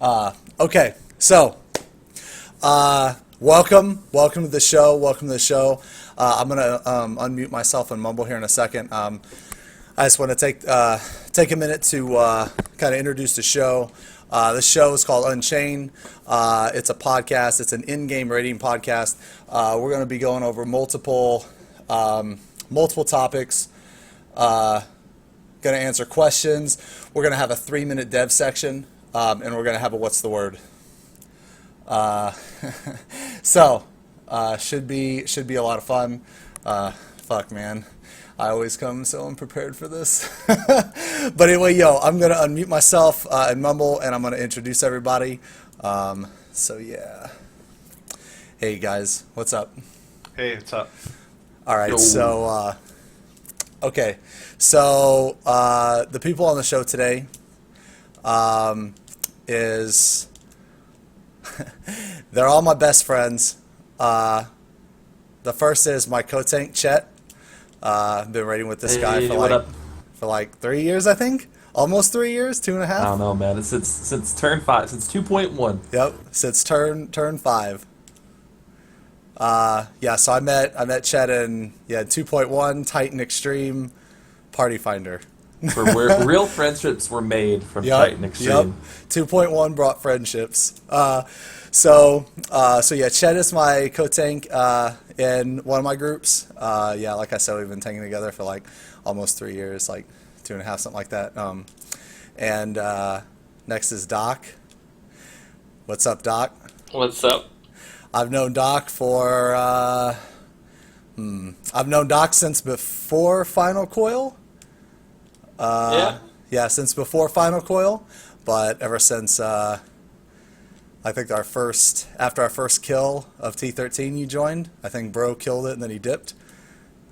Okay, so welcome to the show. I'm gonna unmute myself and mumble here in a second. I just want to take a minute to kind of introduce the show. The show is called UNCHAINED. It's a podcast. It's an in-game rating podcast. We're going to be going over multiple topics. Going to answer questions. We're going to have a 3-minute dev section, and we're going to have a what's the word. So should be a lot of fun. Fuck, man. I always come so unprepared for this. But anyway, I'm going to unmute myself and mumble, and I'm going to introduce everybody. So, yeah. Hey, guys. What's up? Hey, what's up? All right, so, okay. So, the people on the show today is... they're all my best friends. The first is my co-tank, Chet. I've been raiding with this guy for like 3 years, I think. Almost 3 years, 2.5. I don't know, man. It's since turn 5, since 2.1. Yep, since turn 5. Yeah, so I met Chet in 2.1 Titan Extreme Party Finder. Where real friendships were made from Titan Extreme. Yep. 2.1 brought friendships. So Chet is my co-tank in one of my groups. Like I said, we've been tanking together for like almost 3 years, like 2.5, something like that. And next is Doc. What's up, Doc? What's up? I've known Doc since before Final Coil. Yeah, since before Final Coil, but ever since I think after our first kill of T13, you joined. I think Bro killed it and then he dipped.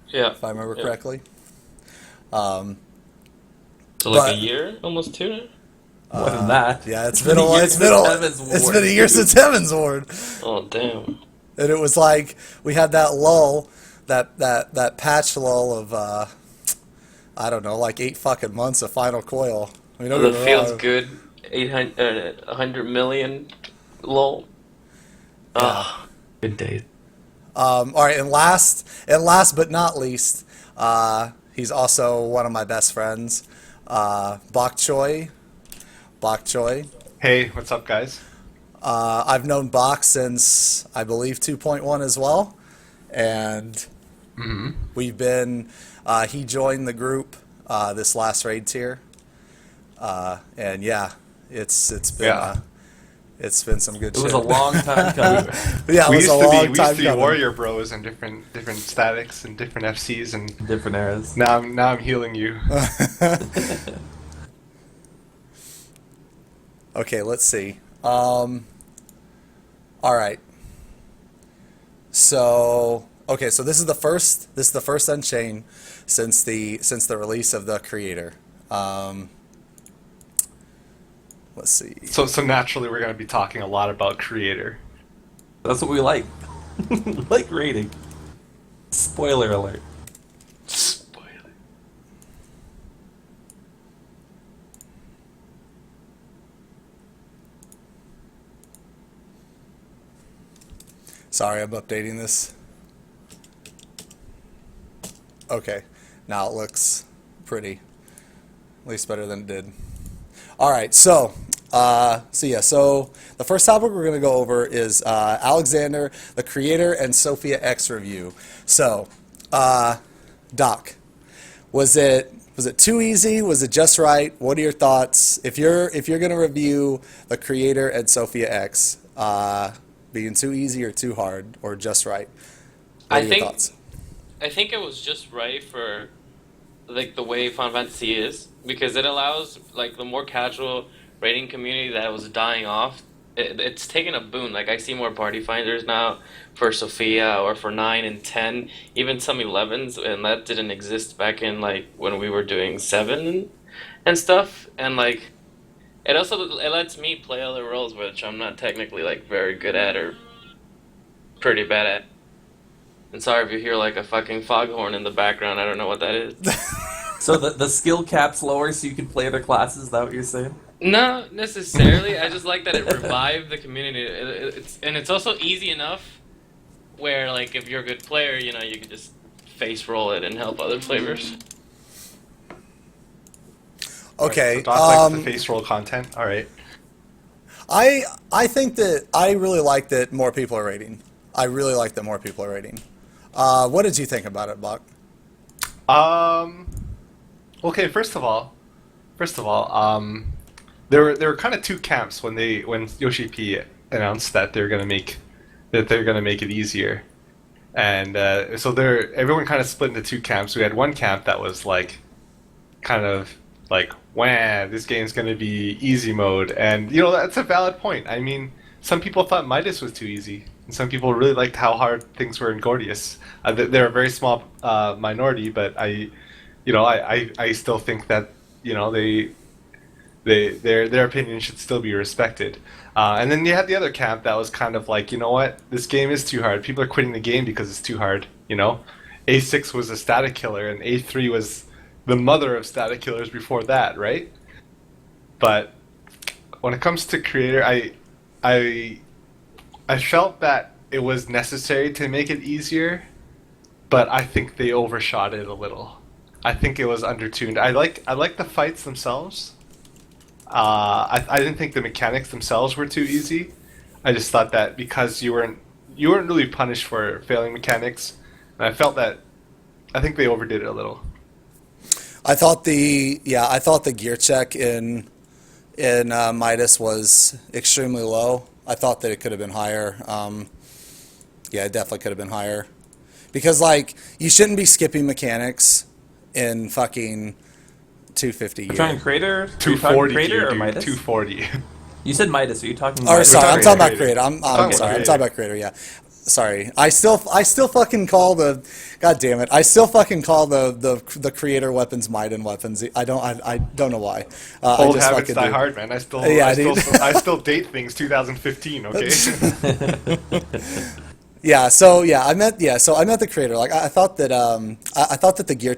Yeah, if I remember correctly. So like a year, almost 2 now. More than that. Yeah, it's been a year since Heaven's Ward. Oh damn! And it was like we had that lull, that patch lull of I don't know, like 8 fucking months of Final Coil. I mean, It feels good. 100 million, lol. Ah, good day. All right, and last but not least, he's also one of my best friends, Bok Choi. Hey, what's up, guys? I've known Bok since, I believe, 2.1 as well, and we've been. He joined the group this last raid tier, and yeah, it's been some good shit. It was a long time coming. Yeah, we used to be warrior bros in different statics and different FCs and different eras. Now I'm healing you. Okay, let's see. All right. So this is the first Unchained since the release of the creator. Let's see. So naturally we're going to be talking a lot about creator. That's what we like. Like rating. Spoiler alert. Spoiler. Sorry, I'm updating this. Okay, now it looks pretty. At least better than it did. All right, so the first topic we're going to go over is Alexander, the Creator, and Sophia X review. So, Doc, was it too easy? Was it just right? What are your thoughts? If you're going to review the Creator and Sophia X, being too easy or too hard or just right? What are your thoughts? I think it was just right for like the way Final Fantasy is, because it allows like the more casual raiding community that was dying off. It's taken a boon. Like I see more party finders now for Sophia or for 9 and 10, even some 11s, and that didn't exist back in like when we were doing 7 and stuff. And like it lets me play other roles which I'm not technically like very good at or pretty bad at. And sorry if you hear like a fucking foghorn in the background. I don't know what that is. So the skill cap's lower so you can play other classes, is that what you're saying? Not necessarily. I just like that it revived the community. It's also easy enough where like if you're a good player, you know, you can just face roll it and help other flavors. Okay. So Doc likes the face roll content. All right. I think that I really like that more people are rating. I really like that more people are rating. What did you think about it, Buck? Okay. First of all, there were kind of two camps when Yoshi P announced that they're gonna make it easier, and so everyone kind of split into two camps. We had one camp that was like, kind of like, "Wah, this game's gonna be easy mode," and you know that's a valid point. I mean, some people thought Midas was too easy, and some people really liked how hard things were in Gordius. They're a very small minority, but I still think that their opinion should still be respected. And then you had the other camp that was kind of like, you know what, this game is too hard. People are quitting the game because it's too hard. A6 was a static killer, and A3 was the mother of static killers before that, right? But when it comes to creator, I felt that it was necessary to make it easier, but I think they overshot it a little. I think it was undertuned. I like the fights themselves. I didn't think the mechanics themselves were too easy. I just thought that because you weren't really punished for failing mechanics, and I think they overdid it a little. I thought the gear check in Midas was extremely low. I thought that it could have been higher. Yeah, it definitely could have been higher. Because like you shouldn't be skipping mechanics in fucking 250 gear. Talking Crater? 240 Crater gear, or dude. Midas? 240. You said Midas. Are you talking? Or Midas? sorry, I'm talking about Creator. Creator. I'm Talking sorry, about I'm talking about Creator. Yeah, sorry. I still fucking call the. God damn it! I still fucking call the Creator weapons Maiden weapons. I don't know why. I Old just habits fucking die do. hard, man. I still date things 2015. Okay. So I met the Creator. Like I thought that I thought that the gear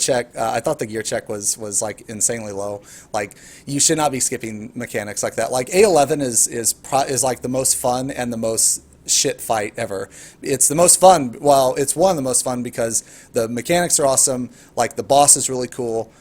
check was like insanely low. Like you should not be skipping mechanics like that. Like A11 is like the most fun and the most shit fight ever. It's the most fun. Well, it's one of the most fun because the mechanics are awesome. Like the boss is really cool.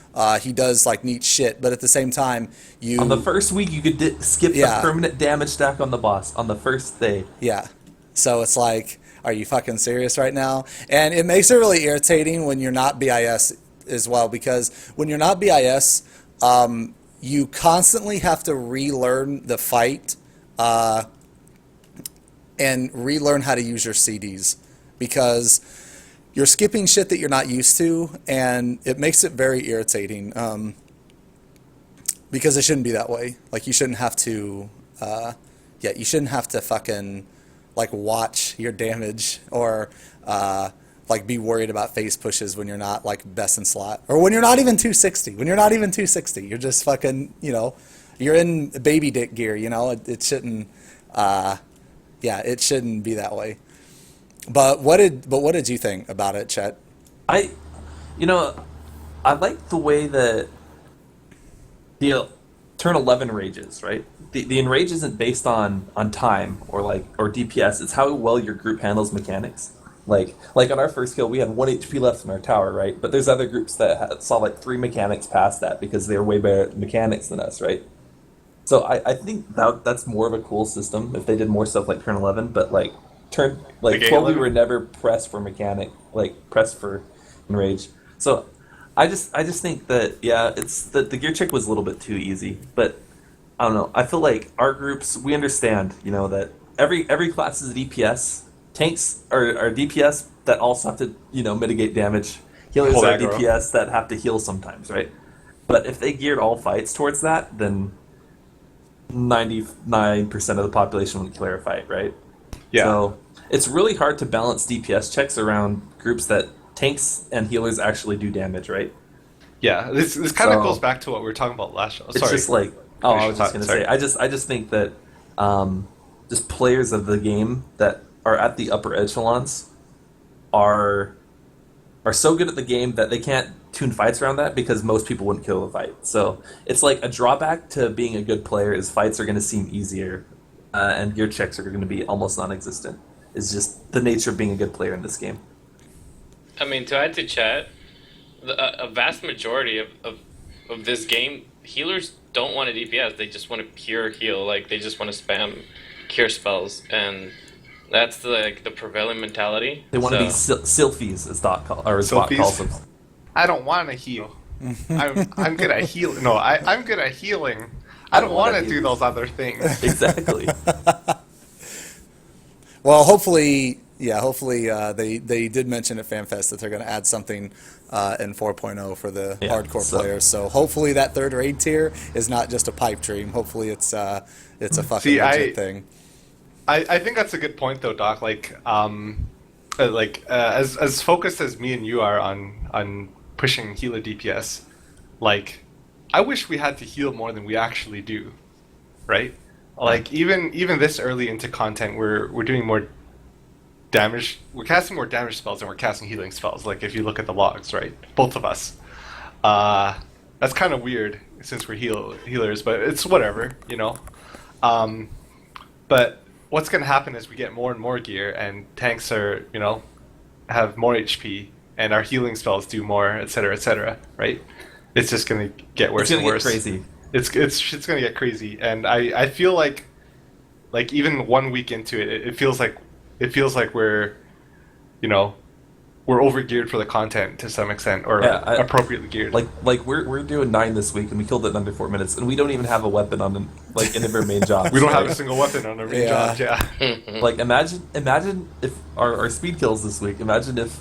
He does like neat shit, but at the same time, On the first week, you could skip the Yeah. permanent damage stack on the boss on the first day. Yeah. So it's like, are you fucking serious right now? And it makes it really irritating when you're not BIS as well, because when you're not BIS, you constantly have to relearn the fight and relearn how to use your CDs because you're skipping shit that you're not used to, and it makes it very irritating because it shouldn't be that way. Like you shouldn't have to, you shouldn't have to fucking like watch your damage or like be worried about face pushes when you're not like best in slot or when you're not even 260. When you're not even 260, you're just fucking, you're in baby dick gear. It shouldn't. It shouldn't be that way. But what did you think about it, Chet? I like the way that the turn 11 rages, right? The enrage isn't based on time or DPS. It's how well your group handles mechanics. Like on our first kill, we had 1 HP left in our tower, right? But there's other groups that saw like 3 mechanics past that because they were way better at mechanics than us, right? So I think that's more of a cool system if they did more stuff like turn 11, but like 12 we were never pressed for mechanic, like pressed for enrage. So I just think that it's the gear check was a little bit too easy, but I don't know. I feel like our groups, we understand, that every class is a DPS. Tanks are DPS that also have to, mitigate damage. Healers Hold are aggro. DPS that have to heal sometimes, right? But if they geared all fights towards that, then 99% of the population would clear a fight, right? Yeah. So it's really hard to balance DPS checks around groups that tanks and healers actually do damage, right? Yeah. This kind of So- goes back to what we were talking about last show. It's Sorry. just like I was just gonna Sorry. say I just think that just players of the game that are at the upper echelons are so good at the game that they can't tune fights around that because most people wouldn't kill the fight. So it's like a drawback to being a good player is fights are going to seem easier, and gear checks are going to be almost non-existent. It's just the nature of being a good player in this game. I mean, to add to chat, a vast majority of this game, healers don't want a DPS. They just want to pure heal. Like, they just want to spam cure spells, and that's the prevailing mentality. They want to be Sylphies, as Doc calls them. I don't want to heal. I'm good at healing. No, I'm good at healing. I don't want to do those other things. Exactly. Well, hopefully they did mention at FanFest that they're going to add something in 4.0 for the hardcore players. So hopefully that third raid tier is not just a pipe dream. Hopefully it's a fucking legit thing. I think that's a good point though, Doc. As focused as me and you are on pushing healer DPS, like, I wish we had to heal more than we actually do, right? Like, even this early into content, we're doing more damage. We're casting more damage spells than we're casting healing spells. Like, if you look at the logs, right? Both of us. That's kind of weird since we're healers, but it's whatever, you know. But what's going to happen is we get more and more gear, and tanks are, you know, have more HP, and our healing spells do more, etc., right? It's just going to get worse and worse. It's going to get crazy. It's going to get crazy, and I feel like even 1 week into it, it feels like we're, you know, we're over geared for the content to some extent, or appropriately geared. Like we're doing 9 this week, and we killed it in under 4 minutes, and we don't even have a weapon on any of our main jobs. We don't have a single weapon on our main jobs. Yeah. Like, imagine if our speed kills this week. Imagine if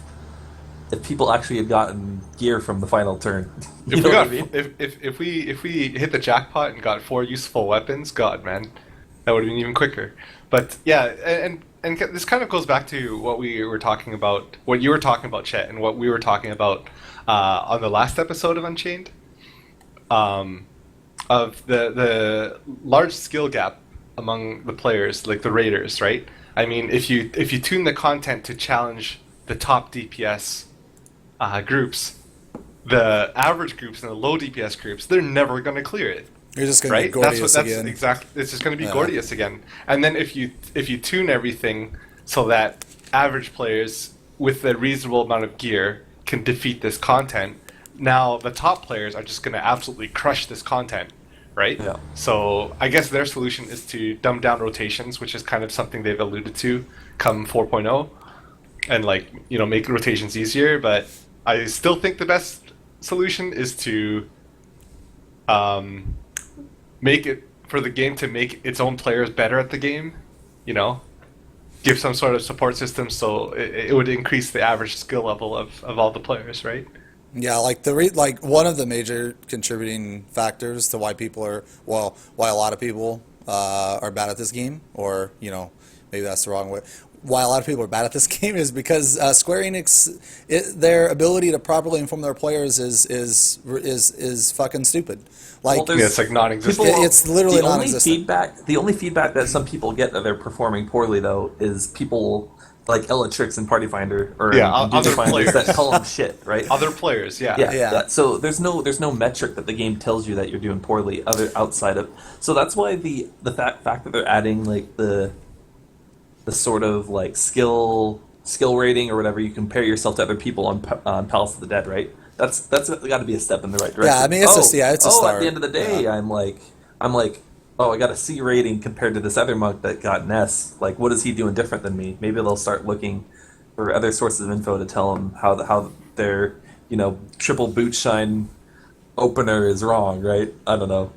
people actually had gotten gear from the final turn. If we hit the jackpot and got 4 useful weapons, God, man, that would have been even quicker. But yeah, and this kind of goes back to what we were talking about, what you were talking about, Chet, and what we were talking about on the last episode of Unchained, of the large skill gap among the players, like the raiders, right? I mean, if you tune the content to challenge the top DPS groups, the average groups and the low DPS groups, they're never going to clear it. You're just going to be Gordius again. Exactly. It's just going to be Gordius again. And then if you tune everything so that average players with a reasonable amount of gear can defeat this content, now the top players are just going to absolutely crush this content, right? Yeah. So I guess their solution is to dumb down rotations, which is kind of something they've alluded to come 4.0, and, like, you know, make rotations easier. But I still think the best solution is to make it for the game to make its own players better at the game, you know, give some sort of support system so it would increase the average skill level of all the players, right? Yeah, like one of the major contributing factors to why a lot of people are bad at this game, or, you know, maybe that's the wrong way. Why a lot of people are bad at this game is because Square Enix, their ability to properly inform their players is fucking stupid. Like, it's like non-existent. It's literally non-existent. The only feedback that some people get that they're performing poorly, though, is people like Ella Tricks and Party Finder or other players that call them shit, right? Other players, yeah. So there's no metric that the game tells you that you're doing poorly outside of. So that's why the fact that they're adding, like, the sort of, like, skill rating or whatever, you compare yourself to other people on Palace of the Dead, right? That's got to be a step in the right direction. Yeah, I mean, it's a start. At the end of the day, yeah. I'm like, oh, I got a C rating compared to this other monk that got an S. Like, what is he doing different than me? Maybe they'll start looking for other sources of info to tell them how their, you know, triple boot shine opener is wrong, right? I don't know.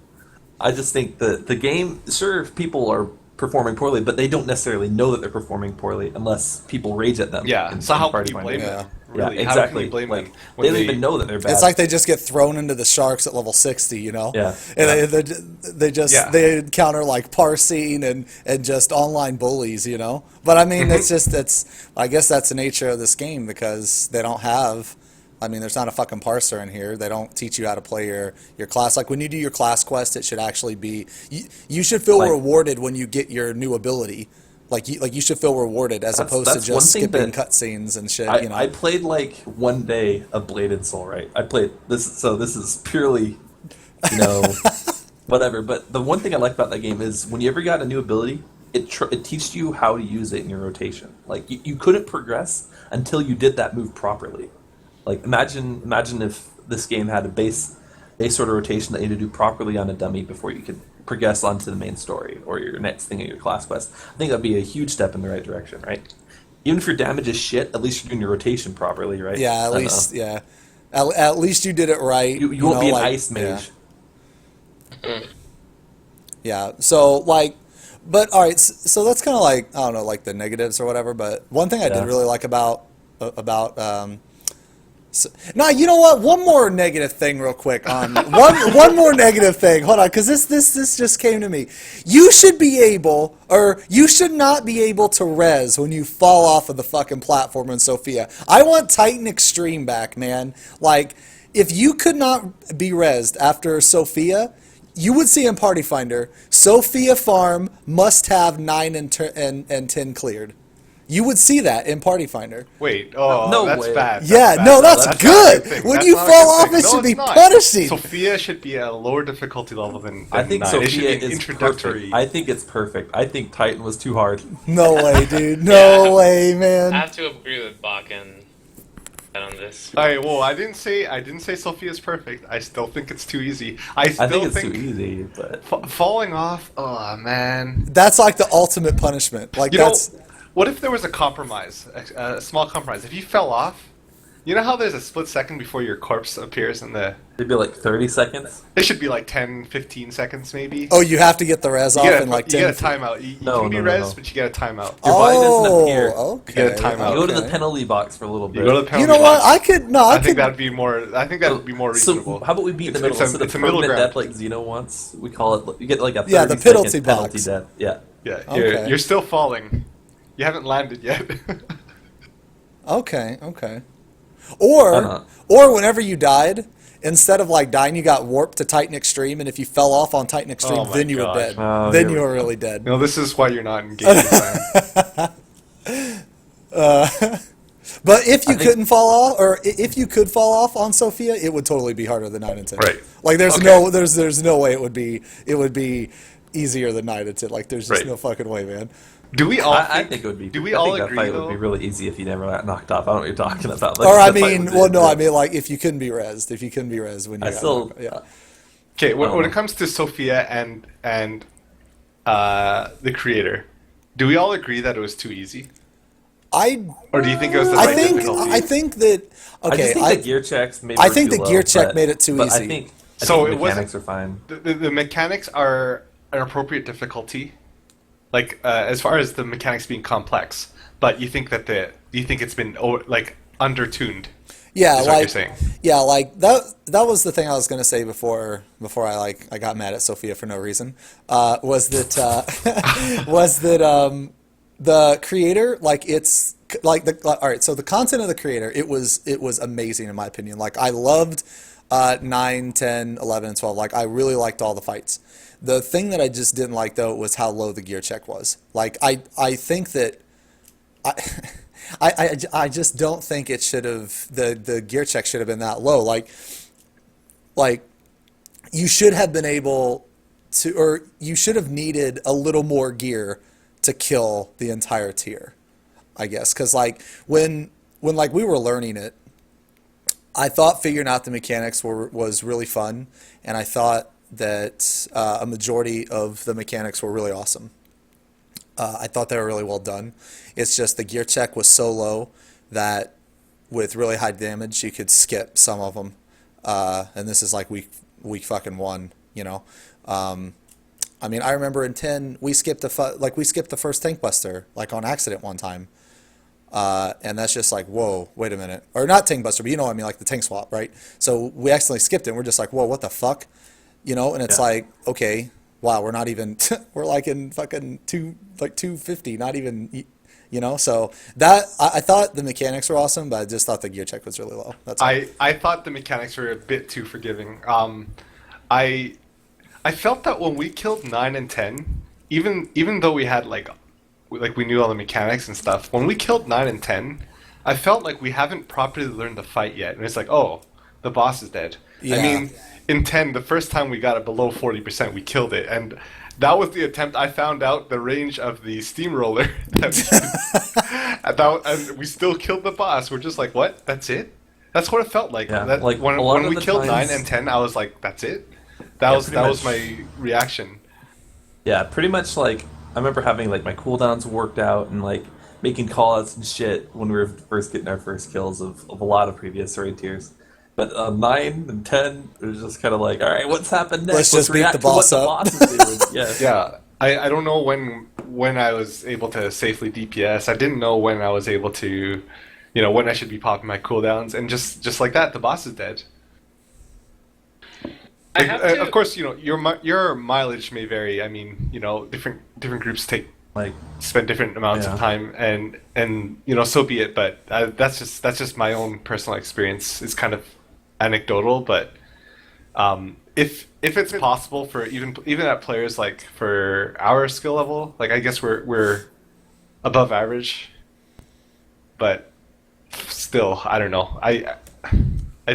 I just think that the game, sure, people are performing poorly, but they don't necessarily know that they're performing poorly unless people rage at them. Yeah, so how can you blame them? Really? Yeah, exactly. They don't even know that they're bad. It's like they just get thrown into the sharks at level 60, you know? Yeah. And they encounter, like, parsing and just online bullies, you know? But I mean, I guess that's the nature of this game, because they don't have, I mean, there's not a fucking parser in here. They don't teach you how to play your class. Like, when you do your class quest, it should actually be, you should feel rewarded when you get your new ability. you should feel rewarded as opposed to that's one just thing skipping that cutscenes and shit. I played like one day of Bladed Soul, right? I played this, so this is purely, you know, whatever. But the one thing I like about that game is when you ever got a new ability, it teaches you how to use it in your rotation. Like you couldn't progress until you did that move properly. Like imagine if this game had a base sort of rotation that you had to do properly on a dummy before you could progress onto the main story or your next thing in your class quest. I think that'd be a huge step in the right direction, right? Even if your damage is shit, at least you're doing your rotation properly, right? Yeah, at least yeah. At least you did it right. You won't know, be an like, ice mage. Yeah. So like, but all right. So that's kind of like, I don't know, like the negatives or whatever. But one thing I did really like about no, you know what? One more negative thing, real quick. On one more negative thing. Hold on, because this just came to me. You should be able, or you should not be able to res when you fall off of the fucking platform in Sophia. I want Titan Extreme back, man. Like, if you could not be resed after Sophia, you would see in Party Finder, Sophia Farm must have 9 and 10 cleared. You would see that in Party Finder. Wait, No that's way. bad. Yeah, bad. no, that's not a good. good thing. When That's you not a fall good off, thing. it No, should be it's not. punishing. Sophia should be a lower difficulty level than I think 9. It should Sophia be is introductory. perfect. I think it's perfect. I think Titan was too hard. No way, dude. No way, I man. have to agree with Bakken on this. All right, well, I didn't say Sophia's perfect. I still think it's too easy. I I still think it's too easy, but falling off. Oh man. That's like the ultimate punishment. Like, You that's... know, what if there was a compromise, a small compromise? If you fell off, you know how there's a split second before your corpse appears in the... it'd be like 30 seconds. It should be like 10, 15 seconds maybe. Oh, you have to get the res off you get in like you 10... get a timeout. You No, can be no, res, no. but you get a timeout. Your body doesn't appear. okay. You get a timeout. You go to the okay. penalty box for a little bit. You go to the penalty You know what? box. I could... No, I I think could... that'd be more. I think that would be more reasonable. So how about we beat in the middle instead of it's a middle permanent ground. death like Xeno wants? We call it. You get like a 30 Yeah, the penalty second box. penalty death. Yeah. Yeah, Okay. you're still falling. You haven't landed yet. Okay. Uh-huh. Or whenever you died, instead of like dying, you got warped to Titan Extreme, and if you fell off on Titan Extreme, Oh my then you were gosh. dead. Oh, Then here you we were really dead. No, this is why you're not in game design. But if you think- couldn't fall off, or if you could fall off on Sophia, it would totally be harder than 9 and 10. Right. Like there's Okay. there's no way it would be easier than 9 and 10. Like there's just Right. no fucking way, man. Do we all? I think it would be. Do we I all think agree that fight though? would be really easy if you never got knocked off. I don't know what you're talking about. Like, Or I the fight mean, was well, no, I it. mean like if you couldn't be rezzed, when you I got still. knocked- yeah. Okay, when Oh. it comes to Sophia and the creator, do we all agree that it was too easy, or do you think it was the right difficulty? I think that I just okay. think the gear checks made I it think too the low, gear check but- made it too but easy. I think So the it wasn't- mechanics are fine. The mechanics are an appropriate difficulty, like as far as the mechanics being complex. But you think that it's been like undertuned? Yeah, is what you're like saying. yeah, like that was the thing I was gonna say before I got mad at Sophia for no reason. Was that the creator, like it's like all right, so the content of the creator, it was amazing in my opinion. Like I loved 9, 10, 11, and 12. Like I really liked all the fights. The thing that I just didn't like though was how low the gear check was. Like I think that I just don't think it should have the gear check should have been that low. Like you should have been able to, or you should have needed a little more gear to kill the entire tier, I guess. Because like when like we were learning it, I thought figuring out the mechanics was really fun, and I thought that a majority of the mechanics were really awesome. I thought they were really well done. It's just the gear check was so low that with really high damage you could skip some of them. And this is like week fucking 1, you know. I mean, I remember in 10 we skipped the first tank buster like on accident one time. And that's just like, whoa, wait a minute. Or not tank buster, but you know what I mean, like the tank swap, right? So we accidentally skipped it and we're just like, whoa, what the fuck? You know, and it's like, okay, wow, we're not even we're like in fucking 250, not even, you know. So that I thought the mechanics were awesome, but I just thought the gear check was really low. That's all. I thought the mechanics were a bit too forgiving. I felt that when we killed 9 and 10, even though we had like we knew all the mechanics and stuff. When we killed 9 and 10, I felt like we haven't properly learned the fight yet, and it's like, oh, the boss is dead. Yeah. I mean, in 10, the first time we got it below 40%, we killed it, and that was the attempt. I found out the range of the steamroller, and we still killed the boss. We're just like, what? That's it? That's what it felt like. Yeah, That, like, when a lot of we the killed times- 9 and 10, I was like, that's it? That was pretty much. my reaction. Yeah, pretty much like I remember having like my cooldowns worked out and like making callouts and shit when we were first getting our first kills of a lot of previous raid tiers. But 9 and 10, it was just kind of like, all right, what's happened next? Let's just beat react the to what boss the up. boss is doing. Yeah. Yeah, I don't know when I was able to safely DPS. I didn't know when I was able to, when I should be popping my cooldowns, and just like that, the boss is dead. I have to. Of course, your mileage may vary. I mean, different groups Like, spend different amounts Yeah. of time, and so be it. But that's just my own personal experience. It's kind of anecdotal, but if it's possible for even at players like for our skill level, like I guess we're above average, but still, I don't know. I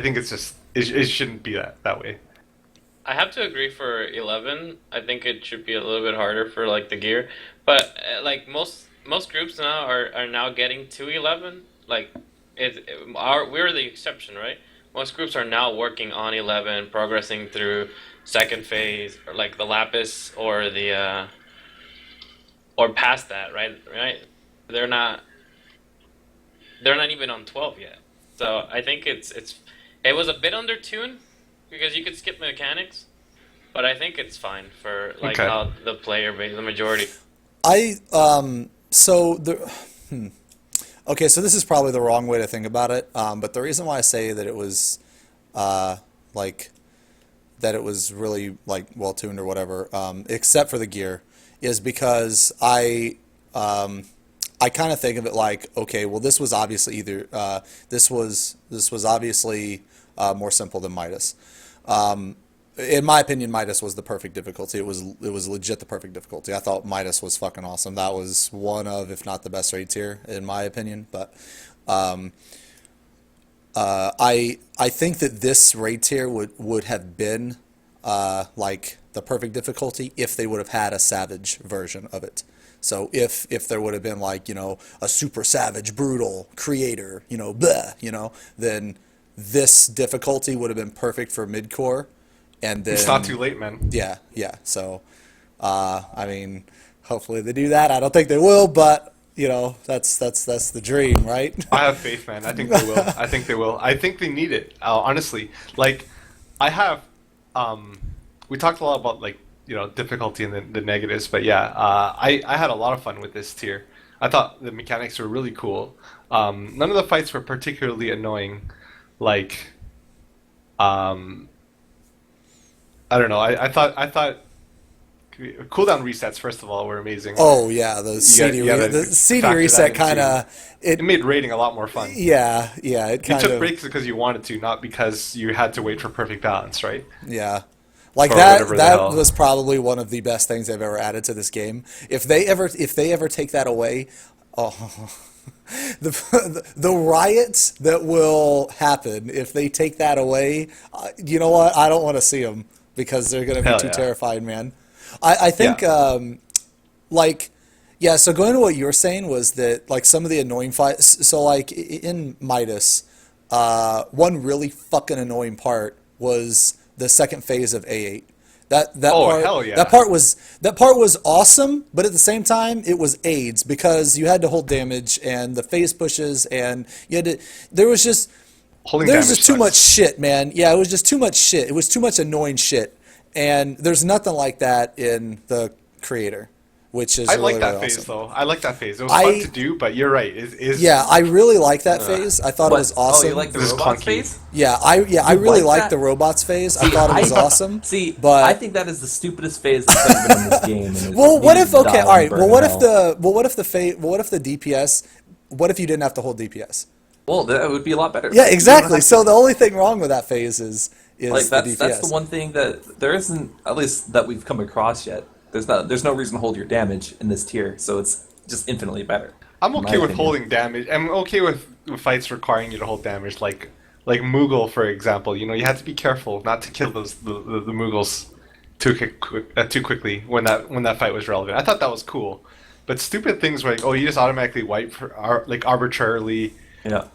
think it's just it shouldn't be that way. I have to agree for 11. I think it should be a little bit harder for like the gear, but like most groups now are now getting to 11. Like we're the exception, right? Most groups are now working on 11, progressing through second phase, or like the Lapis or the or past that, right? Right? They're not even on 12 yet. So I think it was a bit undertuned because you could skip mechanics, but I think it's fine for like Okay. how the player base, the majority. Okay, so this is probably the wrong way to think about it, but the reason why I say that it was that it was really like well tuned or whatever, except for the gear, is because I kind of think of it like, okay, well, this was obviously this was obviously more simple than Midas. In my opinion, Midas was the perfect difficulty. It was legit the perfect difficulty. I thought Midas was fucking awesome. That was one of, if not the best raid tier, in my opinion. But I think that this raid tier would have been like the perfect difficulty if they would have had a savage version of it. So if there would have been like, a super savage, brutal creator, bleh, then this difficulty would have been perfect for mid-core. And then, It's not too late, man. yeah. So, I mean, hopefully they do that. I don't think they will, but that's the dream, right? I have faith, man. I think they will. I think they will. I think they need it. Honestly, like I have. We talked a lot about like difficulty and the negatives, but yeah, I had a lot of fun with this tier. I thought the mechanics were really cool. None of the fights were particularly annoying. Like, I don't know. I thought cooldown resets first of all were amazing. Oh yeah, the CD you gotta the CD factor that reset into- kind of It made raiding a lot more fun. yeah it You kind took of breaks because you wanted to, not because you had to wait for perfect balance, right? yeah. Like Or that whatever the that hell. was probably one of the best things they've ever added to this game. If they ever take that away, oh, the riots that will happen if they take that away, you know what? I don't want to see them because they're going to be Hell too yeah. terrified, man. I think like yeah. So going to what you were saying was that like some of the annoying fights. So like in Midas, one really fucking annoying part was the second phase of A8. That Oh, part, hell yeah. that part was awesome, but at the same time it was AIDS because you had to hold damage and the phase pushes and you had to. There was just Holding there was damage just too sucks. much shit, man. Yeah, it was just too much shit. It was too much annoying shit, and there's nothing like that in the creator, which is I really, like that really phase awesome. though. I like that phase. It was I- fun to do, but you're right. Yeah, I really like that phase. I thought it what? was awesome. Oh, you like the This is robots clunky. phase? Yeah, I really like liked that? the robots phase. I thought it was awesome. See, but I think that is the stupidest phase that's ever been in this game. And it well, what needs if to okay, die all right. and Well, burn what in if hell. what if the DPS? What if you didn't have to hold DPS? Well, that would be a lot better. Yeah, You don't exactly. have So the only thing wrong with that phase is like the DPS. that's the one thing that there isn't, at least that we've come across yet. There's no reason to hold your damage in this tier, so it's just infinitely better. I'm in my okay with opinion. holding damage. I'm okay with fights requiring you to hold damage, like Moogle, for example. You know, you have to be careful not to kill the Moogles too quickly when that fight was relevant. I thought that was cool, but stupid things like, oh, you just automatically wipe for like arbitrarily Yeah.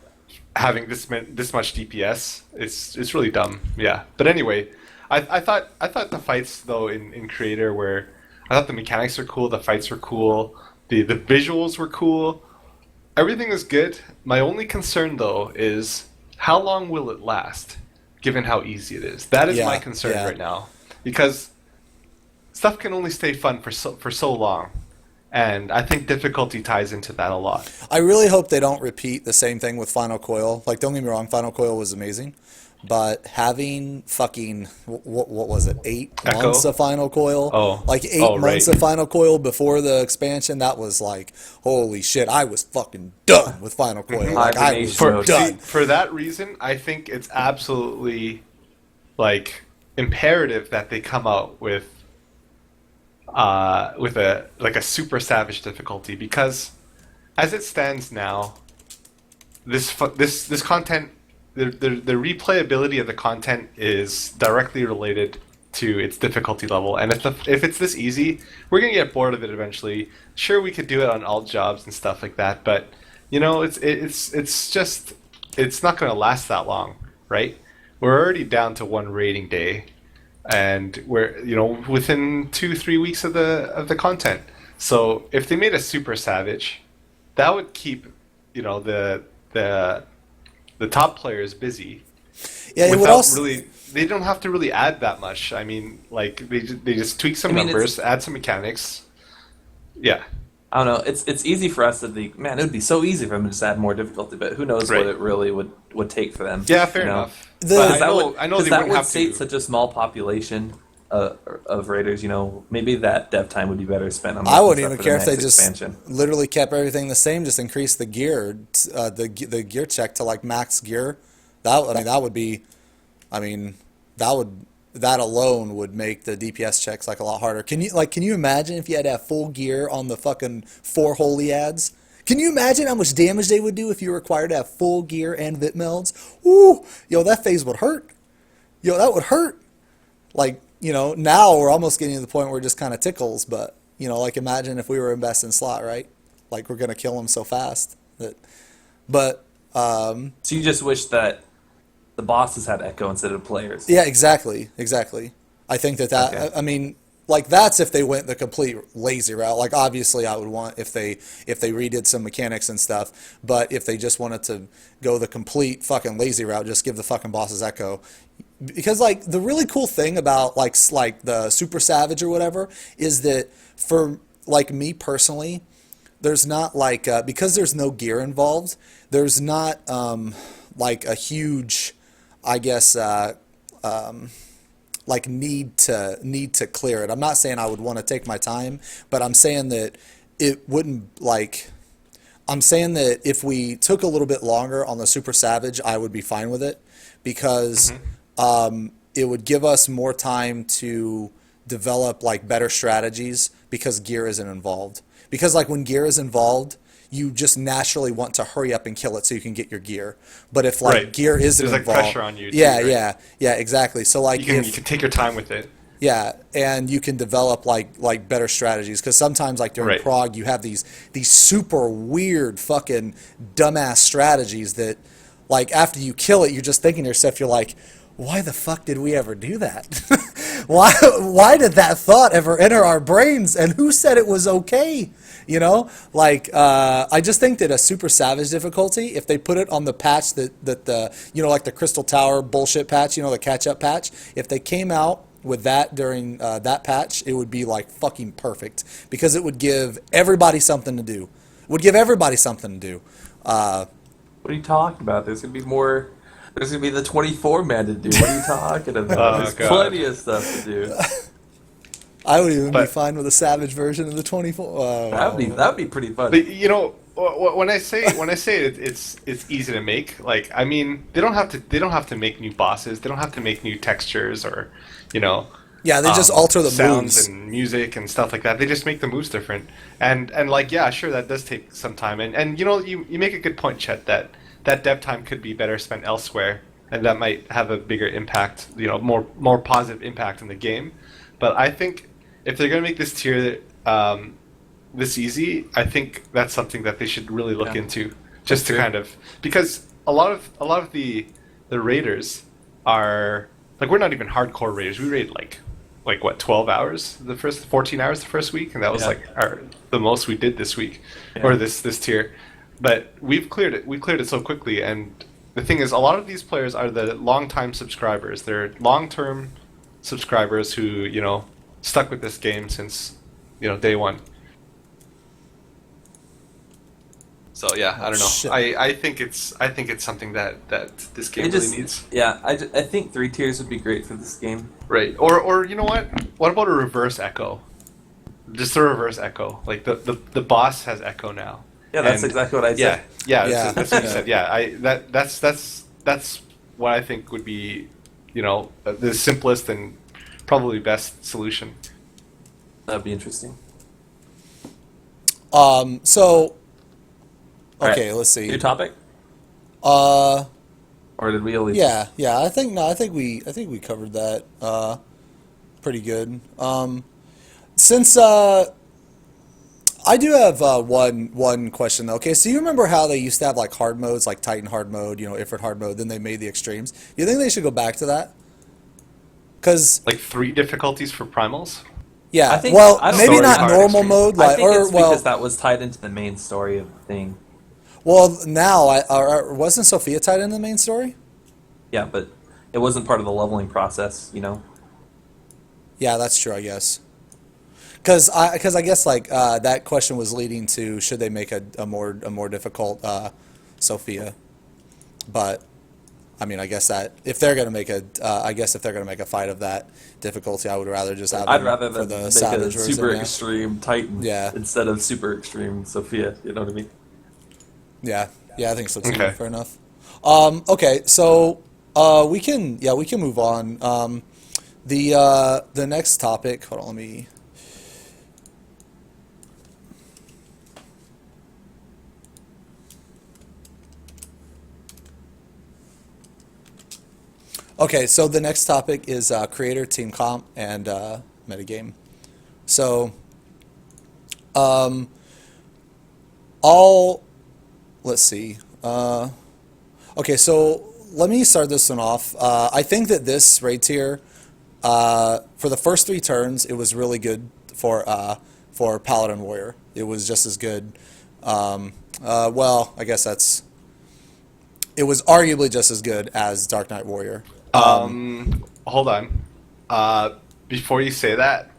having this much DPS. It's really dumb. Yeah. But anyway, I thought the fights though in Creator were, I thought the mechanics were cool, the fights were cool, the visuals were cool. Everything is good. My only concern though is how long will it last, given how easy it is. That is Yeah, my concern yeah. right now, because stuff can only stay fun for so long, and I think difficulty ties into that a lot. I really hope they don't repeat the same thing with Final Coil. Like, don't get me wrong, Final Coil was amazing, but having fucking what was it, 8 Echo? months of Final Coil? Oh. Like 8 Oh, months right. of Final Coil before the expansion. That was like, holy shit! I was fucking done with Final Coil. Like, I was Hibernation mode. done. For that reason, I think it's absolutely like imperative that they come out with a super savage difficulty, because as it stands now, this content, the replayability of the content is directly related to its difficulty level, and if it's this easy, we're gonna get bored of it eventually. Sure, we could do it on alt jobs and stuff like that, but you know, it's just, it's not gonna last that long, right? We're already down to 1 rating day, and we're, you know, within 2-3 weeks of the content. So if they made a super savage, that would keep, you know, the top players busy. Yeah, it would Without also. really, they don't have to really add that much. I mean, like they just tweak some I mean, numbers, add some mechanics. Yeah, I don't know. It's easy for us to think, man, it would be so easy for them to just add more difficulty, but who knows Right. what it really would take for them. yeah, fair you know? enough. The- But Because I know they that wouldn't would have sate to. such a small population of raiders. You know, maybe that dev time would be better spent on. I making wouldn't stuff even for care the if they next just expansion. literally kept everything the same, just increase the gear, the gear check to like max gear. That would be, I mean, that alone would make the DPS checks like a lot harder. Can you imagine if you had to have full gear on the fucking 4 holy ads? Can you imagine how much damage they would do if you were required to have full gear and vit melds? Ooh, yo, that phase would hurt. Yo, that would hurt. Like, you know, now we're almost getting to the point where it just kind of tickles, but, you know, like imagine if we were in best in slot, right? Like, we're going to kill them so fast. But So you just wish that the bosses had echo instead of players. yeah, exactly. I think that Okay. I mean, like that's if they went the complete lazy route. Like obviously I would want if they redid some mechanics and stuff, but if they just wanted to go the complete fucking lazy route, just give the fucking bosses echo. Because like the really cool thing about like the Super Savage or whatever is that for like me personally, there's not like because there's no gear involved, there's not like a huge, I guess, like need to clear it. I'm not saying I would want to take my time, but I'm saying that it wouldn't like. I'm saying that if we took a little bit longer on the Super Savage, I would be fine with it because it would give us more time to develop like better strategies because gear isn't involved. Because like when gear is involved, you just naturally want to hurry up and kill it so you can get your gear. But if like Right. gear isn't There's, like, involved, pressure on you, too, yeah, right? yeah, exactly. So like You if can take your time with it. yeah, and you can develop like better strategies because sometimes like during Right. prog you have these super weird fucking dumbass strategies that like after you kill it you're just thinking to yourself, you're like, why the fuck did we ever do that? why did that thought ever enter our brains, and who said it was okay? You know, like I just think that a Super Savage difficulty, if they put it on the patch that the, you know, like the Crystal Tower bullshit patch, you know, the catch up patch, if they came out with that during that patch, it would be like fucking perfect because it would give everybody something to do. It would give everybody something to do. What are you talking about? There's gonna be more. There's gonna be the 24 man to do. What are you talking about? Oh, There's God. plenty of stuff to do. I would even be But- fine with a Savage version of the 24. Oh. That'd be pretty fun. But, you know, when I say it's easy to make, like, I mean, they don't have to make new bosses. They don't have to make new textures or, you know, Yeah, they just alter the sounds moves. and music and stuff like that. They just make the moves different. And like, yeah, sure, that does take some time. And you know, you make a good point, Chet, that dev time could be better spent elsewhere, and that might have a bigger impact, you know, more positive impact in the game. But I think if they're going to make this tier this easy, I think that's something that they should really look into, just to kind of, because a lot of the raiders are like, we're not even hardcore raiders. We raid like what, 12 hours the first 14 hours the first week, and that was like the most we did this week or this tier. But we've cleared it so quickly, and the thing is, a lot of these players are the long-time subscribers. They're long-term subscribers who, you know, stuck with this game since, you know, day one. So yeah, I don't know. Shit. I think it's something that this game really needs. Yeah, I think 3 tiers would be great for this game. Right. Or you know what? What about a reverse echo? Just a reverse echo. Like the boss has echo now. Yeah, that's exactly what I said. Yeah. That's what you said. Yeah, that's what I think would be, you know, the simplest and probably best solution. That'd be interesting. So, okay, Right. let's see. New topic? Uh, Or did we always? yeah. I think we covered that pretty good. Since I do have one question though. Okay, so you remember how they used to have like hard modes, like Titan hard mode, you know, Ifrit hard mode. Then they made the extremes. You think they should go back to that? Because Like 3 difficulties for primals. yeah, I think- well, I don't maybe know. not Hard normal extreme. mode, I like think it's well, because that was tied into the main story of the thing. well now wasn't Sophia tied into the main story? Yeah, but it wasn't part of the leveling process, you know? Yeah, that's true, I guess. Because I guess like that question was leading to should they make a more difficult Sophia, but I mean I guess that if they're gonna make a fight of that difficulty, I would rather just have I'd them rather for than the make a savage version, super yeah. extreme Titan Yeah. instead of super extreme Sophia, you know what I mean? Yeah, I think so too. Okay. Fair enough. Okay, so we can move on. The next topic. Hold on, let me. Okay, so the next topic is creator, team comp, and metagame. So, let's see. Okay, so let me start this one off. I think that this raid tier, for the first 3 turns, it was really good for Paladin Warrior. It was just as good. Well, I guess it was arguably just as good as Dark Knight Warrior. Hold on. Before you say that,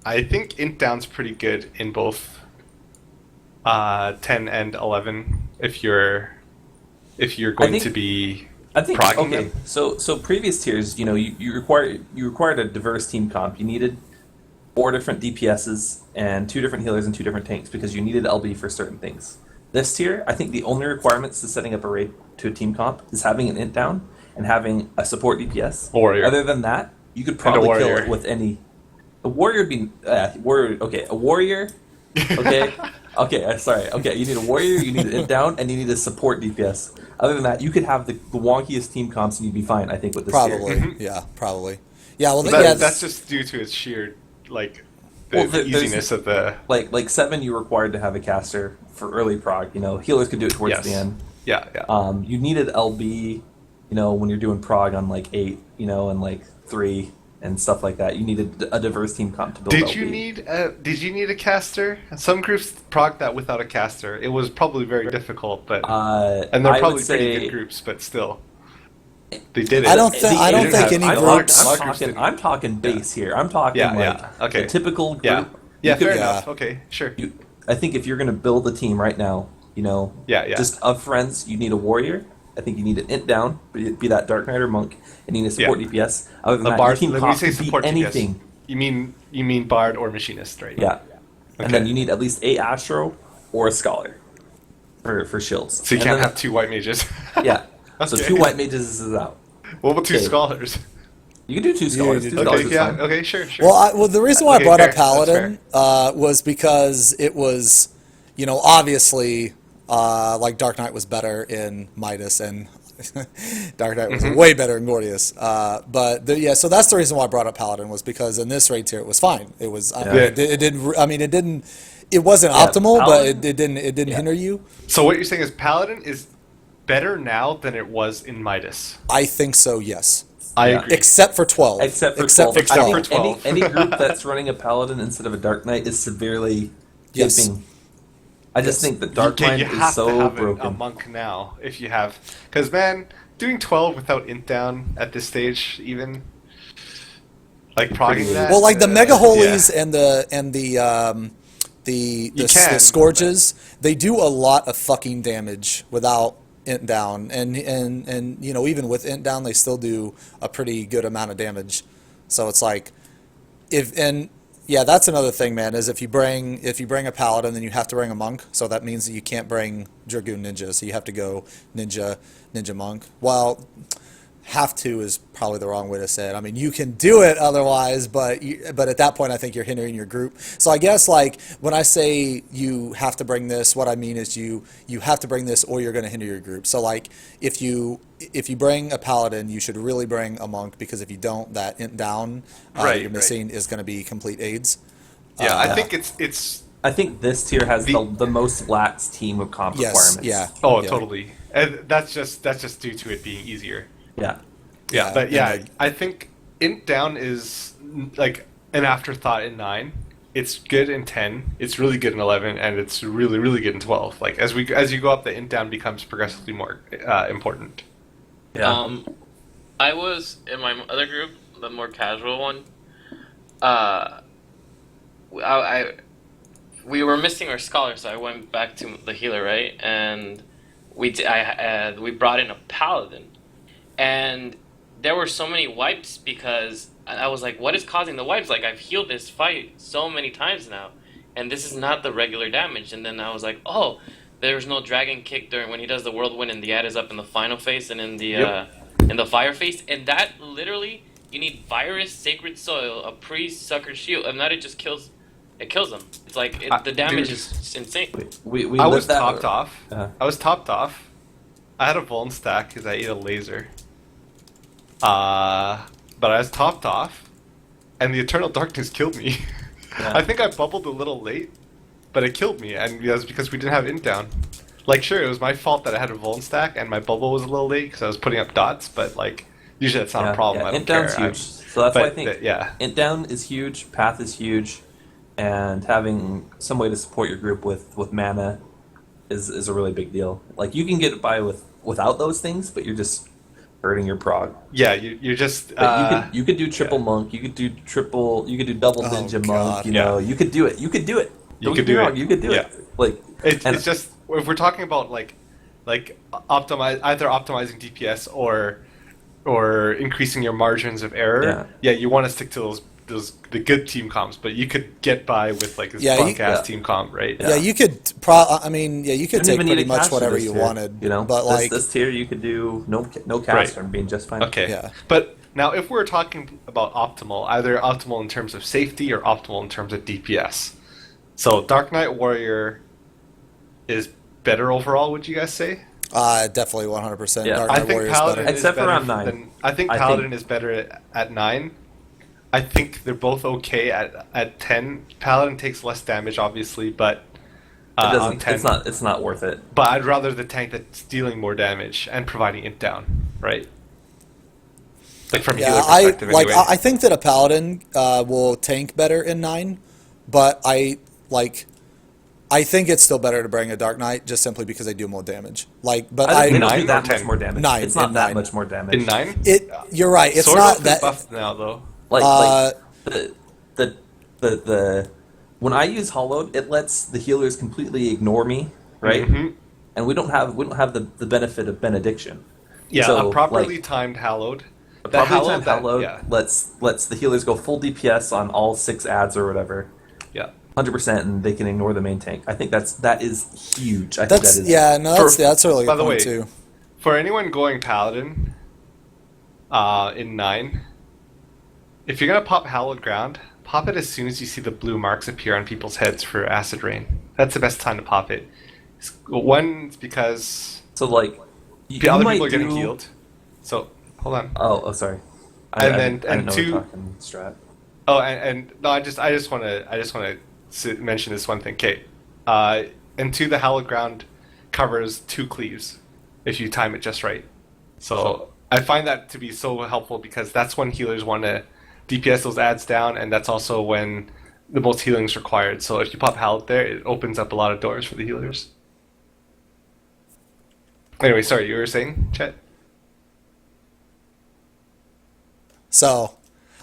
I think int down's pretty good in both 10 and 11 if you're going to be I think progging okay. them. So previous tiers, you know, you required a diverse team comp. You needed 4 different DPSs and 2 different healers and 2 different tanks because you needed LB for certain things. This tier, I think the only requirements to setting up a raid to a team comp is having an int down and having a support DPS. Warrior. Other than that, you could probably kill warrior. it with any. A warrior would be warrior. Okay, a warrior. Okay, okay. Sorry. Okay, you need a warrior. You need an int down, and you need a support DPS. Other than that, you could have the wonkiest team comps, and you'd be fine. I think with this tier. Probably, yeah, probably. Yeah, well, That's just due to its sheer like the Well, there's- easiness of the. Like 7, you're required to have a caster for early prog. You know, healers could do it towards Yes. the end. Yeah. You needed LB, you know, when you're doing prog on like 8, you know, and like 3 and stuff like that. You needed a diverse team comp to build Did LB. you need a caster? Some groups progged that without a caster. It was probably very difficult, but and they're I probably would pretty say- good groups, but still, they did it. I don't think any I'm groups. I'm talking base here. I'm talking Okay. the typical group. Yeah. You Yeah. could- Fair Yeah. enough. Okay. Sure. I think if you're going to build a team right now, you know, Yeah. just of friends, you need a warrior. I think you need an int down, be that Dark Knight or Monk, and you need a support DPS. Other than The that, bard. your team When you comp say could be support DPS, anything. you mean bard or machinist, right? Yeah. And then Okay. you need at least a Astro or a Scholar for shields. So you And can't then- have 2 white mages. Yeah. So Okay. 2 white mages is out. What about 2 Okay. scholars? You can do 2 scholars. you 2 do- scholars Okay, is yeah, fine. okay, sure. Well, the reason why I Okay, brought up fair, that's Paladin was because it was, obviously, like Dark Knight was better in Midas and Dark Knight was way better in Gordius. So that's the reason why I brought up Paladin was because in this raid tier it was fine. It was, it didn't. I mean, it didn't. It wasn't optimal, Paladin- but it didn't hinder you. So what you're saying is Paladin is better now than it was in Midas. I think so. Yes. I Yeah. agree. Except for 12. Except for 12. Except I for think 12. Any group that's running a Paladin instead of a Dark Knight is severely Yes. gaping. I just think the Dark Okay, Knight you is have to so have broken. a monk now if you have, because man, doing 12 without int down at this stage, even like progging that. Well, like the mega yeah. holies and the can, scourges, they do a lot of fucking damage without int down, and even with int down, they still do a pretty good amount of damage. So it's like, that's another thing, man. Is if you bring a paladin, then you have to bring a monk. So that means that you can't bring dragoon ninja. So you have to go ninja monk. Well, have to is probably the wrong way to say it. I mean, you can do it otherwise, but at that point, I think you're hindering your group. So I guess like when I say you have to bring this, what I mean is you have to bring this, or you're going to hinder your group. So like if you bring a paladin, you should really bring a monk, because if you don't, that int down you're missing is going to be complete aids. Yeah, I think it's. I think this tier has the most lax team of comp requirements. Yeah. Oh, Yeah. totally. And that's just due to it being easier. Yeah. Yeah, Yeah, but yeah, and I think int down is like an afterthought in 9. It's good in 10. It's really good in 11, and it's really really good in 12. Like as you go up, the int down becomes progressively more important. Yeah. I was in my other group, the more casual one. We were missing our scholar, so I went back to the healer, right? And we brought in a paladin, and there were so many wipes because I was like, what is causing the wipes? Like, I've healed this fight so many times now, and this is not the regular damage. And then I was like, oh, there's no dragon kick during when he does the whirlwind, and the ad is up in the final phase and in the fire phase, and that literally you need virus, sacred soil, a priest, sucker shield, and that it just kills. It kills them. It's like the damage dude, is insane. We I lived was that. topped off. Uh-huh. I was topped off. I had a Vuln stack because I ate a laser. But I was topped off, and the Eternal Darkness killed me. Yeah. I think I bubbled a little late, but it killed me, and it was because we didn't have int down. Like, sure, it was my fault that I had a Vuln stack, and my bubble was a little late because I was putting up dots, but like, usually that's not a problem. I don't int down's care. huge. So that's why I think yeah. int down is huge, path is huge, and having some way to support your group with mana is a really big deal. Like, you can get by without those things, but you're just hurting your prog. Yeah, you're just. But you could do triple monk. You could do double ninja monk. God. You know, you could do it. You could do it. You Don't could get me do wrong, it. You could do Yeah. it. Like It's just if we're talking about like either optimizing DPS or increasing your margins of error. Yeah, you want to stick to the good team comps, but you could get by with like this bunk ass team comp, right? Yeah, you could. you could take pretty much whatever you tier, wanted. You know, but like this tier, you could do no caster and being just fine. Okay. Yeah. But now, if we're talking about optimal, either optimal in terms of safety or optimal in terms of DPS. So Dark Knight Warrior is better overall, would you guys say? Definitely 100%. Yeah. Dark I Knight think Warrior is Paladin better. is Except for better around 9. I think Paladin is better at 9. I think they're both okay at 10. Paladin takes less damage, obviously, but on 10. It's not worth it. But I'd rather the tank that's dealing more damage and providing int down, right? Like from healer perspective, anyway. I think that a paladin will tank better in 9, but I think it's still better to bring a Dark Knight just simply because they do more damage. They don't do 9 that or much 10? more damage. 9, It's not in that 9. much more damage. In 9? You're right. It's Sword not Elf is that. buffed now, though. The when I use Hollowed, it lets the healers completely ignore me, right? Mhm. And we don't have the benefit of benediction. Yeah, So, a properly like, timed Hallowed. A The properly timed Hallowed yeah. lets the healers go full DPS on all 6 ads or whatever, Yeah. 100%, and they can ignore the main tank. I think that is huge. I think That's that is that's a really By good the point way, too. For anyone going Paladin in 9, if you're gonna pop Hallowed Ground, pop it as soon as you see the blue marks appear on people's heads for Acid Rain. That's the best time to pop it. One, it's because So like, you other might people are getting do- healed. So hold on. Oh, sorry. And I then- didn't and know two- we're talking strat. Oh, and no, I just want to mention this one thing. Okay, and two, the Hallowed Ground covers 2 cleaves if you time it just right. So I find that to be so helpful because that's when healers want to DPS those ads down, and that's also when the most healing is required. So if you pop Hallowed there, it opens up a lot of doors for the healers. Anyway, sorry, you were saying, Chet? So,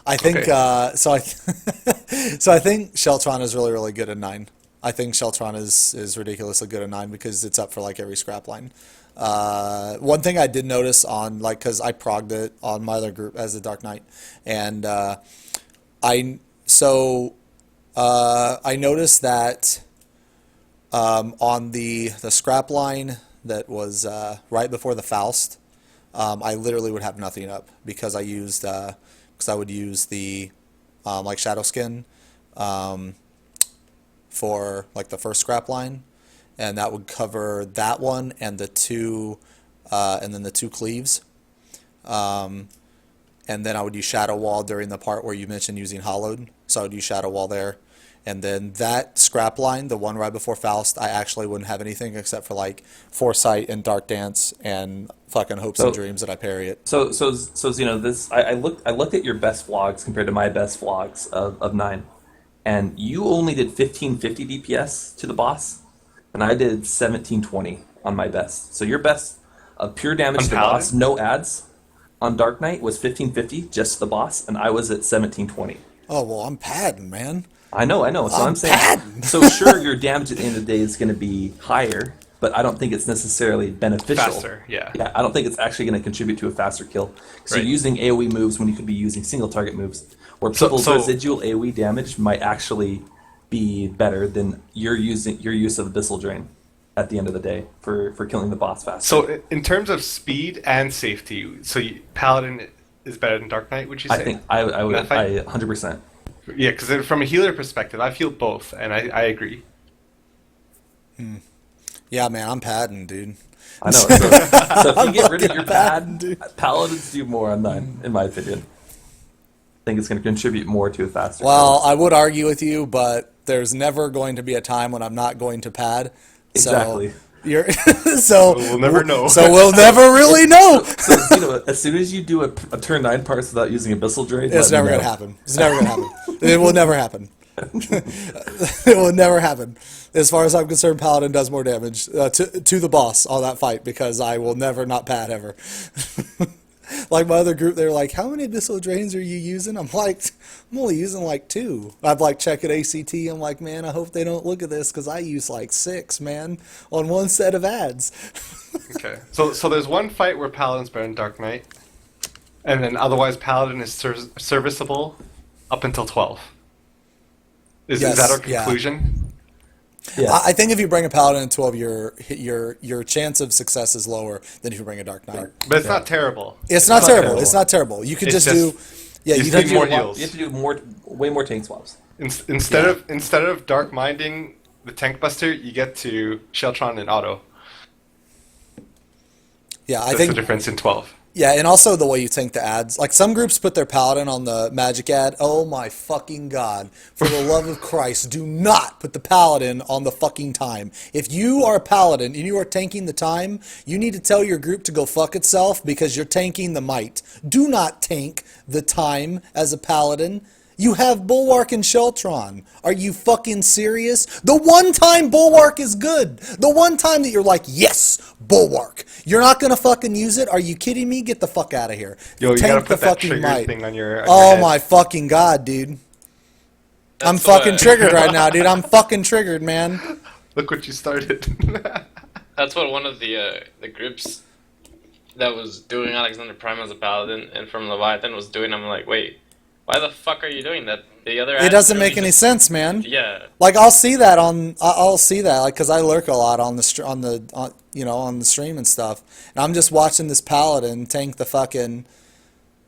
I think Okay. so I think Sheltron is really really good at 9. I think Sheltron is ridiculously good at 9 because it's up for like every scrap line. One thing I did notice on like because I progged it on my other group as the Dark Knight, and I noticed that on the scrap line that was right before the Faust, I literally would have nothing up because I would use the like Shadow Skin for like the first scrap line, and that would cover that one and the two and then the 2 cleaves. And then I would use Shadow Wall during the part where you mentioned using Hollowed, so I would use Shadow Wall there. And then that scrap line, the one right before Faust, I actually wouldn't have anything except for like Foresight and Dark Dance and fucking Hopes and Dreams that I parry it. So Zeno, this I looked at your best vlogs compared to my best vlogs of 9, and you only did 1550 DPS to the boss, and I did 1720 on my best. So your best of pure damage On to the Paladin? boss, no ads, on Dark Knight was 1550 just to the boss, and I was at 1720. Oh well, I'm padding, man. I know. So I'm saying, padding. so sure, your damage at the end of the day is going to be higher, but I don't think it's necessarily beneficial. Faster, yeah. Yeah, I don't think it's actually going to contribute to a faster kill. So Right. you're using AoE moves when you could be using single target moves, where So- people's so- residual AoE damage might actually be better than your use of Abyssal Drain at the end of the day for killing the boss faster. So in terms of speed and safety, Paladin is better than Dark Knight, would you say? I think I would That fight? 100%. Yeah, because from a healer perspective, I feel both, and I agree. Yeah, man, I'm padding, dude. I know. So if you get rid of your padding, pad, dude. Paladins do more on 9, in my opinion. I think it's going to contribute more to a faster Well, kill. I would argue with you, but there's never going to be a time when I'm not going to pad. Exactly. So you're so We'll never know. So we'll never really know. So, you know, as soon as you do a turn 9 parts without using Abyssal Drain, It's let never me gonna know. happen. It's never gonna happen. It will never happen. It will never happen. As far as I'm concerned, Paladin does more damage to the boss on that fight because I will never not pad ever. Like my other group, they're like, "How many Abyssal Drains are you using?" I'm like, "I'm only using like 2." I'd like check at ACT. I'm like, "Man, I hope they don't look at this because I use like 6, man, on one set of ads." Okay, so there's one fight where Paladin's better than Dark Knight, and then otherwise Paladin is serviceable up until 12. Is Yes, that our yeah. conclusion? Yes. I think if you bring a Paladin in 12, your chance of success is lower than if you bring a Dark Knight. But it's not terrible. It's not not terrible. terrible. It's not terrible. You could It's just do, yeah. you You need could more do heals. You have to do way more tank swaps. Instead of Dark Minding the Tank Buster, you get to Sheltron and Auto. Yeah, I That's think the difference in 12. yeah, and also the way you tank the ads. Like some groups put their Paladin on the magic ad. Oh my fucking god! For the love of Christ, do not put the Paladin on the fucking time. If you are a Paladin and you are tanking the time, you need to tell your group to go fuck itself because you're tanking the might. Do not tank the time as a Paladin. You have Bulwark and Sheltron. Are you fucking serious? The one time Bulwark is good. The one time that you're like, yes, Bulwark. You're not gonna fucking use it? Are you kidding me? Get the fuck out of here. Yo, you Tank gotta the put that fucking trigger might. thing on your Oh head. my fucking god, dude. I'm That's fucking what- triggered right now, dude. I'm fucking triggered, man. Look what you started. That's what one of the groups that was doing Alexander Prime as a paladin and from Leviathan was doing. I'm like, wait, why the fuck are you doing that? The other It doesn't make any sense, man. Yeah, Like I'll see that like because I lurk a lot on the on the stream and stuff, and I'm just watching this Paladin tank the fucking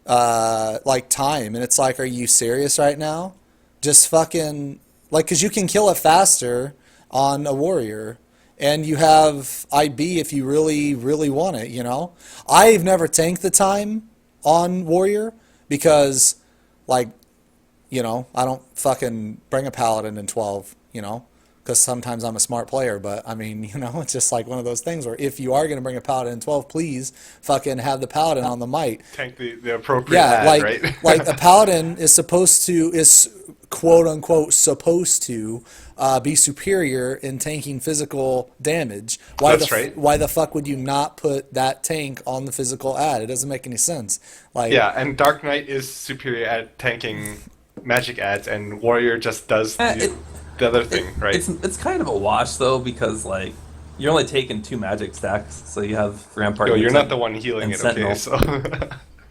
like time, and it's like, are you serious right now? Just fucking like, cause you can kill it faster on a warrior, and you have IB if you really really want it. You know, I've never tanked the time on warrior because, like, I don't fucking bring a paladin in 12. Because sometimes I'm a smart player, but I mean, it's just like one of those things where if you are going to bring a paladin in 12, please fucking have the paladin on the might. Tank the appropriate Yeah, ad, right? like a paladin is quote unquote supposed to be superior in tanking physical damage. That's right. Why the fuck would you not put that tank on the physical ad? It doesn't make any sense. Like, Yeah, and Dark Knight is superior at tanking magic ads, and Warrior just does the other thing, right? It's kind of a wash though, because like you're only taking 2 magic stacks, so you have Rampart. Yo, you're not the one healing it, Sentinel. okay? So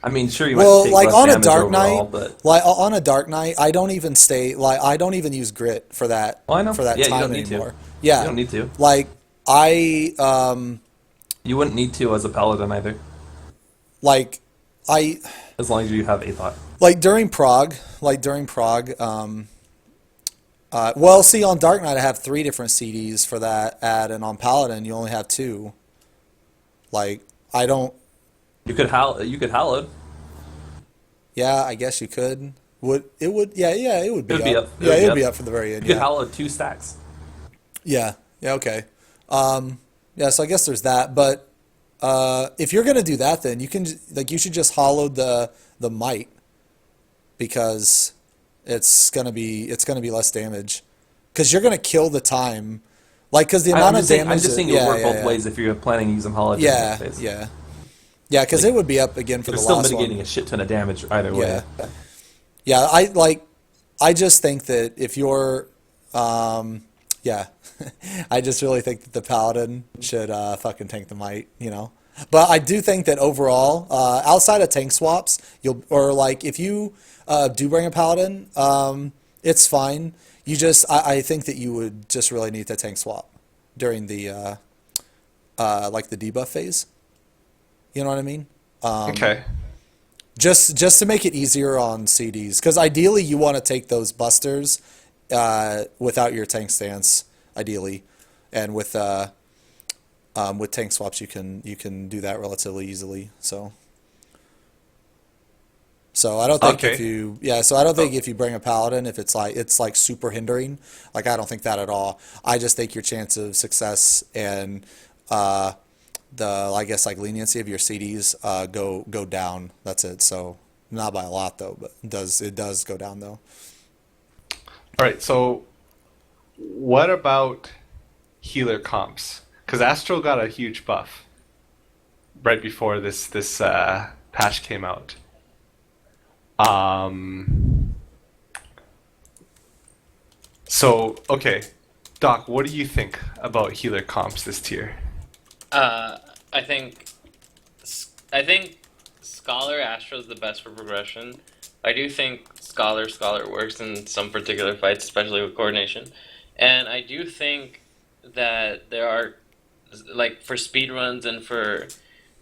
I mean, sure, you well, might take like less on a damage Dark overall, Knight, but like on a Dark Knight, I don't even use grit for that. Oh, I know. For that Yeah, you time don't need to. anymore. Yeah, you don't need to. Like I You wouldn't need to as a paladin either, like I as long as you have a thought. like during Prague, well, see, on Dark Knight I have 3 different CDs for that ad, and on Paladin you only have 2. Like, I don't. You could hallowed. Yeah, I guess you could. Yeah, it would be It would be up. up. Yeah, it would be up for the very end. You could Yeah, hallowed 2 stacks. yeah, okay. Yeah, so I guess there's that. But if you're gonna do that, then you should just hollow the might, because it's gonna be less damage, because you're gonna kill the time, like, because the amount of damage. I'm just saying it would work both ways if you're planning to use them hallowed. Yeah, yeah, because Like, it would be up again for You're the still last mitigating one. a shit ton of damage either way. Yeah, yeah. I just think that if you're, yeah, I just really think that the paladin should fucking tank the might. But I do think that overall, outside of tank swaps, if you do bring a paladin, it's fine. I think that you would just really need to tank swap during the like the debuff phase. You know what I mean? okay. Just to make it easier on CDs, because ideally you want to take those busters without your tank stance, ideally, and with tank swaps you can do that relatively easily. So I don't think if you bring a paladin, if it's like super hindering, like, I don't think that at all. I just think your chance of success and I guess, like, leniency of your CDs go down. That's it. So not by a lot though, but it does go down though. All right, so what about healer comps? Because Astro got a huge buff right before this patch came out. So, okay, Doc, what do you think about healer comps this tier? I think Scholar Astro is the best for progression. I do think Scholar works in some particular fights, especially with coordination, and I do think that there are, like, for speed runs and for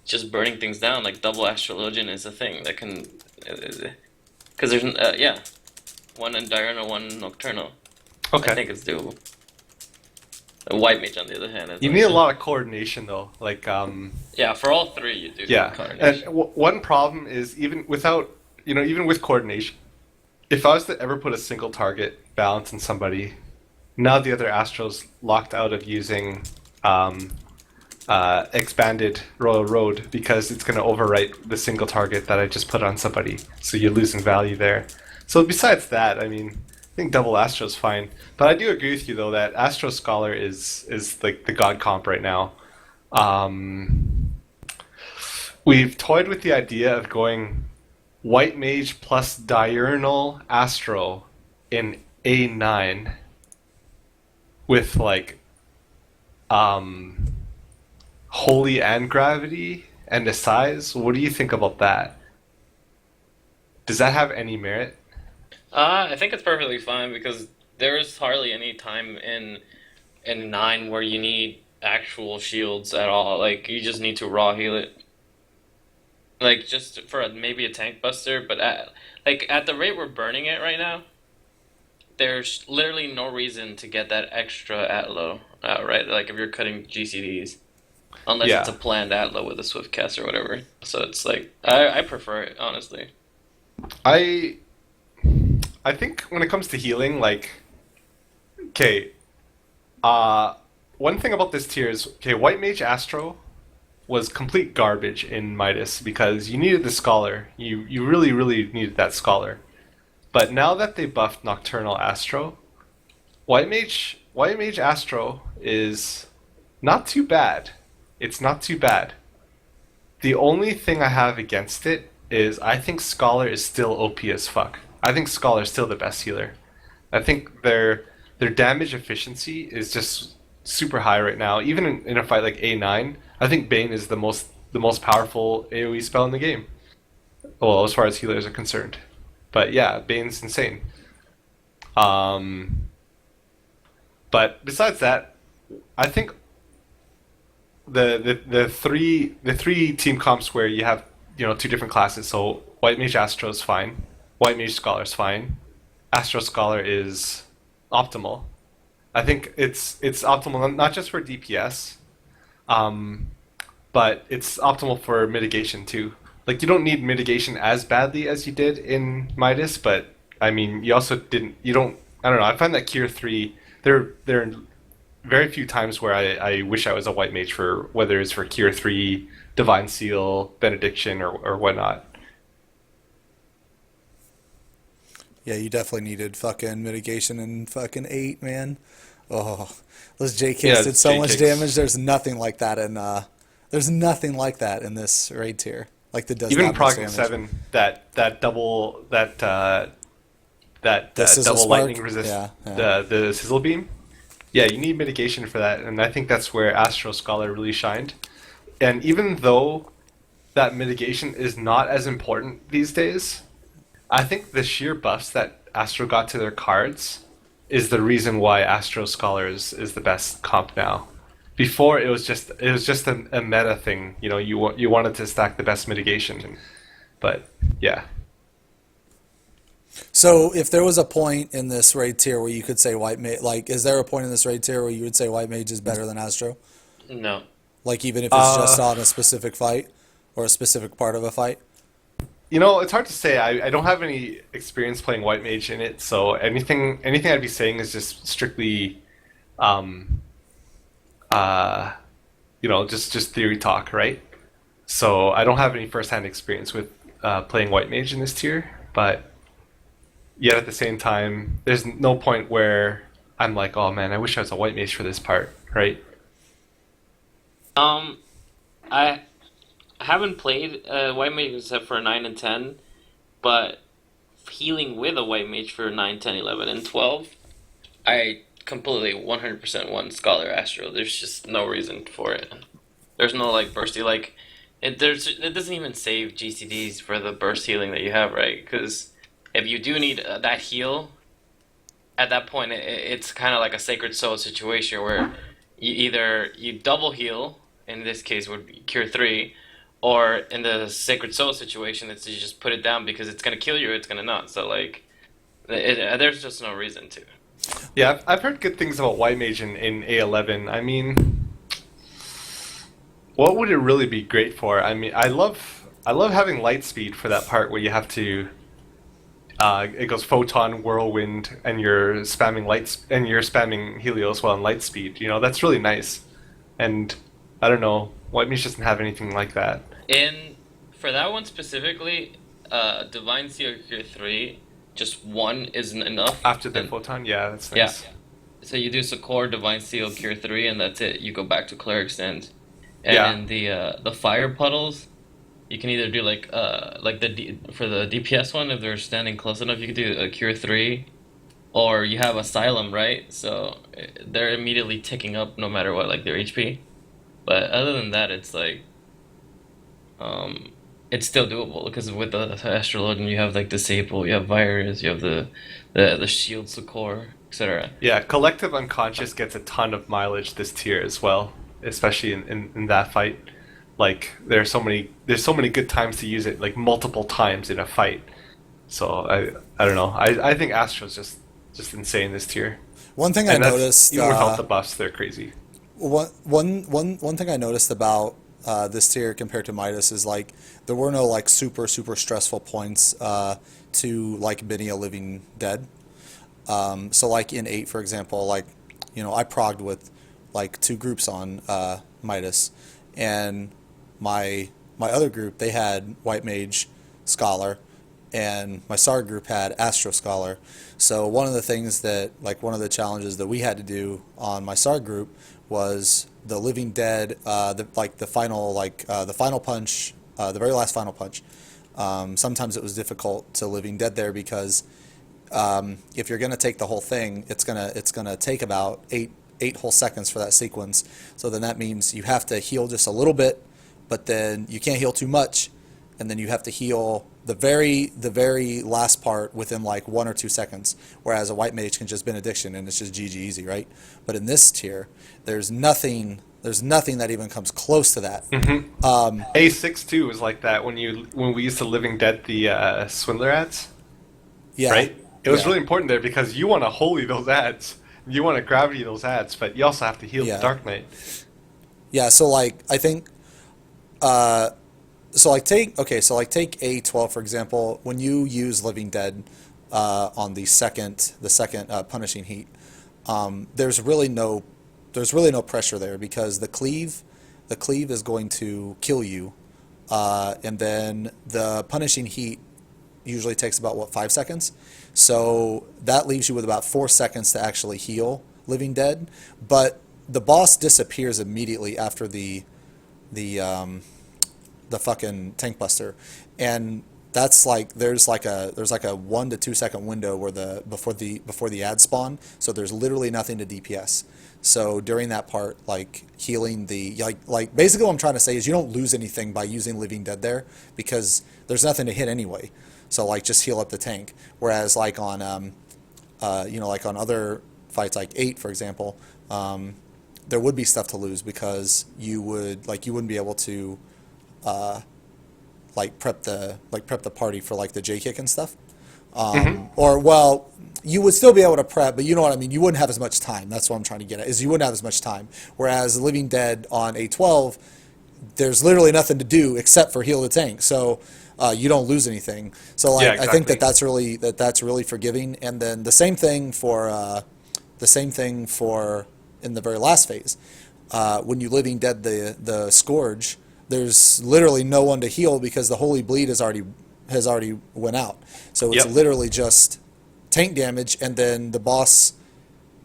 just burning things down, like double Astrologian is a thing that can, because there's one in Diurnal, one Nocturnal. Okay. I think it's doable. A White Mage, on the other hand, is You need a lot of coordination, though. Like, yeah, for all 3 you do. yeah. Need coordination. And one problem is, even with coordination, if I was to ever put a single target balance in somebody, now the other Astro's locked out of using expanded Royal Road, because it's going to overwrite the single target that I just put on somebody. So you're losing value there. So besides that, I mean, I think double Astro's fine. But I do agree with you, though, that Astro Scholar is like the god comp right now. We've toyed with the idea of going White Mage plus Diurnal Astro in A9 with, like, Holy and Gravity and a size. What do you think about that? Does that have any merit? I think it's perfectly fine, because there is hardly any time in 9 where you need actual shields at all. Like, you just need to raw heal it. like just for maybe a tank buster. But at the rate we're burning it right now, there's literally no reason to get that extra atlo out, right? Like if you're cutting GCDs, unless it's a Yeah. planned atlo with a swift cast or whatever. So it's like I prefer it honestly. I I think when it comes to healing, like, okay, uh, one thing about this tier is, okay, White Mage Astro was complete garbage in Midas because you needed the Scholar. You really, really needed that Scholar. But now that they buffed Nocturnal Astro, White Mage Astro is not too bad. It's not too bad. The only thing I have against it is I think Scholar is still OP as fuck. I think Scholar is still the best healer. I think their damage efficiency is just super high right now. Even in a fight like A9, I think Bane is the most powerful AoE spell in the game. Well, as far as healers are concerned. But yeah, Bane's insane. Um, but besides that, I think the three team comps where you have two different classes. So White Mage Astro is fine. White Mage Scholar is fine. Astro Scholar is optimal. I think it's optimal not just for DPS, um, but it's optimal for mitigation too. Like you don't need mitigation as badly as you did in Midas, but I mean you also didn't. You don't. I don't know. I find that Cure 3 there are very few times where I wish I was a white mage for whether it's for Cure 3, Divine Seal, Benediction, or whatnot. Yeah, you definitely needed fucking mitigation in fucking 8, man. Oh, those J kicks Yeah, did so J much kicks. damage. There's nothing like that in this raid tier. Like that does Even that much Prog damage. 7, that double The sizzle double spark. lightning resist, Yeah, yeah. the sizzle beam. Yeah, you need mitigation for that, and I think that's where Astro Scholar really shined. And even though that mitigation is not as important these days, I think the sheer buffs that Astro got to their cards is the reason why Astro Scholar is the best comp now. Before it was just a meta thing, you wanted to stack the best mitigation, but yeah. So if there was a point in this raid tier where you could say white mage, like, is there a point in this raid tier where you would say white mage is better than Astro? No. Like even if it's just Uh, on a specific fight or a specific part of a fight? It's hard to say. I don't have any experience playing white mage in it, so anything I'd be saying is just strictly, um, uh, just theory talk, right? So I don't have any first-hand experience with playing white mage in this tier, but yet at the same time, there's no point where I'm like, oh man, I wish I was a white mage for this part, right? Um, I haven't played white mage except for 9 and 10, but healing with a white mage for 9, 10, 11, and 12, I completely 100% want Scholar Astro. There's just no reason for it. There's no like bursty like it doesn't even save GCDs for the burst healing that you have, right? Because if you do need that heal, at that point it's kind of like a Sacred Soul situation where you double heal. In this case, would be Cure 3, or in the Sacred Soul situation, it's you just put it down because it's gonna kill you or it's gonna not. So like, there's just no reason to. Yeah, I've heard good things about white mage in A11. I mean, what would it really be great for? I mean, I love having light speed for that part where you have to. It goes photon, whirlwind, and you're spamming and you're spamming Helios while in light speed. That's really nice. And I don't know, White Mage doesn't have anything like that. And for that one specifically, Divine Seal Cure 3, just one isn't enough. After the And photon, yeah, that's yeah, nice. so you do Succor, Divine Seal, Cure 3, and that's it. You go back to Cleric Stand. And Yeah, in the fire puddles, you can either do like for the DPS one, if they're standing close enough, you can do a Cure 3, or you have Asylum, right? So they're immediately ticking up no matter what, like their HP. But other than that, it's like um, it's still doable because with the Astrologian, you have like Disable, you have Virus, you have the Shield Succor, etc. yeah. Collective Unconscious gets a ton of mileage this tier as well, especially in that fight. Like there's so many good times to use it, like multiple times in a fight. So I don't know. I think Astro's just insane this tier. One thing I And that's noticed, even without the buffs, they're crazy. one thing I noticed about this tier compared to Midas is like there were no like super stressful points to like Benny a Living Dead. So like in 8, for example, like I progged with like 2 groups on Midas, and my other group, they had White Mage Scholar, and my SAR group had Astro Scholar. So one of the things that, like one of the challenges that we had to do on my SAR group was the Living Dead, the final punch, the very last final punch. Sometimes it was difficult to Living Dead there because if you're going to take the whole thing, it's gonna take about eight whole seconds for that sequence. So then that means you have to heal just a little bit, but then you can't heal too much, and then you have to heal the very last part within like 1 or 2 seconds. Whereas a White Mage can just benediction and it's just GG easy, right? But in this tier, there's nothing that even comes close to that. A6 too was like that when we used to Living Dead the Swindler ads. Yeah. Right? It was Yeah. really important there because you want to holy those ads. You want to gravity those ads, but you also have to heal Yeah. the Dark Knight. Yeah, so like I think take A12 for example. When you use Living Dead on the second punishing heat, there's really no pressure there because the cleave is going to kill you, and then the punishing heat usually takes about 5 seconds. So that leaves you with about 4 seconds to actually heal Living Dead, but the boss disappears immediately after the fucking tank buster, and that's like there's like a 1 to 2 second window where before the ads spawn, so there's literally nothing to DPS. So during that part, like healing like basically what I'm trying to say is you don't lose anything by using Living Dead there because there's nothing to hit anyway. So like just heal up the tank. Whereas like on like on other fights like 8 for example, there would be stuff to lose because you wouldn't be able to prep the party for like the J kick and stuff. Or well, you would still be able to prep, but you know what I mean. You wouldn't have as much time. That's what I'm trying to get at. Is you wouldn't have as much time. Whereas Living Dead on A12, there's literally nothing to do except for heal the tank. So you don't lose anything. So like Yeah, I think exactly. that's really forgiving. And then the same thing for in the very last phase, when you Living Dead the Scourge, there's literally no one to heal because the Holy Bleed has already went out. So it's Yep. literally just tank damage, and then the boss,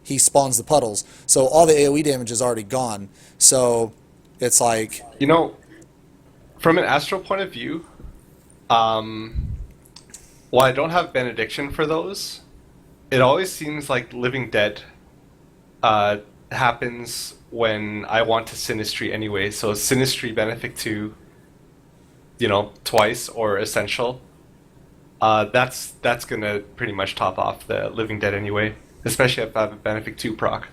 he spawns the puddles. So all the AoE damage is already gone. So it's like, From an Astro point of view, while I don't have benediction for those, it always seems like Living Dead happens when I want to Sinistry anyway. So Sinistry Benefic 2, twice or Essential. That's gonna pretty much top off the Living Dead anyway, especially if I have a Benefic 2 proc.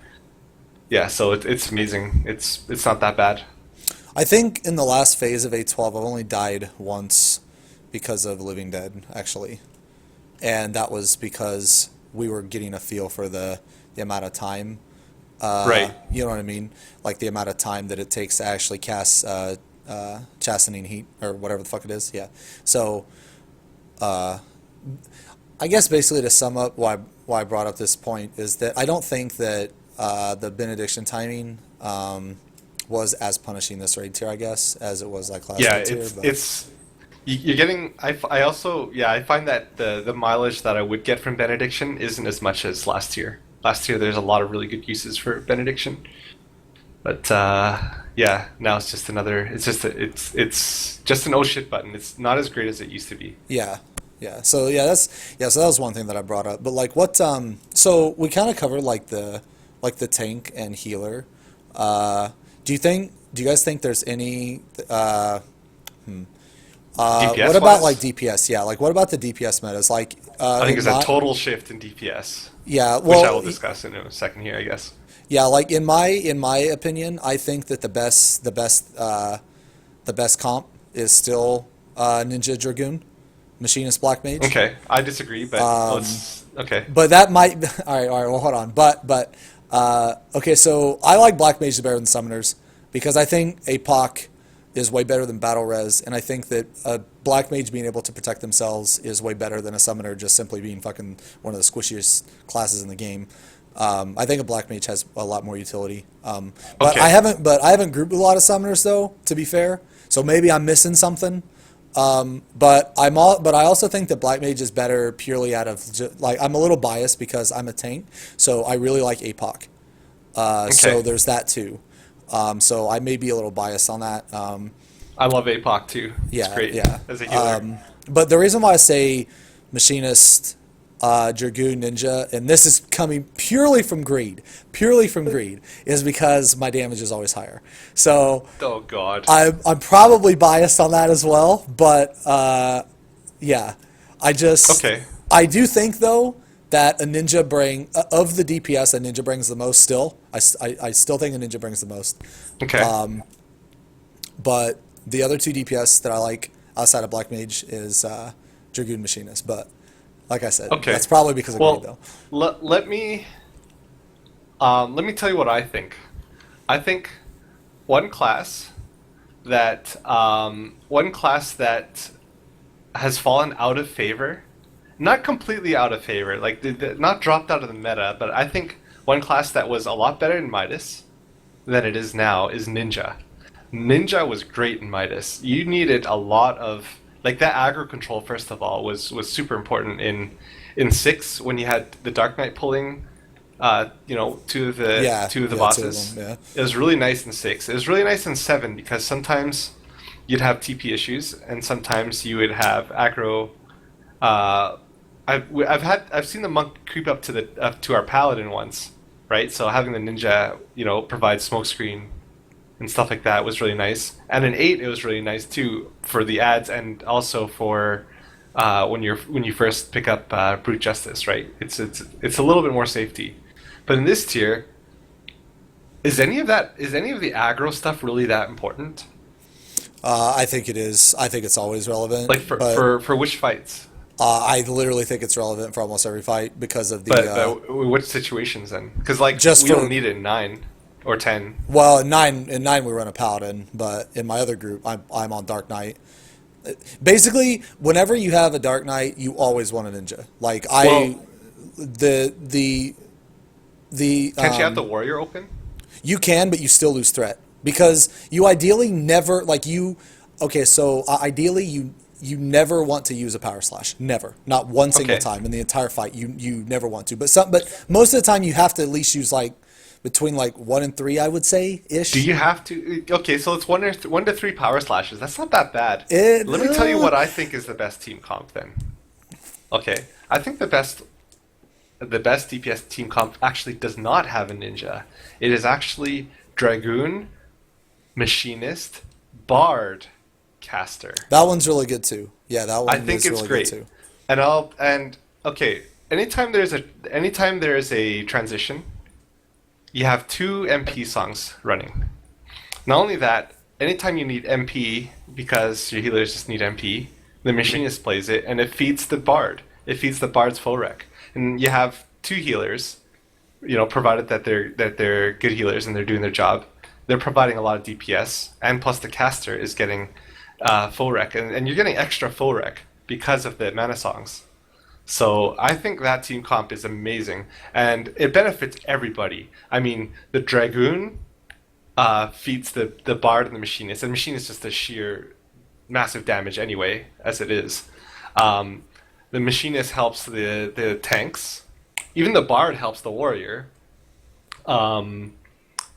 Yeah, so it's amazing. It's not that bad. I think in the last phase of A12, I've only died once because of Living Dead, actually. And that was because we were getting a feel for the amount of time. Right. You know what I mean? Like the amount of time that it takes to actually cast Chastening Heat, or whatever the fuck it is. Yeah. So, I guess basically to sum up why I brought up this point is that I don't think that the benediction timing was as punishing this raid tier, I guess, as it was like last Yeah, raid tier. you're getting. I also I find that the mileage that I would get from benediction isn't as much as last year. Last year there's a lot of really good uses for benediction, but now it's just another. It's just an oh shit button. It's not as great as it used to be. Yeah. So so that was one thing that I brought up. But like what so we kind of covered like the tank and healer. Do you guys think there's any DPS what about wise? like DPS? Yeah, like what about the DPS metas? Like I think in it's a my- total shift in DPS, Yeah, which I well, will discuss in a second here, I guess. yeah, like in my opinion, I think that the best the best comp is still Ninja Dragoon, Machinist Black Mage. Okay, I disagree, but okay. But that might all right. Well, hold on. But okay. So I like Black Mage better than Summoners because I think APOC is way better than Battle Res, and I think that a Black Mage being able to protect themselves is way better than a Summoner just simply being fucking one of the squishiest classes in the game. I think a Black Mage has a lot more utility. But Okay. I haven't grouped a lot of Summoners though. To be fair, so maybe I'm missing something. But I also think that Black Mage is better purely out of like I'm a little biased because I'm a tank, so I really like APOC. So Okay. there's that too. So I may be a little biased on that. I love APOC too. Yeah, It's great yeah. as a healer. But the reason why I say Machinist, Dragoon, Ninja, and this is coming purely from greed, is because my damage is always higher. So Oh God. I'm probably biased on that as well, but yeah, Okay. I do think though that a ninja of the DPS a ninja brings the most. Still, I still think a ninja brings the most. Okay. But the other two DPS that I like outside of Black Mage is Dragoon, Machinist. But like I said, Okay. that's probably because of greed though. Let me tell you what I think. I think one class that has fallen out of favor, not completely out of favor, like not dropped out of the meta, but I think one class that was a lot better in Midas than it is now is Ninja. Ninja was great in Midas. You needed a lot of like that aggro control. First of all, was super important in 6 when you had the Dark Knight pulling, two of the bosses. Two of them, It was really nice in 6. It was really nice in 7 because sometimes you'd have TP issues and sometimes you would have aggro. I've seen the monk creep up to our paladin once, right? So having the ninja, provide smokescreen and stuff like that was really nice. And in 8, it was really nice too for the ads and also for when you first pick up brute justice, right? It's a little bit more safety. But in this tier, is any of the aggro stuff really that important? I think it is. I think it's always relevant. Like for which fights? I literally think it's relevant for almost every fight because of the. But which situations then? Because we don't need it in 9 or 10. Well, in 9 we run a paladin, but in my other group, I'm on Dark Knight. Basically, whenever you have a Dark Knight, you always want a ninja. Like Can't you have the warrior open? You can, but you still lose threat because you ideally never Okay, so ideally you never want to use a power slash. Never, not one single time in the entire fight. You never want to. But most of the time you have to at least use between 1 and 3, I would say ish. Do you have to? Okay, so it's 1 to 3 power slashes. That's not that bad. Let me tell you what I think is the best team comp then. Okay, I think the best DPS team comp actually does not have a ninja. It is actually Dragoon, Machinist, Bard, Caster. That one's really good too. Yeah, that one I think is it's really great. good too. Anytime there's a transition, you have 2 MP songs running. Not only that, anytime you need MP because your healers just need MP, the Machinist plays it and it feeds the Bard. It feeds the Bard's full rec. And you have 2 healers, provided that they're good healers and they're doing their job. They're providing a lot of DPS, and plus the caster is getting full rec, and you're getting extra full rec because of the mana songs. So I think that team comp is amazing, and it benefits everybody. I mean, the Dragoon feeds the Bard and the Machinist, and Machinist is just a sheer massive damage anyway, as it is. The Machinist helps the tanks. Even the Bard helps the Warrior.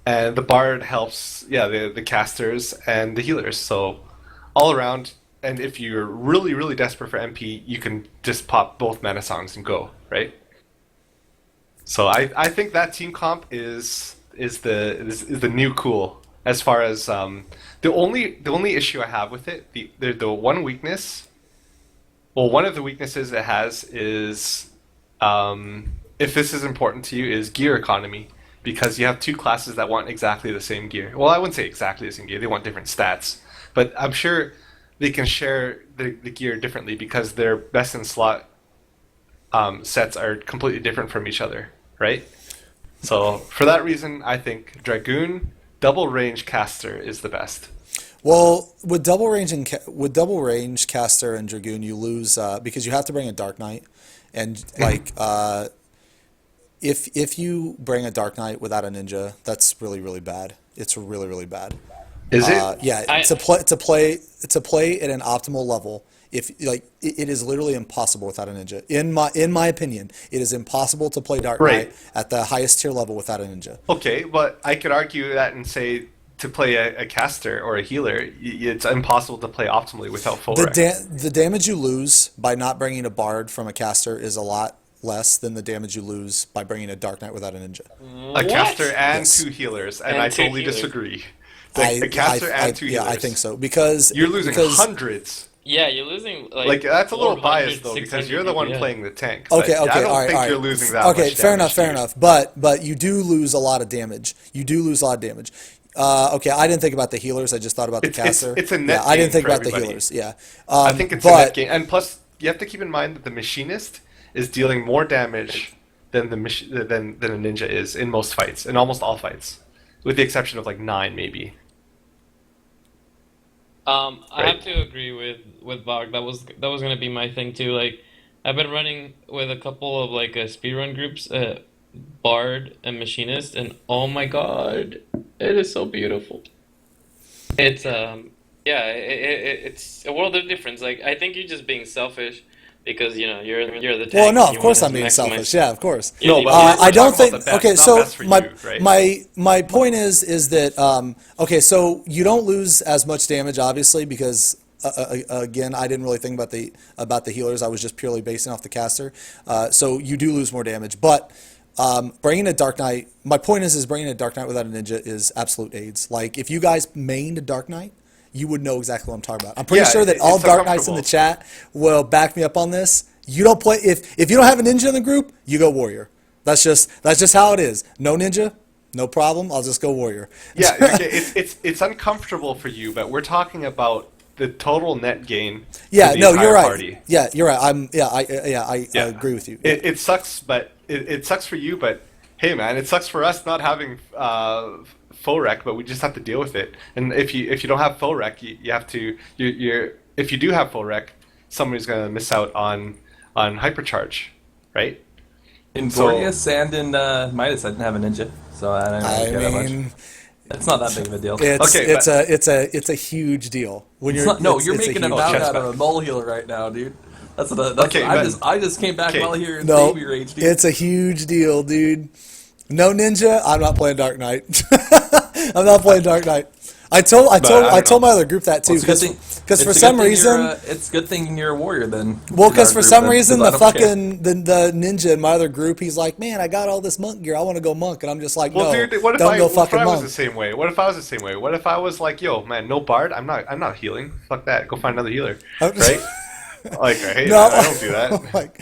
And the Bard helps, the casters and the healers. So all around, and if you're really, really desperate for MP, you can just pop both mana songs and go, right? So I think that team comp is the new cool. As far as the only issue I have with it, the one weakness. Well, one of the weaknesses it has is, if this is important to you, is gear economy. Because you have 2 classes that want exactly the same gear. Well, I wouldn't say exactly the same gear. They want different stats. but I'm sure they can share the gear differently because their best in slot sets are completely different from each other, right? So for that reason, I think Dragoon double range caster is the best. Well, with double range caster and Dragoon, you lose because you have to bring a Dark Knight, and like if you bring a Dark Knight without a ninja, that's really really bad. It's really really bad. Is it? Yeah, to play at an optimal level. If like it is literally impossible without a ninja. In my opinion, it is impossible to play Dark Knight at the highest tier level without a ninja. Okay, but I could argue that and say to play a caster or a healer, it's impossible to play optimally without full rec. The damage you lose by not bringing a bard from a caster is a lot less than the damage you lose by bringing a Dark Knight without a ninja. A caster and Yes. 2 healers, and And I 2 totally healers. disagree. A caster and 2 healers. Yeah, I think so because You're losing because, hundreds. Yeah, you're losing Like that's a little 400, biased though, because 600 you're the one DPS. playing the tank. Okay, But okay, I don't all right, think all right. you're losing that Okay, much fair damage, enough. But you do lose a lot of damage. You do lose a lot of damage. Okay, I didn't think about the healers. I just thought about the caster. It's a net I didn't gain think for about the everybody. healers. Yeah, I think it's a net gain, and plus you have to keep in mind that the machinist is dealing more damage than than a ninja is in most fights, in almost all fights, with the exception of like 9 maybe. I have to agree with Bog. That was gonna be my thing too. Like, I've been running with a couple of like speedrun groups, Bard and Machinist, and oh my god, it is so beautiful. It's it's a world of difference. Like, I think you're just being selfish because you're the tank. well, no, and of course want I'm to being maximize- selfish. Yeah, of course. No, but I don't talking think. about the best, Okay, not so best for you, right? my point is that okay, so you don't lose as much damage obviously because again I didn't really think about the healers. I was just purely basing off the caster. So you do lose more damage, but bringing a Dark Knight. My point is bringing a Dark Knight without a ninja is absolute AIDS. Like if you guys mained a Dark Knight, you would know exactly what I'm talking about. I'm pretty sure that all it's Dark Knights in the chat will back me up on this. You don't play if you don't have a ninja in the group, you go warrior. That's just how it is. No ninja, no problem. I'll just go warrior. Yeah, okay, it's uncomfortable for you, but we're talking about the total net gain. Yeah, for the no, entire you're right. Party. Yeah, you're right. I agree with you. It sucks, but it sucks for you. But hey, man, it sucks for us not having full rec, but we just have to deal with it. And if you don't have full rec, you have to. If you do have full rec, somebody's gonna miss out on hypercharge, right? In So- Gordius and in Midas, I didn't have a ninja, so I don't really care that much. It's not that big of a deal. It's a huge deal when It's you're. not, no, it's- you're it's a making a huge mountain deal. out of a molehill right now, dude. That's Okay, I just came back okay. while here in No, baby rage, dude. it's a huge deal, dude. No ninja, I'm not playing Dark Knight. I'm not playing Dark Knight. I told I don't told know. my other group that too Well, it's a good because thing- for it's a some good thing reason. it's a good thing you're a warrior then. Well, because in for our some group, reason because the I don't care. fucking the ninja in my other group, he's like, man, I got all this monk gear. I want to go monk, and I'm just like, Well, no, dude, what if don't I, go what if fucking I was monk. the same way? What if I was the same way? What if I was like, yo, man, no bard? I'm not healing. Fuck that. Go find another healer, right? Like, hey, No. man, I don't do that. Like,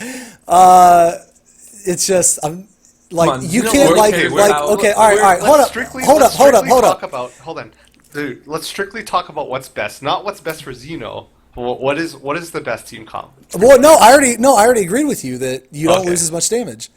it's just I'm like on, you you know can't what? like Okay, like we're- okay, all right, hold up, hold up. Hold on, dude. Let's strictly talk about what's best, not what's best for Xeno. What is the best team comp? Well, no, I already agreed with you that you don't Okay. lose as much damage.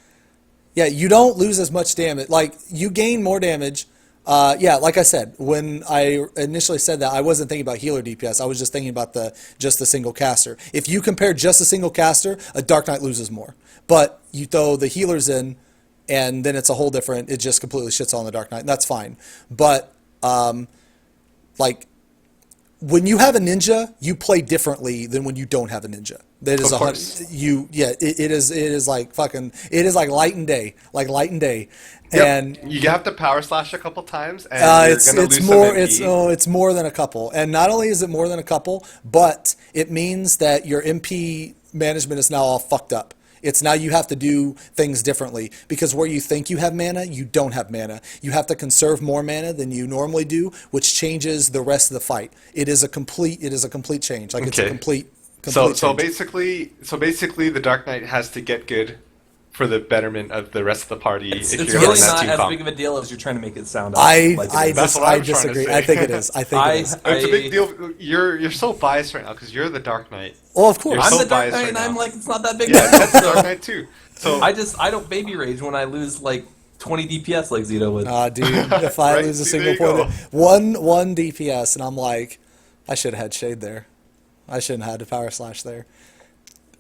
Yeah, you don't lose as much damage. Like you gain more damage. Yeah, like I said, when I initially said that, I wasn't thinking about healer DPS. I was just thinking about just the single caster. If you compare just a single caster, a Dark Knight loses more. But you throw the healers in, and then it's a whole different. It just completely shits on the Dark Knight, and that's fine. But like when you have a ninja, you play differently than when you don't have a ninja. That is Of course. it is like fucking it is like light and day, Yep. and you have to power slash a couple times, and you're gonna lose more some MP. it's more than a couple, and not only is it more than a couple, but it means that your MP management is now all fucked up. It's now you have to do things differently because where you think you have mana, you don't have mana. You have to conserve more mana than you normally do, which changes the rest of the fight. It is a complete change. Like it's a Okay. complete So change. basically the Dark Knight has to get good for the betterment of the rest of the party. It's if you're really on that not team as comp. big of a deal as you're trying to make it sound. I like it I, is. That's dis- what I I'm trying to disagree. say. I think it is. I think it is. It's a big deal. You're so biased right now because you're the Dark Knight. Well, of course. You're I'm so the Dark biased Knight, right and I'm now. like, it's not that big. Yeah, of a that's deal. the Dark Knight too. So I don't baby rage when I lose like 20 DPS like Zito would. Dude, if I Right, lose a see, single there you point, one DPS, and I'm like, I should have had shade there. I shouldn't have had to power slash there.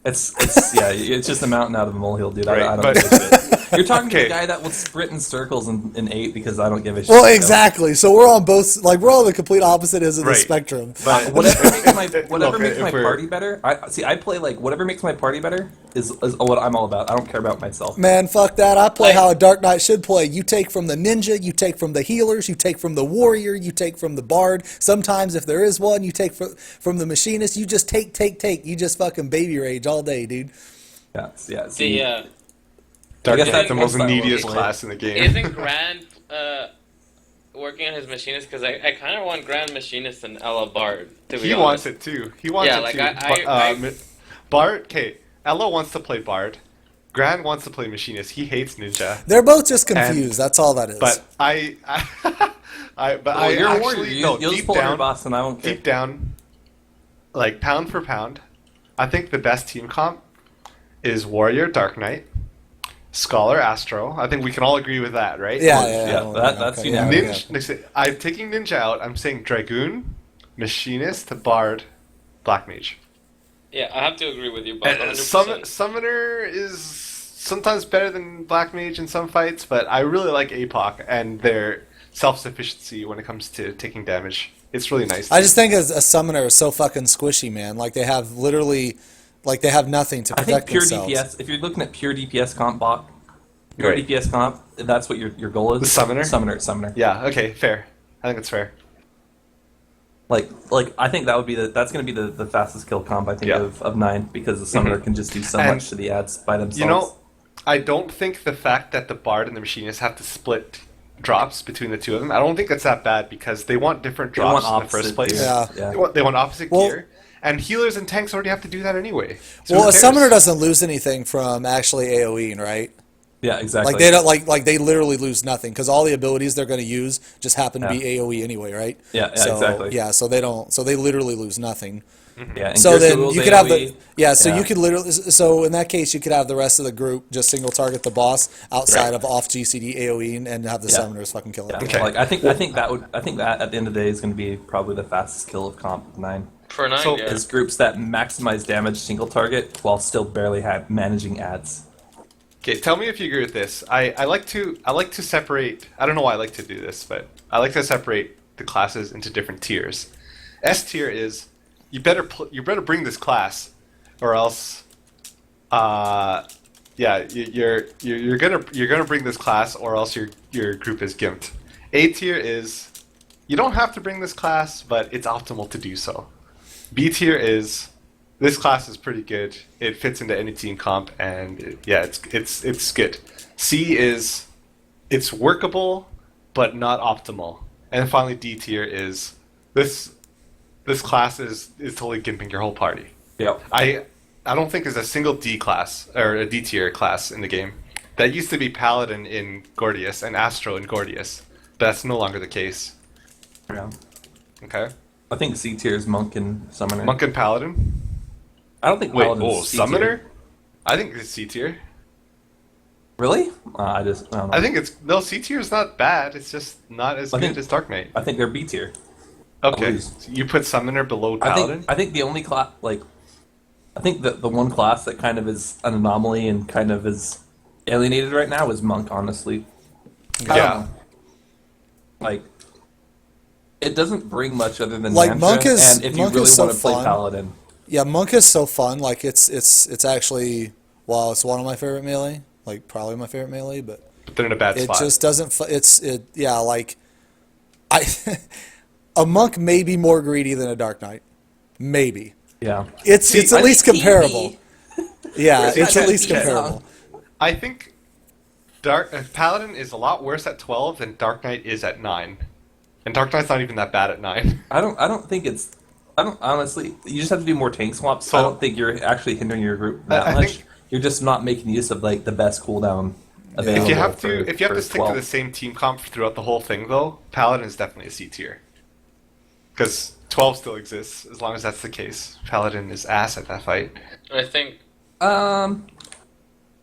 It's just a mountain out of a molehill, dude. Right, I don't but- give a shit. You're talking to Okay. the guy that will sprint in circles in 8 because I don't give a shit. Well, so. exactly. So we're on both, like, we're on the complete opposite ends of the Right. spectrum. But Whatever makes my if we're- party better. I play like whatever makes my party better is what I'm all about. I don't care about myself. Man, fuck that. I play how a Dark Knight should play. You take from the ninja, you take from the healers, you take from the warrior, you take from the bard. Sometimes, if there is one, you take from the machinist. You just take. You just fucking baby rage all day, dude. Yeah. See, Dark guess Knight's the that's most how it neediest works. class in the game. Isn't Grand working on his machinist? Because I kind of want Grand Machinist and Ella Bard. To be He honest. wants it too. He wants Yeah, it like, too. Bard, okay. Ella wants to play Bard. Gran wants to play Machinist. He hates Ninja. They're both just confused. That's all that is. But I you're a actually warrior. You'll just deep pull your down, boss, and I won't care. deep down, like pound for pound, I think the best team comp is Warrior Dark Knight, Scholar Astro. I think we can all agree with that, right? Yeah, that's okay, unanimous. Ninja. I'm taking Ninja out. I'm saying Dragoon, Machinist, Bard, Black Mage. Yeah, I have to agree with you, Bob. 100%. Summoner is sometimes better than Black Mage in some fights, but I really like APOC and their self-sufficiency when it comes to taking damage. It's really nice. I just think as a summoner is so fucking squishy, man. Like they have literally, like they have nothing to I think protect pure themselves. DPS. If you're looking at pure DPS comp bot, pure Right. DPS comp, that's what your goal is. The summoner? Summoner. Yeah, okay, fair. I think it's fair. Like I think that's going to be the fastest kill comp I think Yeah. of 9 because the summoner can just do so And, much to the ads by themselves. You know, I don't think the fact that the Bard and the Machinist have to split drops between the two of them, I don't think that's that bad because they want different They want drops in the first opposite place. gear. Yeah. They want opposite Well- gear. And healers and tanks already have to do that anyway. So Well, who a cares? summoner doesn't lose anything from actually AOEing, right? Yeah, exactly. Like they don't like they literally lose nothing because all the abilities they're going to use just happen to be Yeah. AOE anyway, right? Yeah, so, exactly. Yeah, so they don't. So they literally lose nothing. Yeah, and So Gear then Tools, you could have the AoE. So Yeah. you could literally so in that case you could have the rest of the group just single target the boss outside of off GCD AOE and have the Yeah. summoners fucking kill it. Yeah. Okay. Like I think that at the end of the day is going to be probably the fastest kill of comp 9. For 9, So- yeah. Is groups that maximize damage single target while still barely managing ads. Okay, tell me if you agree with this. I like to separate. I don't know why I like to do this, but I like to separate the classes into different tiers. S tier is you better bring this class, or else, you're gonna bring this class, or else your group is gimped. A tier is you don't have to bring this class, but it's optimal to do so. B tier is this class is pretty good. It fits into any team comp, and it's good. C is it's workable, but not optimal. And finally, D tier is this class is totally gimping your whole party. Yep. I don't think there's a single D class or a D tier class in the game. That used to be Paladin in Gordius and Astro in Gordius, but that's no longer the case. Yeah. Okay, I think C tier is Monk and Summoner. Monk and Paladin. I don't think Wait, Paladin's C tier. Summoner? I think it's C tier. Really? I don't know. I think C tier is not bad. It's just not as good as Dark Knight. I think they're B tier. Okay, believe. so you put Summoner below Paladin. I think the only class I think the one class that kind of is an anomaly and kind of is alienated right now is Monk. Honestly, Yeah. like it doesn't bring much other than Like, mantra, Monk is- and if you Monk really is so want to play fun. Paladin, Yeah, Monk is so fun. Like it's actually it's one of my favorite melee. Like probably my favorite melee, but But they're in a bad it spot. just doesn't. Like I a monk may be more greedy than a Dark Knight, maybe. yeah, It's at I least think comparable. Yeah, See, it's at I- least yeah. comparable. I think Paladin is a lot worse at 12 than Dark Knight is at 9. And Dark Knight's not even that bad at 9. I don't think it's. I don't honestly. You just have to do more tank swaps. So- I don't think you're actually hindering your group that I much. think You're just not making use of like the best cooldown available. If you have for to stick to 12. the same team comp throughout the whole thing, though, Paladin is definitely a C tier. Because 12 still exists, as long as that's the case. Paladin is ass at that fight. I think I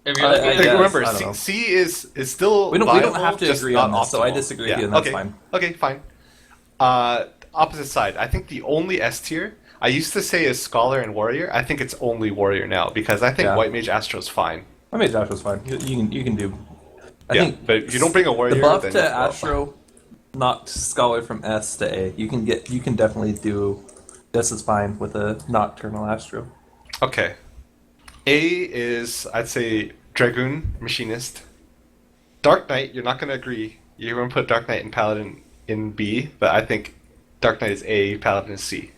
if you're looking at guess, Remember, I don't know. C is still We don't viable, have to just agree not on this, so I optimal. disagree with you, and that's okay. fine. Okay, fine. Opposite side. I think the only S tier, I used to say is Scholar and Warrior. I think it's only Warrior now, because I think Yeah. White Mage Astro's fine. I made Astro's fine. You can do. I Yeah, think but if you don't bring a Warrior, the buff then to well, Astro knocked Scholar from S to A. You can definitely do just as fine with a Nocturnal Astro. Okay. A is, I'd say, Dragoon, Machinist. Dark Knight, you're not going to agree. You're going to put Dark Knight and Paladin in B, but I think Dark Knight is A, Paladin is C.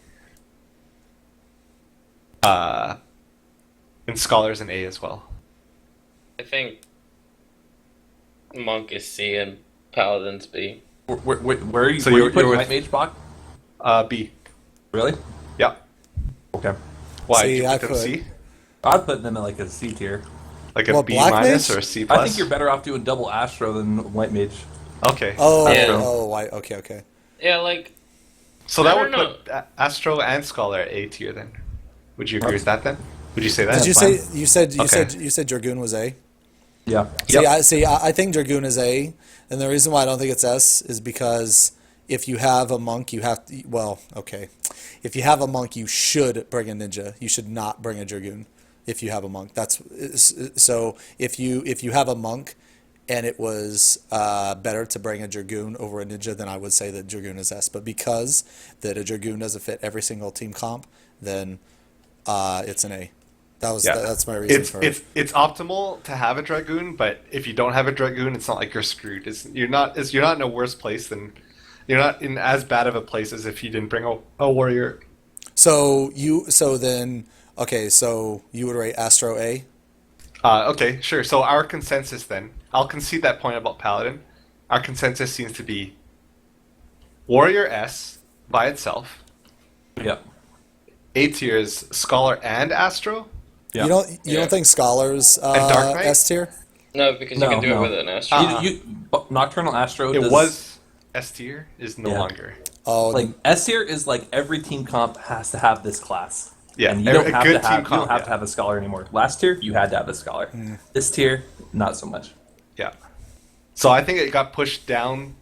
And Scholar's an A as well. I think Monk is C and Paladin's B. Where are you? So where you're you putting with- White Mage, Bach? B. Really? Yeah. Okay. Why? See, Did you I put them could. C? I'd put them in like a C tier. Like a Well, B Black minus Mage? or a C plus? I think you're better off doing double Astro than White Mage. Okay. Oh, Yeah. okay. So I that don't would put Astro and Scholar at A tier then. Would you agree with that then? Would you say that? Did you fine. say you Okay. said Dragoon was A? Yeah. I think Dragoon is A, and the reason why I don't think it's S is because if you have a monk, you have to. Well, okay, if you have a monk, you should bring a ninja. You should not bring a Dragoon. If you have a monk, that's so. If you have a monk, and it was better to bring a Dragoon over a ninja, then I would say that Dragoon is S. But because that a Dragoon doesn't fit every single team comp, then it's an A. That's my reason for it. It's optimal to have a Dragoon, but if you don't have a Dragoon, it's not like you're screwed. You're not in a worse place than you're not in as bad of a place as if you didn't bring a warrior. So you would rate Astro A? Okay, sure. So our consensus then, I'll concede that point about Paladin. Our consensus seems to be Warrior S by itself. Yep. A tier is Scholar and Astro. Yeah. You don't think Scholars Dark Knight? S tier? No, because you No, can do no. it with an Astro. Nocturnal Astro. It does, was S tier, is no Yeah. longer. Oh, like S tier is like every team comp has to have this class. Yeah, and you every- don't a have good to team have you don't comp, have yeah. to have a Scholar anymore. Last tier you had to have a Scholar. This tier not so much. Yeah. So I think it got pushed down.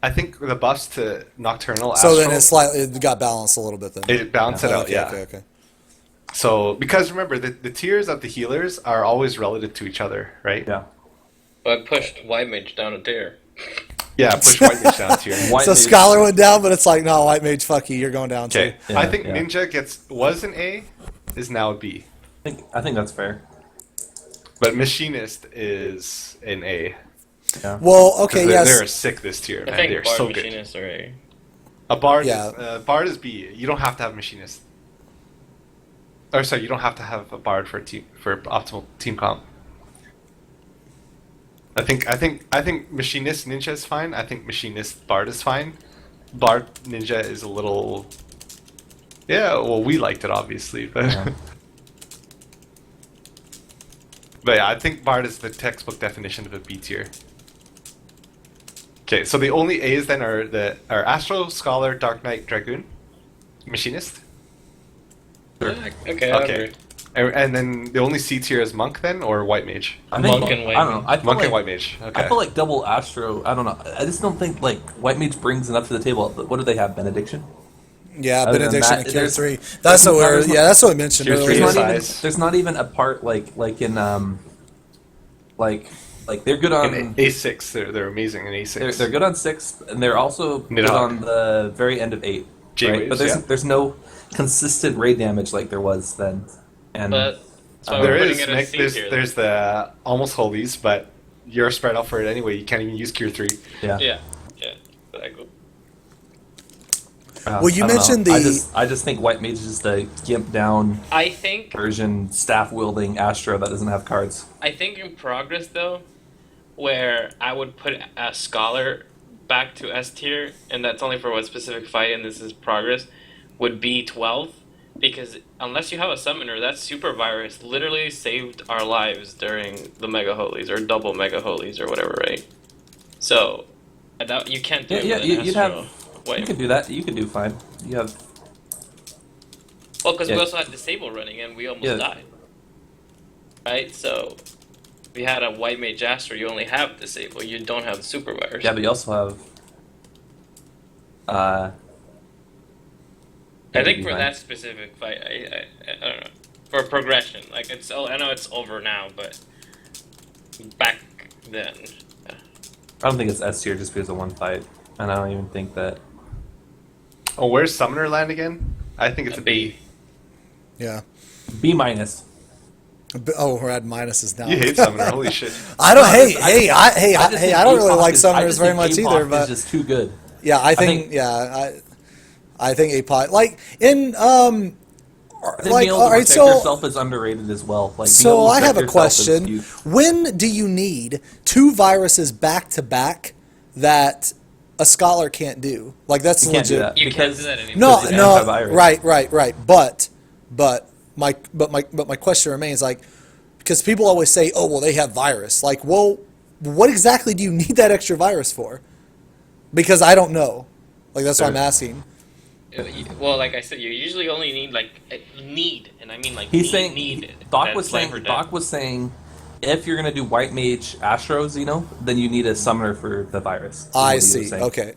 I think the buffs to Nocturnal so Astro, then it got balanced a little bit then. it balanced it out, okay, yeah. Okay. So, because remember, the tiers of the healers are always relative to each other, right? Yeah. But I pushed White Mage down a tier. Yeah, push White Mage down tier. White So Mage- Scholar went down, but it's like, no, White Mage, fuck you, you're going down Okay, too. I think yeah. Ninja was an A, is now a B. I think that's fair. But Machinist is an A. Yeah. Well, okay, They're, yes. they're sick this tier, I man. think They're Bard so good. Machinist are A. A Bard, Yeah. Bard is B. You don't have to have Machinist. Or sorry, you don't have to have a Bard for optimal team comp. I think Machinist Ninja is fine. I think Machinist Bard is fine. Bard Ninja is a little. Yeah, well, we liked it obviously, but. Yeah. But yeah, I think Bard is the textbook definition of a B tier. Okay, so the only A's then are Astro, Scholar, Dark Knight, Dragoon, Machinist. Yeah, okay, I Okay. agree. And then the only C tier is Monk then, or White Mage? I think, Monk and White I don't know. I feel Monk like, and White Mage. Okay. I feel like double Astro. I don't know. I just don't think like White Mage brings enough to the table. What do they have? Benediction. Yeah, Other than Benediction that, and Cure there's- 3. That's what there's we're, not- that's what we mentioned Cure 3 earlier. is There's not even. size. There's not even a part like in like they're good on. In A6, they're amazing in A6. They're good on 6, and they're also good Nidhogg. on the very end of 8. J-Waves, But there's no consistent raid damage like there was then. And But that's why There we're putting is. it as C There's, tier. there's the almost holies, but you're spread out for it anyway. You can't even use Cure 3. yeah. Yeah, exactly. Well, you I don't mentioned know. the- I just think White Mage is just a gimp down I think version staff wielding Astro that doesn't have cards. in progress though, where I would put a Scholar back to S tier, and that's only for one specific fight, and this is progress, would be 12, because unless you have a summoner, that super virus literally saved our lives during the Mega Holies or double Mega Holies or whatever, right? So, that, you can't do it with an you'd Astro. have. You could do that. You could do fine. You have. Well, because Yeah. we also had Disable running and we almost died. Right? So, if you had a White Mage Astro, you only have Disable. You don't have the super virus. Yeah, but you also have. I think for that specific fight, I don't know. For progression, like it's. I know it's over now, but back then, I don't think it's S tier just because of one fight, and I don't even think that. Oh, where's Summoner land again? I think it's a B. Yeah. B minus. Oh, we're at minuses now. You hate Summoner, holy shit. I don't. No, I don't really like summoners very much either. But But it's just too good. yeah, I think I think APOD like in I think like being able to all right. protect So yourself is underrated as well. Like, being so able to I have protect a yourself is question. huge. When do you need two viruses back to back that a scholar can't do? Like that's You can't do legit. that. you Because- can't do that anymore. No, Because it's no, antivirus. right. But my question remains like because people always say, oh well, they have virus. Like, well, what exactly do you need that extra virus for? Because I don't know. Like that's why I'm asking. Well, like I said, you usually only need like need, and I mean like He's saying. need. Doc was saying, if you're gonna do White Mage Astro Xeno, then you need a summoner for the virus. is what he I was see. saying. Okay.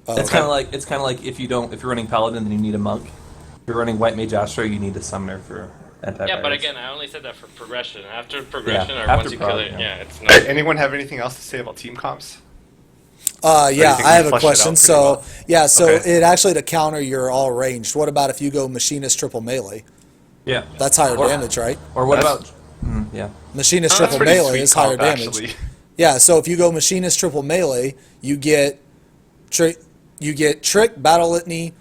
Oh, It's kind of like if you're running Paladin, then you need a monk. If you're running White Mage Astro, you need a summoner for antivirus. Yeah, but again, I only said that for progression. After progression, Yeah, or after once you kill prog, it, yeah. yeah, it's not. Anyone have anything else to say about team comps? Yeah, you think I we have a fleshed it question. out So, pretty well? yeah, so Okay. it actually to counter your all ranged. What about if you go machinist triple melee? yeah. That's higher Or- damage, right? Or what That's- about? Yeah. Machinist That's triple pretty melee sweet is higher comp, damage. actually. Yeah, so if you go machinist triple melee, you get trick, battle litany,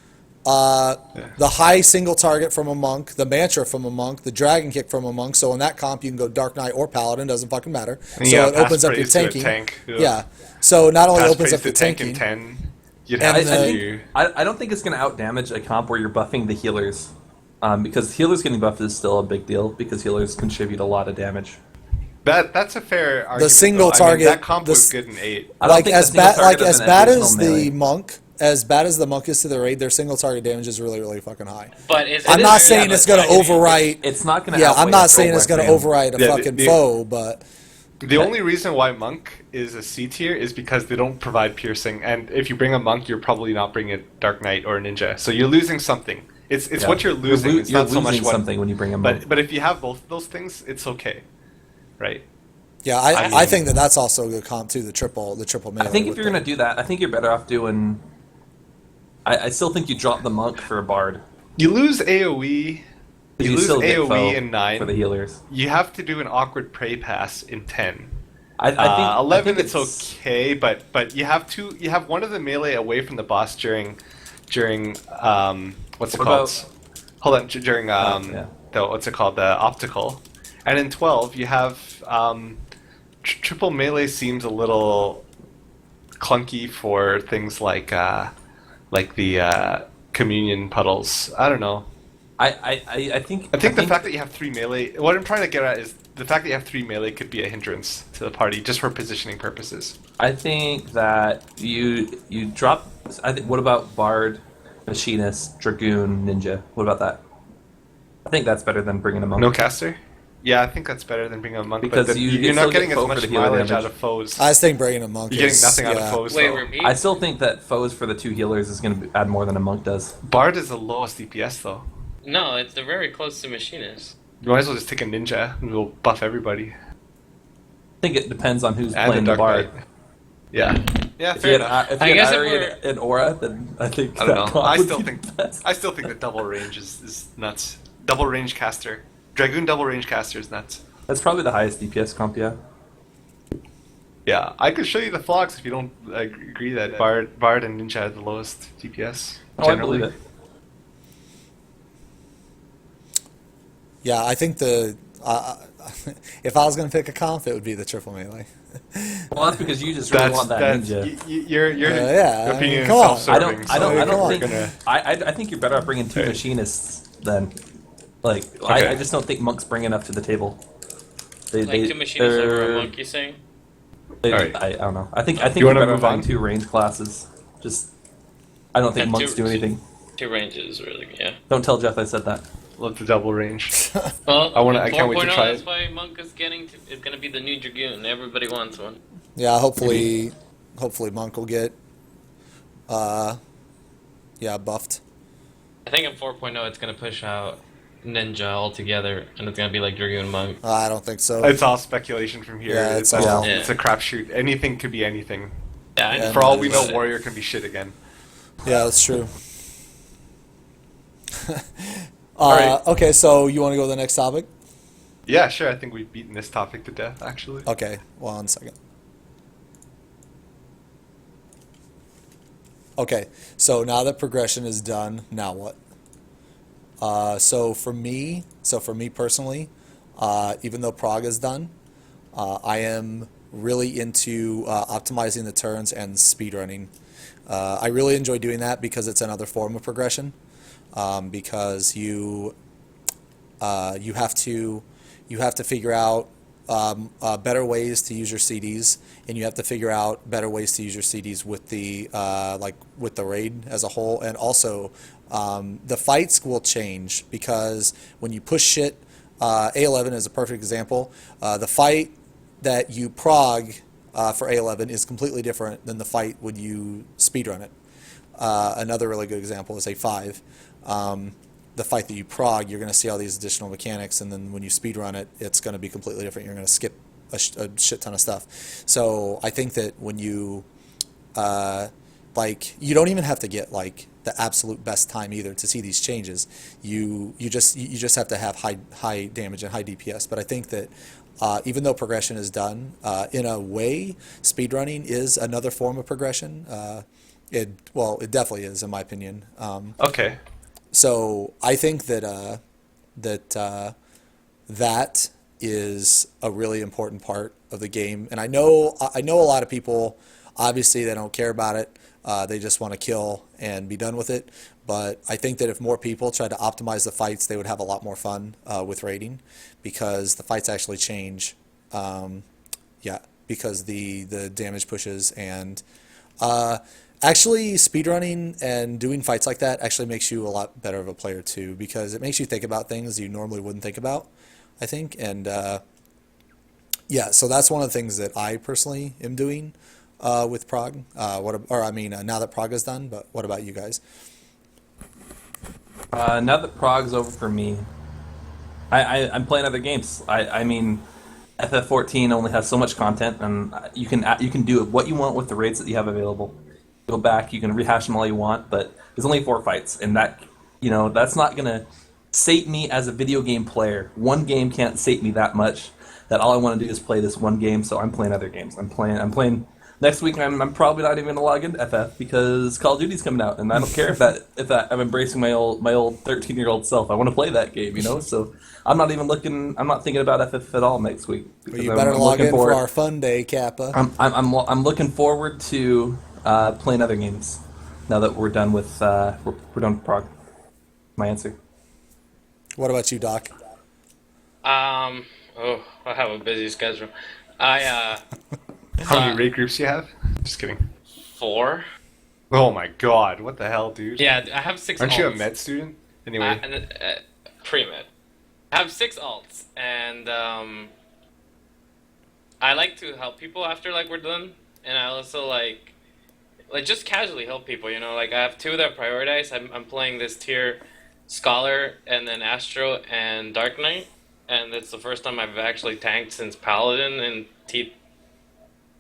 the high single target from a monk, the mantra from a monk, the dragon kick from a monk. So in that comp, you can go Dark Knight or Paladin, doesn't fucking matter. And So you it have opens pass up your praise to a tanking. tank. Yeah. So not only Pass opens praise up to your tank in tanking. 10. You'd And have then- to. I don't think it's going to outdamage a comp where you're buffing the healers, because healers getting buffed is still a big deal because healers contribute a lot of damage. That's a fair argument. single though. I mean, target- that comp the was s- good in 8. I don't Like think as the single bad, like target as of an bad additional as melee. the monk, as bad as the monk is to the raid, their single target damage is really, really fucking high. But it's, I'm is- not yeah, saying but it's going to overwrite. It's not going to. Yeah, I'm not saying it's going to override a Yeah, fucking the- foe, but The only reason why Monk is a C tier is because they don't provide piercing, and if you bring a Monk, you're probably not bringing a Dark Knight or a Ninja, so you're losing something. It's what you're losing. It's You're not so much losing what. something when you bring them. But if you have both of those things, it's okay, right? yeah, I I mean- think that's also a good comp too. The triple melee. I think if with you're the- going to do that, I think you're better off doing. I still think you drop the monk for a bard. You lose AOE. You lose still get AOE foe in 9. for the healers. You have to do an awkward prey pass in 10. I think 11 I think it's okay, but you have one of the melee away from the boss during what's it What called? about- Hold on, during yeah. the what's it called, the optical. And in 12 you have triple melee seems a little clunky for things like the communion puddles. I don't know. I think The fact that you have 3 melee. What I'm trying to get at is the fact that you have 3 melee could be a hindrance to the party just for positioning purposes. I think that you drop. I think. What about bard, machinist, dragoon, ninja? What about that? I think that's better than bringing a monk. No caster? Yeah, I think that's better than bringing a monk. Because but you you're still not getting get as foe for much the healer mileage damage. out of foes. I just think bringing a monk. You're getting is- nothing out yeah. of foes. Wait, though. repeat? I still think that foes for the 2 healers is going to add more than a monk does. Bard is the lowest DPS though. No, they're very close to machinist. You might as well just take a ninja and we'll buff everybody. I think it depends on who's And playing the the Dark bard. Knight. Yeah. Yeah, If fair you enough. had, if I you guess had if Ari we're- and Aura, then I think I don't that know. comp I would still be think best. I still think the double range is nuts. Double range caster. Dragoon double range caster is nuts. That's probably the highest DPS comp, yeah. Yeah, I could show you the flogs if you don't agree that Bard and Ninja are the lowest DPS. Oh, I believe it. Yeah, I think the if I was going to pick a comp, it would be the triple melee. Well, that's because you just really want that ninja. Your yeah, I opinion mean, is come on. self-serving. I come on. don't think. I think you're better off bringing two machinists than, like. Okay. I just don't think monks bring enough to the table. Like two machinists over a monk, you saying? Alright. I don't know. I think You you're wanna better move off on? having two range classes. Just, I don't think Yeah, monks do anything. Two ranges, really, yeah. Don't tell Jeff I said that. Love the double range. Well, I can't wait to 4.0, try that's it. why monk is gonna be the new dragoon. Everybody wants one. Yeah, hopefully Monk will get, buffed. I think in 4.0 it's gonna push out ninja altogether, and it's gonna be like dragoon monk. I don't think so. It's all speculation from here. Yeah, it's it's all- it's a crapshoot. Anything could be anything. Yeah, I know. For all we know, But- warrior can be shit again. Yeah, that's true. Alright. Okay, so you want to go to the next topic? Yeah, sure. I think we've beaten this topic to death, actually. Okay, 1 second. Okay, so now that progression is done, now what? So for me personally, even though Prague is done, I am really into optimizing the turns and speedrunning. I really enjoy doing that because it's another form of progression. Because you have to figure out better ways to use your CDs, and you have to figure out better ways to use your CDs with the with the raid as a whole, and also the fights will change because when you push shit, A11 is a perfect example. The fight that you prog for A11 is completely different than the fight when you speedrun it. Another really good example is A5. The fight that you prog, you're going to see all these additional mechanics, and then when you speedrun it, it's going to be completely different. You're going to skip a shit ton of stuff. So I think that when you, you don't even have to get like the absolute best time either to see these changes. You just have to have high damage and high DPS. But I think that even though progression is done, in a way, speedrunning is another form of progression. It definitely is, in my opinion. Okay. So I think that that is a really important part of the game, and I know a lot of people. Obviously, they don't care about it. They just want to kill and be done with it. But I think that if more people tried to optimize the fights, they would have a lot more fun with raiding, because the fights actually change. Because the damage pushes and. Actually, speedrunning and doing fights like that actually makes you a lot better of a player too, because it makes you think about things you normally wouldn't think about, I think. And so that's one of the things that I personally am doing with Prague. Now that Prague is done, but what about you guys? Now that Prague's over for me, I'm playing other games. I mean, FF14 only has so much content, and you can do what you want with the raids that you have available. Go back, you can rehash them all you want, but there's only 4 fights, and that's not gonna sate me as a video game player. One game can't sate me that much that all I want to do is play this one game. So I'm playing other games. I'm playing next week. I'm probably not even gonna log into FF because Call of Duty's coming out, and I don't care if I'm embracing my old 13-year-old self. I want to play that game, So I'm not thinking about FF at all next week. Well, you better log in for our fun day, Kappa. I'm looking forward to playing other games now that we're done with we're done with Prague. My answer. What about you, Doc? I have a busy schedule. How many raid groups do you have? Just kidding. 4. Oh my god, what the hell, dude? Yeah, I have 6 Aren't alts. you a med student? Anyway. Pre-med. I have 6 alts, and I like to help people after we're done, and I also like just casually help people. I have 2 that I prioritize. I'm playing this tier Scholar, and then Astro and Dark Knight, and it's the first time I've actually tanked since Paladin in T13.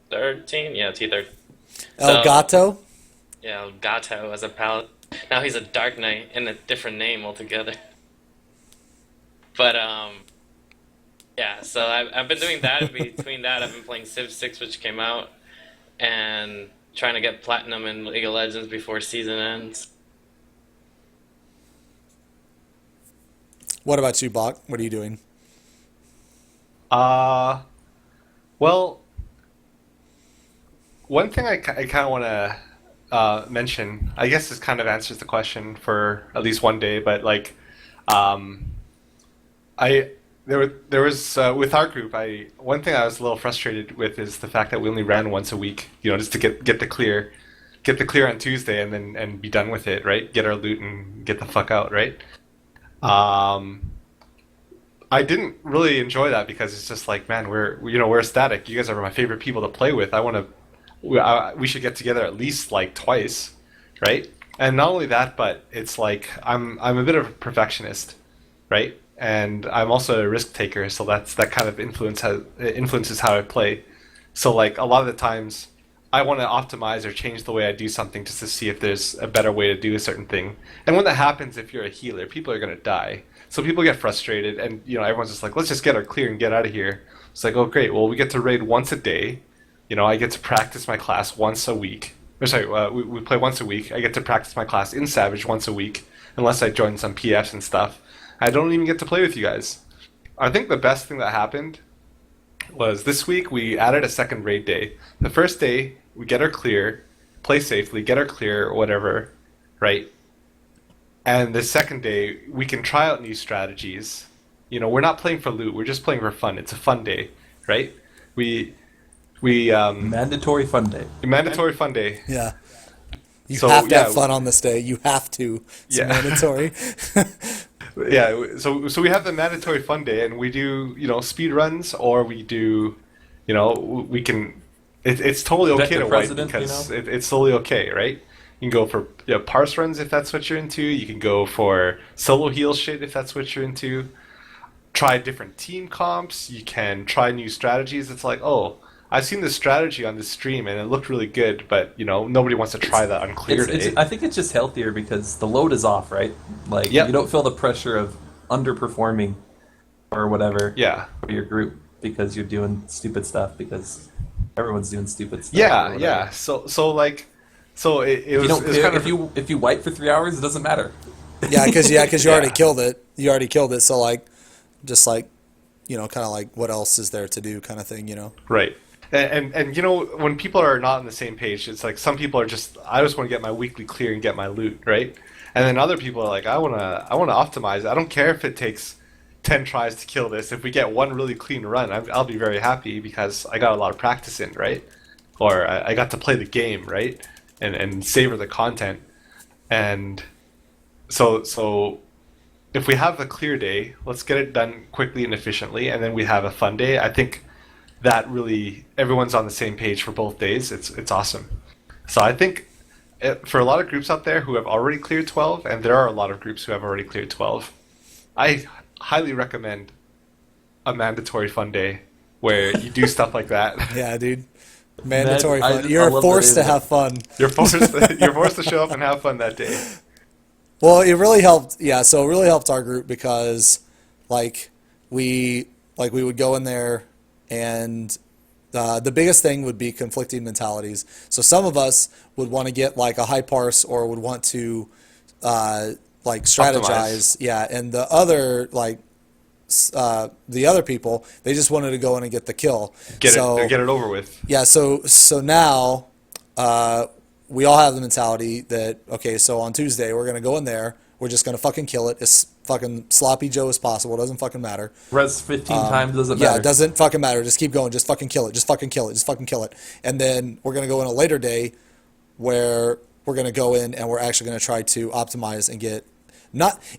Yeah, T13. El Gato? Yeah, El Gato as a Paladin. Now he's a Dark Knight in a different name altogether. But so I've been doing that. In between that, I've been playing Civ 6, which came out, and trying to get platinum in League of Legends before season ends. What about you, Bach? What are you doing? Uh, well, one thing I kind of want to mention, I guess this kind of answers the question for at least one day, but like, um, I there was with our group, I one thing I was a little frustrated with is the fact that we only ran once a week, just to get the clear on Tuesday and then and be done with it, right? Get our loot and get the fuck out, right? Um, I didn't really enjoy that because it's just like, man, we're ecstatic. You guys are my favorite people to play with. We should get together at least like twice, right? And not only that, but it's like I'm a bit of a perfectionist, right? And I'm also a risk taker, so that kind of influences how I play. So like a lot of the times, I want to optimize or change the way I do something just to see if there's a better way to do a certain thing. And when that happens, if you're a healer, people are gonna die. So people get frustrated, and everyone's just like, let's just get our clear and get out of here. It's like, oh great, well we get to raid once a day. I get to practice my class once a week. Or sorry, we play once a week. I get to practice my class in Savage once a week, unless I join some PFs and stuff. I don't even get to play with you guys. I think the best thing that happened was this week we added a second raid day. The first day, we get our clear, play safely, get our clear, or whatever, right? And the second day, we can try out new strategies. We're not playing for loot, we're just playing for fun. It's a fun day, right? Mandatory fun day. Mandatory fun day. Yeah. You So, have to yeah, have fun on this day. You have to. It's Yeah. mandatory. Yeah, so we have the mandatory fun day, and we do speed runs, or we do, we can. It's totally okay Protect the to wipe president, because it's totally okay, right? You can go for parse runs if that's what you're into. You can go for solo heal shit if that's what you're into. Try different team comps. You can try new strategies. It's like, oh, I've seen this strategy on this stream and it looked really good, but nobody wants to try that on clear day. I think it's just healthier because the load is off, right? Like Yep. you don't feel the pressure of underperforming or whatever Yeah. for your group because you're doing stupid stuff because everyone's doing stupid stuff. or Yeah, whatever. yeah. So it If was, you don't it was care, kind of if you wipe for 3 hours, it doesn't matter. Yeah, because you already Yeah. killed it. You already killed it. So like, just like, kind of like, what else is there to do, kind of thing. right. And when people are not on the same page, it's like some people are just I just want to get my weekly clear and get my loot, right? And then other people are like I want to optimize. I don't care if it takes 10 tries to kill this. If we get one really clean run, I'll be very happy because I got a lot of practice in, right? Or I got to play the game, right? And savor the content. And so if we have a clear day, let's get it done quickly and efficiently, and then we have a fun day. I think that really everyone's on the same page for both days. It's awesome. So I think for a lot of groups out there who have already cleared 12, and there are a lot of groups who have already cleared 12, I highly recommend a mandatory fun day where you do stuff like that. Yeah, dude. Mandatory I fun. just- I You're love forced that to have fun. You're forced to show up and have fun that day. Well, it really helped. Yeah, so it really helped our group because, like, we would go in there, and the biggest thing would be conflicting mentalities. So some of us would want to get like a high parse or would want to like strategize. Optimize. Yeah, and the other people, they just wanted to go in and get the kill. Get So it over with. yeah, so now we all have the mentality that, okay, so on Tuesday we're gonna go in there, we're just gonna fucking kill it as fucking sloppy Joe as possible. It doesn't fucking matter. Res 15 times doesn't Yeah, matter. it doesn't fucking matter. Just keep going. Just fucking kill it. Just fucking kill it. Just fucking kill it. And then we're gonna go in a later day where we're gonna go in and we're actually gonna try to optimize and get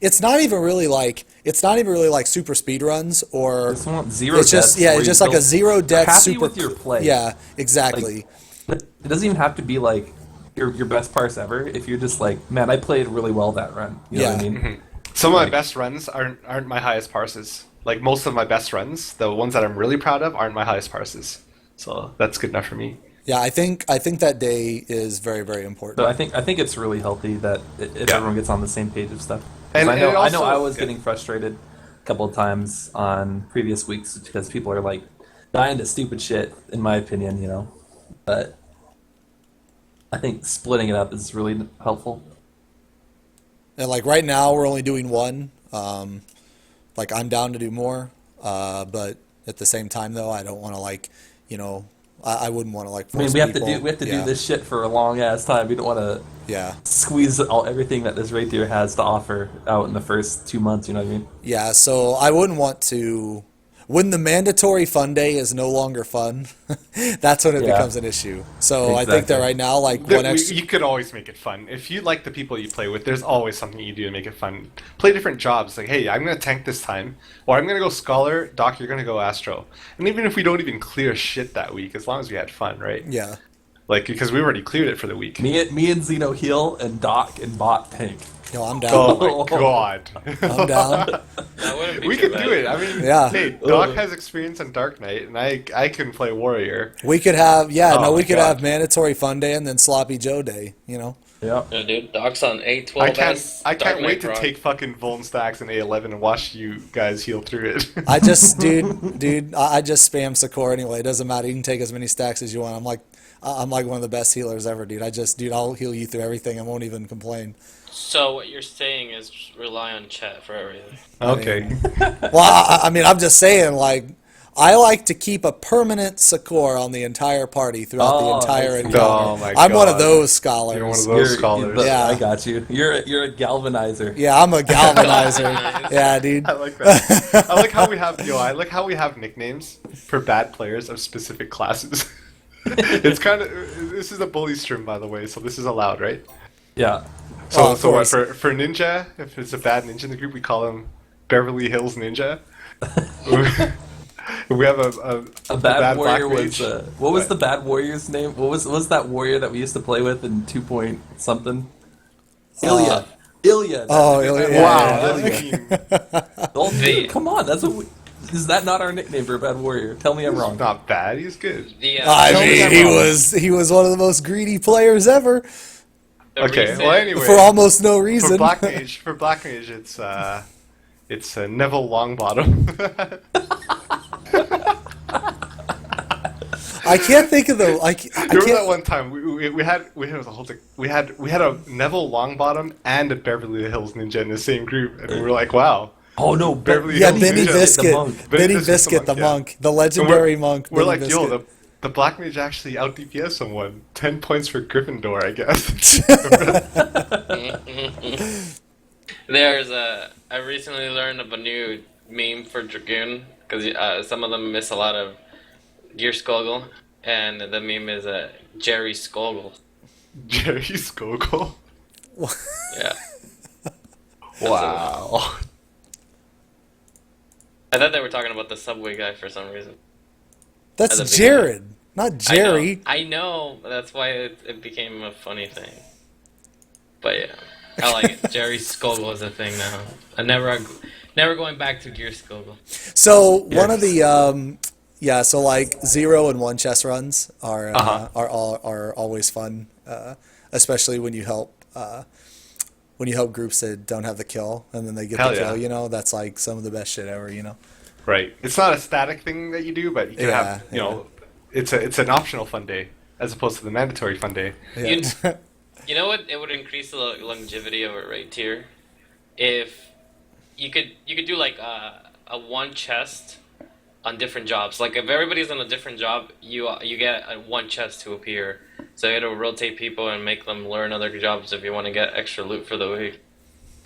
it's not even really like super speed runs or Just want zero it's just deaths where it's just you like a don't- zero death happy super with your play. Yeah, exactly. It doesn't even have to be like your best parse ever. If you're just like, man, I played really well that run. You know what I Yeah. mean? Some of my best runs aren't my highest parses. Like most of my best runs, the ones that I'm really proud of, aren't my highest parses. So that's good enough for me. Yeah, I think that day is very, very important. So I think it's really healthy that if Yeah. everyone gets on the same page of stuff. 'Cause And I know it also- I was yeah. getting frustrated a couple of times on previous weeks because people are like dying to stupid shit, in my opinion, But I think splitting it up is really helpful. And like right now, we're only doing one. Like I'm down to do more, but at the same time, though, I don't want to like, you know, I wouldn't want to like I mean, force we have people. to do this shit for a long ass time. We don't want to Yeah. squeeze everything that this rapier has to offer out in the first 2 months. You know what I mean? Yeah, so I wouldn't want to. When the mandatory fun day is no longer fun, that's when it Yeah. becomes an issue. So I think that Exactly. right now, like one extra. You could always make it fun. If you like the people you play with, there's always something you do to make it fun. Play different jobs. Like, hey, I'm going to tank this time, or I'm going to go Scholar. Doc, you're going to go Astro. And even if we don't even clear shit that week, as long as we had fun, right? Yeah. Like, because we already cleared it for the week. Me and Zeno heal and Doc and Bot tank. No, I'm down. Oh my god. I'm down. That wouldn't be We too could bad. do it. I mean, Yeah. hey, Doc has experience on Dark Knight, and I can play Warrior. We could have, Oh we my could God. have mandatory fun day and then sloppy Joe day. You know. Yeah. Yeah, dude, Doc's on A12. I can't Dark wait to Knight take fucking Vuln stacks in A11 and watch you guys heal through it. I just, dude, I just spam Sakura anyway. It doesn't matter. You can take as many stacks as you want. I'm like one of the best healers ever, dude. I'll heal you through everything. I won't even complain. So what you're saying is rely on chat for everything. Okay. Well, I mean, I'm just saying, like, I like to keep a permanent Sakura on the entire party throughout the Oh, entire I see. encounter. Oh my I'm one of God. those scholars. You're one of those scholars. Yeah. I got you. You're a galvanizer. Yeah, I'm a galvanizer. Yeah, dude. I like that. I like how we have nicknames for bad players of specific classes. It's kind of this is a bully stream, by the way, so this is allowed, right? Yeah. So, Oh, of so what, course. for Ninja, if it's a bad ninja in the group, we call him Beverly Hills Ninja. We have A bad warrior black was mage. what was the bad warrior's name? What was that warrior that we used to play with in 2 point something? Ilya. Ilya. Oh, Ilya. Wow, Yeah. that's mean. Oh, dude, come on. Is that not our nickname for a bad warrior? Tell me I'm He's wrong. not bad. He's good. The, I Tell me mean, I'm he wrong. was one of the most greedy players ever Okay. reason- Well, anyway, for almost no for reason. Black Mage, it's Neville Longbottom. I can't think of the like. I Remember that can't. one time we had a whole we had a Neville Longbottom and a Beverly Hills Ninja in the same group, and we were like, wow. Oh no, Beverly Yeah, Hills Benny Ninja. Biscuit, the monk. Benny Benny Biscuit, the yeah. monk, the And legendary monk. We're Benny like, yo, Biscuit. the Black Mage actually out DPS someone. 10 points for Gryffindor, I guess. I recently learned of a new meme for Dragoon because some of them miss a lot of Gear Skoggle, and the meme is Jerry Skoggle. Jerry Skoggle. Yeah, Wow. I thought they were talking about the Subway guy for some reason. That's At the Jared, not Jerry. I know. That's why it became a funny thing. But yeah, I like it. Jerry Skoggle is a thing now. I never going back to Gear Skoggle. So one of the so like 0 and 1 chess runs are are always fun, especially when you help groups that don't have the kill and then they get Hell the kill. yeah. You know, that's like some of the best shit ever. You know. Right. It's not a static thing that you do, but you can Yeah, have, you know, it's an optional fun day as opposed to the mandatory fun day. Yeah. You know what? It would increase the longevity of a raid tier if you could do like a one chest on different jobs. Like if everybody's on a different job, you get one chest to appear. So it'll rotate people and make them learn other jobs if you want to get extra loot for the week.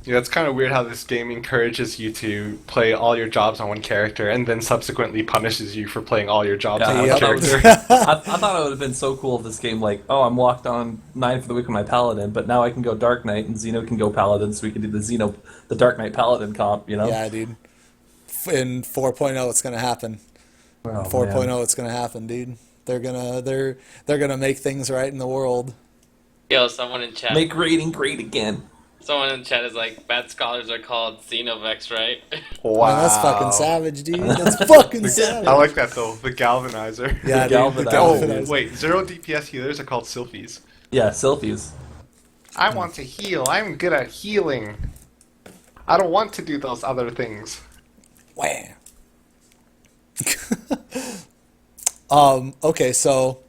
Yeah, it's kind of weird how this game encourages you to play all your jobs on one character and then subsequently punishes you for playing all your jobs Yeah, on I, one thought that was- character. I thought it would have been so cool if this game, like, oh, I'm locked on 9 for the week with my Paladin, but now I can go Dark Knight and Xeno can go Paladin, so we can do the Dark Knight Paladin comp, you know? Yeah, dude. In 4.0, it's gonna happen. Oh, 4.0, man. it's gonna happen, dude. They're gonna make things right in the world. Yo, someone in chat. Make raiding great again. Someone in chat is like, bad scholars are called Xenovex, right? Wow. Man, that's fucking savage, dude. That's fucking savage. I like that though, the galvanizer. Yeah, The dude. The galvanizer. Oh, wait, 0 DPS healers are called Sylphies. Yeah, selfies. I want to heal. I'm good at healing. I don't want to do those other things. Wham. Okay, so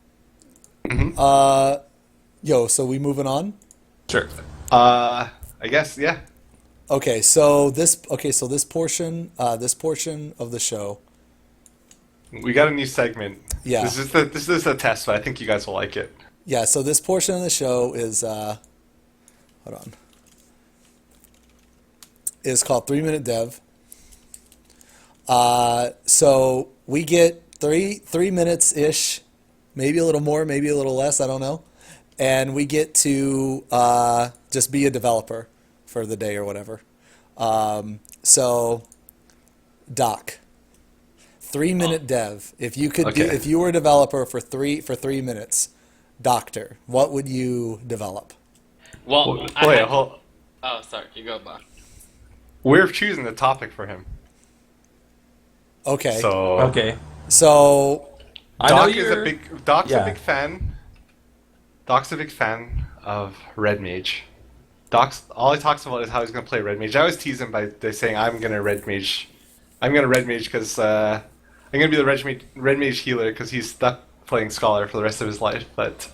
so we moving on? Sure. I guess, yeah. Okay, so this portion of the show We got a new segment. Yeah. This is a test, but I think you guys will like it. Yeah, so this portion of the show is, hold on, is called 3 Minute Dev. So we get three minutes-ish, maybe a little more, maybe a little less, I don't know. And we get to just be a developer for the day or whatever. So, Doc, 3 minute dev. If you could Okay. if you were a developer for 3 minutes, Doctor, what would you develop? Well, Wait, hold. Oh, sorry. You go, Bob. We're choosing the topic for him. Okay. So Okay. So I know Doc is you're. a big Doc's Yeah. a big fan. Doc's a big fan of Red Mage. Doc's all he talks about is how he's gonna play Red Mage. I always tease him by saying I'm gonna Red Mage because I'm gonna be the Red Mage healer because he's stuck playing Scholar for the rest of his life. But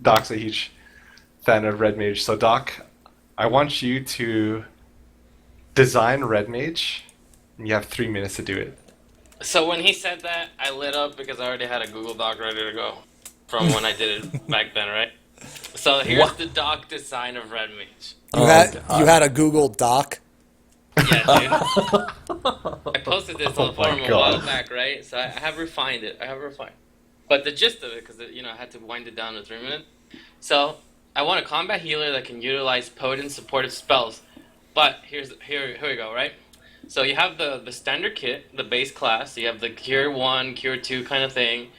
Doc's a huge fan of Red Mage. So Doc, I want you to design Red Mage. And you have 3 minutes to do it. So when he said that, I lit up because I already had a Google Doc ready to go from when I did it back then, right? So here's What? the doc design of Red Mage. you Oh, had God. you had a Google Doc. Yeah, dude. I posted this on the Oh my forum a while God. back, right? So I have refined it. But the gist of it, because I had to wind it down to 3 minutes. So I want a combat healer that can utilize potent supportive spells. But here we go, right? So you have the standard kit, the base class. You have the Cure 1, Cure 2 kind of thing.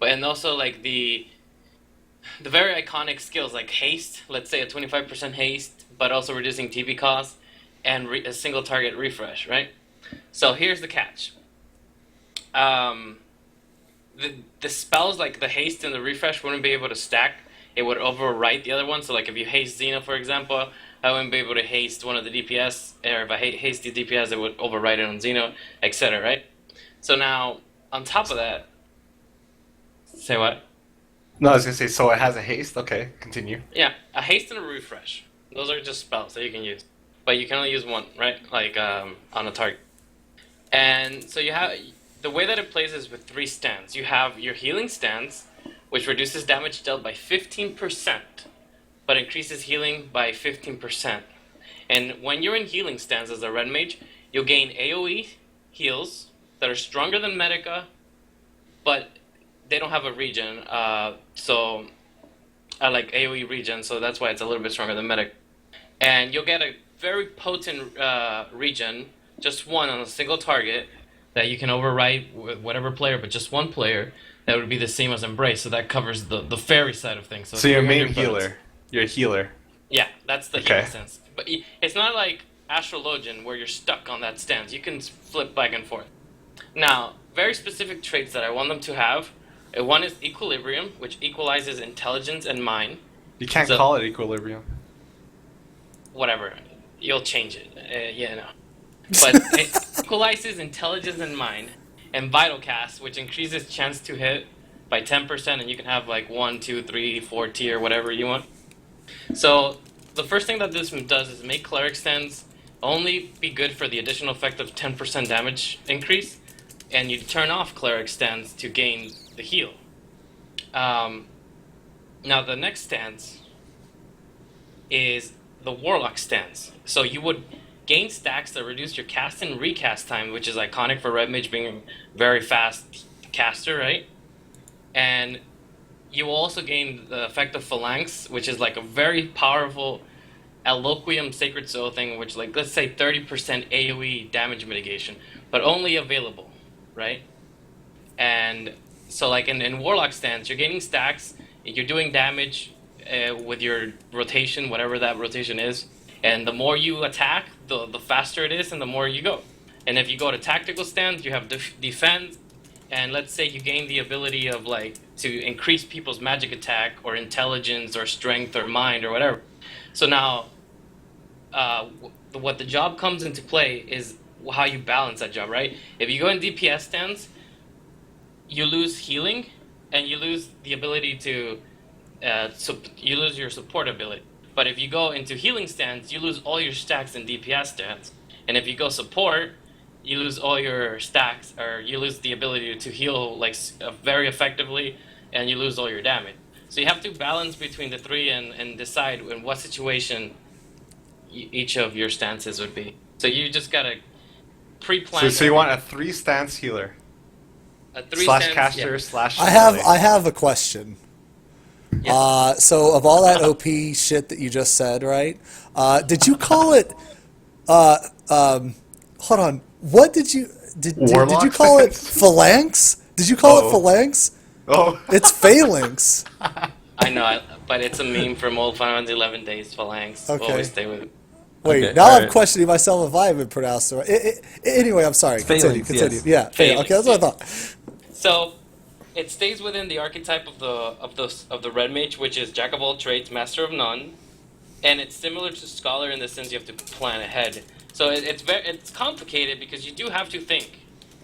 And also like the very iconic skills like haste, let's say a 25% haste, but also reducing TP cost, and a single target refresh, right? So here's the catch. The spells like the haste and the refresh wouldn't be able to stack. It would overwrite the other one. So like if you haste Xena, for example, I wouldn't be able to haste one of the DPS, or if I haste the DPS, it would overwrite it on Xeno, etc., right? So now, on top of that, say what? No, I was gonna say. So it has a haste. Okay, continue. Yeah, a haste and a refresh. Those are just spells that you can use. But you can only use one, right? Like, on a target. And so you have... The way that it plays is with 3 stands. You have your healing stance, which reduces damage dealt by 15%, but increases healing by 15%. And when you're in healing stance as a red mage, you'll gain AoE heals that are stronger than Medica, but they don't have a regen. So I like AoE regen, so that's why it's a little bit stronger than Medic. And you'll get a very potent regen, just one on a single target, that you can overwrite with whatever player, but just one player. That would be the same as Embrace, so that covers the fairy side of things. So you're a main 300 bullets. healer. You're a healer. Yeah, that's the Okay. healing stance. But it's not like Astrologian where you're stuck on that stance. You can flip back and forth. Now, very specific traits that I want them to have. One is equilibrium, which equalizes intelligence and mind. You can't So- call it equilibrium. Whatever, you'll change it. But it equalizes intelligence and mind. And vital cast, which increases chance to hit by 10%, and you can have like 1, 2, 3, 4 tier, whatever you want. So the first thing that this does is make cleric stands only be good for the additional effect of 10% damage increase, and you turn off cleric stands to gain the heal. Now the next stance is the warlock stance. So you would gain stacks that reduce your cast and recast time, which is iconic for red mage being a very fast caster, right? And you will also gain the effect of phalanx, which is like a very powerful Eloquium Sacred Soul thing, which, like, let's say 30% AoE damage mitigation, but only available, right? And so, like, in Warlock stance, you're gaining stacks, you're doing damage with your rotation, whatever that rotation is, and the more you attack, the faster it is, and the more you go. And if you go to tactical stance, you have defense, and let's say you gain the ability of, like, to increase people's magic attack, or intelligence, or strength, or mind, or whatever. So now, what the job comes into play is how you balance that job, right? If you go in DPS stance, you lose healing, and you lose the ability to, you lose your support ability. But if you go into healing stance, you lose all your stacks in DPS stance. And if you go support, you lose all your stacks, or you lose the ability to heal like very effectively, and you lose all your damage. So you have to balance between the three and decide in what situation each of your stances would be. So you just gotta pre-plan. So you want a 3 stance healer a three slash stance, caster yeah. slash. I have melee. I have a question. Yes. So of all that OP shit that you just said, right? Did you call it? Hold on. What did you did you Warlock call it? stance? Phalanx? Did you call it Oh. phalanx? Oh. It's phalanx. I know, but it's a meme from old Final Fantasy 11 days. Phalanx. Okay. Always stay with it. Wait, Okay, now I'm alright. questioning myself if I haven't pronounced it right. Anyway, I'm sorry. Continue. Phalanx, Continue. yes. Yeah. Phalanx, Okay, that's what I yeah. thought. So it stays within the archetype of the red mage, which is jack of all trades, master of none, and it's similar to scholar in the sense you have to plan ahead. So it's complicated because you do have to think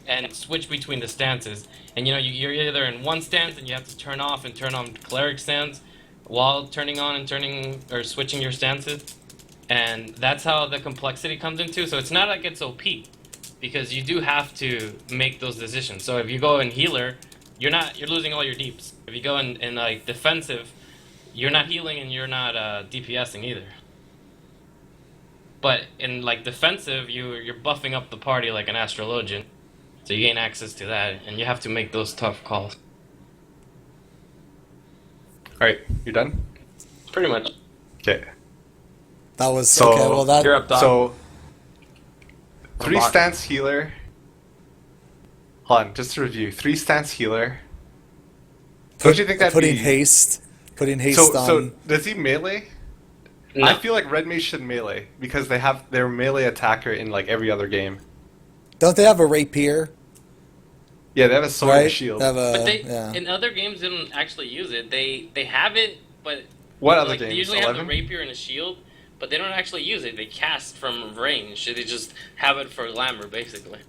and switch between the stances. And you're either in one stance and you have to turn off and turn on cleric stance while turning on and turning or switching your stances. And that's how the complexity comes into. So it's not like it's OP, because you do have to make those decisions. So if you go in healer, you're losing all your deeps. If you go in like defensive, you're not healing and you're not DPSing either. But in like defensive, you're buffing up the party like an astrologian, so you gain access to that, and you have to make those tough calls. All right, you're done. Pretty much. Okay. That was So, okay. Well, that You're up, Doc. So 3 Lock. stance healer. Hold on, just to review. 3 stance healer. Don't you think that'd putting be haste so? on? So does he melee? No. I feel like red mage should melee because they have their melee attacker in like every other game. Don't they have a rapier? Yeah, they have a sword Right? and shield. They have a, But they yeah. in other games they don't actually use it. They have it, but What other like, games? they usually 11? have the rapier and a shield, but they don't actually use it. They cast from range. They just have it for glamour, basically.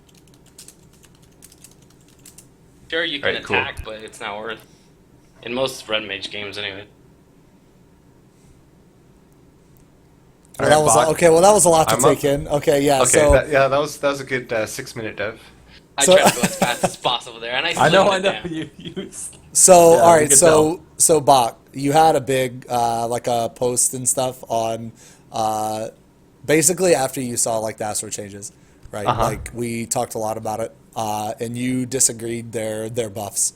Sure, you can Alright, cool. attack, but it's not worth. In most red mage games, anyway. Well, that was Bach. okay. Well, that was a lot to I'm take up. in. Okay, yeah. Okay, So that was a good 6-minute dev. I So- try to go as fast as possible there, and I I know. slowed it down. You. So, Yeah, all we right. could So Bach, you had a big like a post and stuff on basically after you saw like the astro changes, right? Uh-huh. Like we talked a lot about it, and you disagreed their buffs.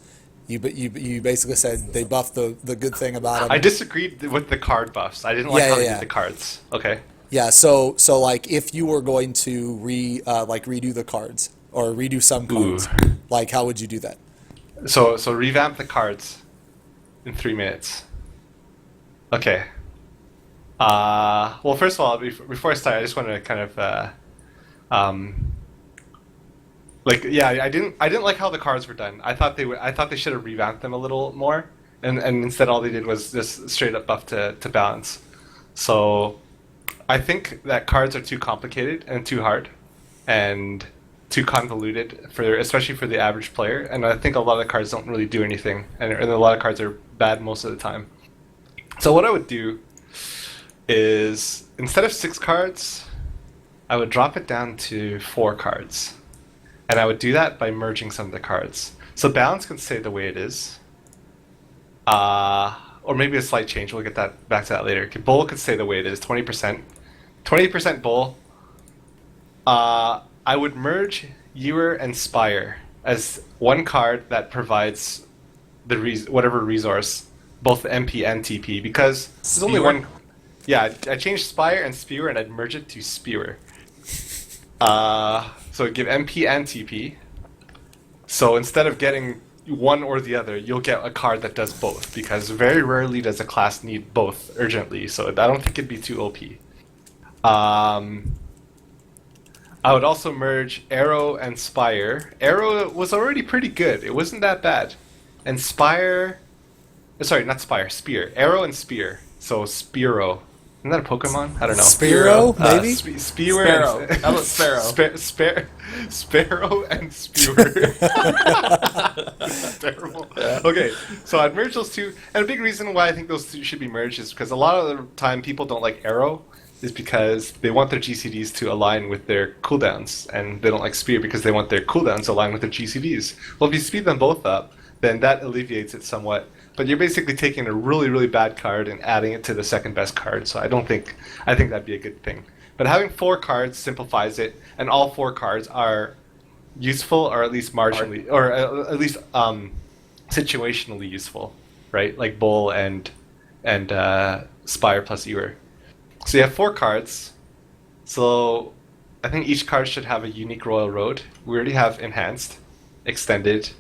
You basically said they buffed the good thing about them. I disagreed with the card buffs. I didn't like Yeah, how they yeah, did the cards. Okay. Yeah. So like if you were going to redo the cards or redo some cards, like how would you do that? So revamp the cards in 3 minutes. Okay. Well, first of all, before I start, I just want to kind of I didn't like how the cards were done. I thought they should have revamped them a little more, and instead all they did was just straight up buff to balance. So I think that cards are too complicated and too hard, and too convoluted especially for the average player. And I think a lot of the cards don't really do anything, and a lot of cards are bad most of the time. So what I would do is instead of 6 cards, I would drop it down to 4 cards. And I would do that by merging some of the cards. So balance can stay the way it is. Or maybe a slight change. We'll get back to that later. Okay, Bull could stay the way it is, 20%. 20% Bull. I would merge Ewer and Spire as one card that provides whatever resource, both MP and TP, because This is only one. Yeah, I changed Spire and Spewer, and I'd merge it to Spewer. So it'd give MP and TP. So instead of getting one or the other, you'll get a card that does both, because very rarely does a class need both urgently, so I don't think it'd be too OP. I would also merge Arrow and Spire. Arrow was already pretty good. It wasn't that bad. And Spire... Sorry, not Spire. Spear. Arrow and Spear. So Spearow. Isn't that a Pokemon? I don't know. Spearow, maybe? Spewer Sparrow. and... How about Sparrow? Sparrow and Spewer. That's terrible. Yeah. Okay, so I'd merge those two. And a big reason why I think those two should be merged is because a lot of the time people don't like Arrow is because they want their GCDs to align with their cooldowns, and they don't like spear because they want their cooldowns to align with their GCDs. Well, if you speed them both up, then that alleviates it somewhat. But you're basically taking a really, really bad card and adding it to the second best card. So I think that'd be a good thing. But having 4 cards simplifies it, and all 4 cards are useful, or at least marginally, or at least situationally useful, right? Like Bull and Spire plus Ewer. So you have 4 cards. So I think each card should have a unique Royal Road. We already have Enhanced, Extended,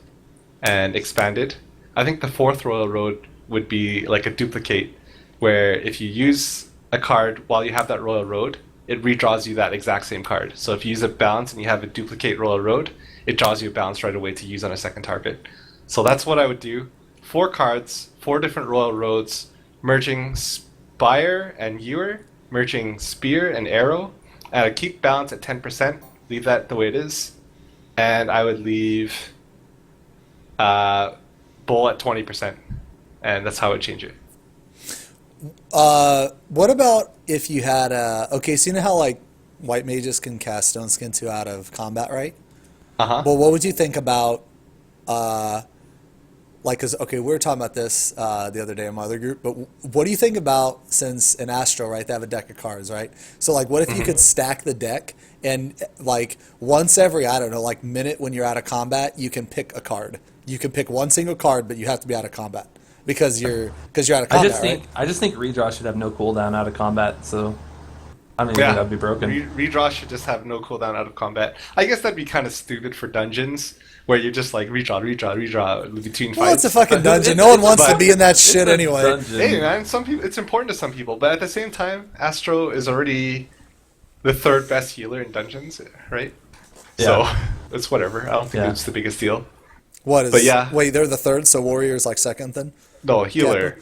and Expanded. I think the 4th Royal Road would be like a duplicate, where if you use a card while you have that Royal Road, it redraws you that exact same card. So if you use a bounce and you have a duplicate Royal Road, it draws you a bounce right away to use on a second target. So that's what I would do. 4 cards, 4 different Royal Roads, merging Spire and Ewer, merging Spear and Arrow. I would keep bounce at 10%, leave that the way it is, and I would leave Bull at 20%, and that's how I would change it. What about if you had okay, so you know how like white mages can cast Stone Skin 2 out of combat, right? Uh-huh. Well, what would you think about like, cause okay, we were talking about this the other day in my other group, but what do you think about, since in Astro, right, they have a deck of cards, right? So like, what if you could stack the deck and like once every, I don't know, like minute when you're out of combat, you can pick a card. You can pick one single card, but you have to be out of combat because you're out of combat, right? I just think redraw should have no cooldown out of combat. So I don't even Yeah, think that'd be broken. redraw should just have no cooldown out of combat. I guess that'd be kind of stupid for dungeons, where you're just like redraw between fights. Well, it's a fucking dungeon. No one wants to be in that shit a anyway. dungeon. Hey man, some people, it's important to some people, but at the same time, Astro is already the 3rd best healer in dungeons, right? Yeah. So it's whatever. I don't think it's the biggest deal. What is? But yeah. Wait, they're the 3rd, so Warrior's like 2nd then? No, healer.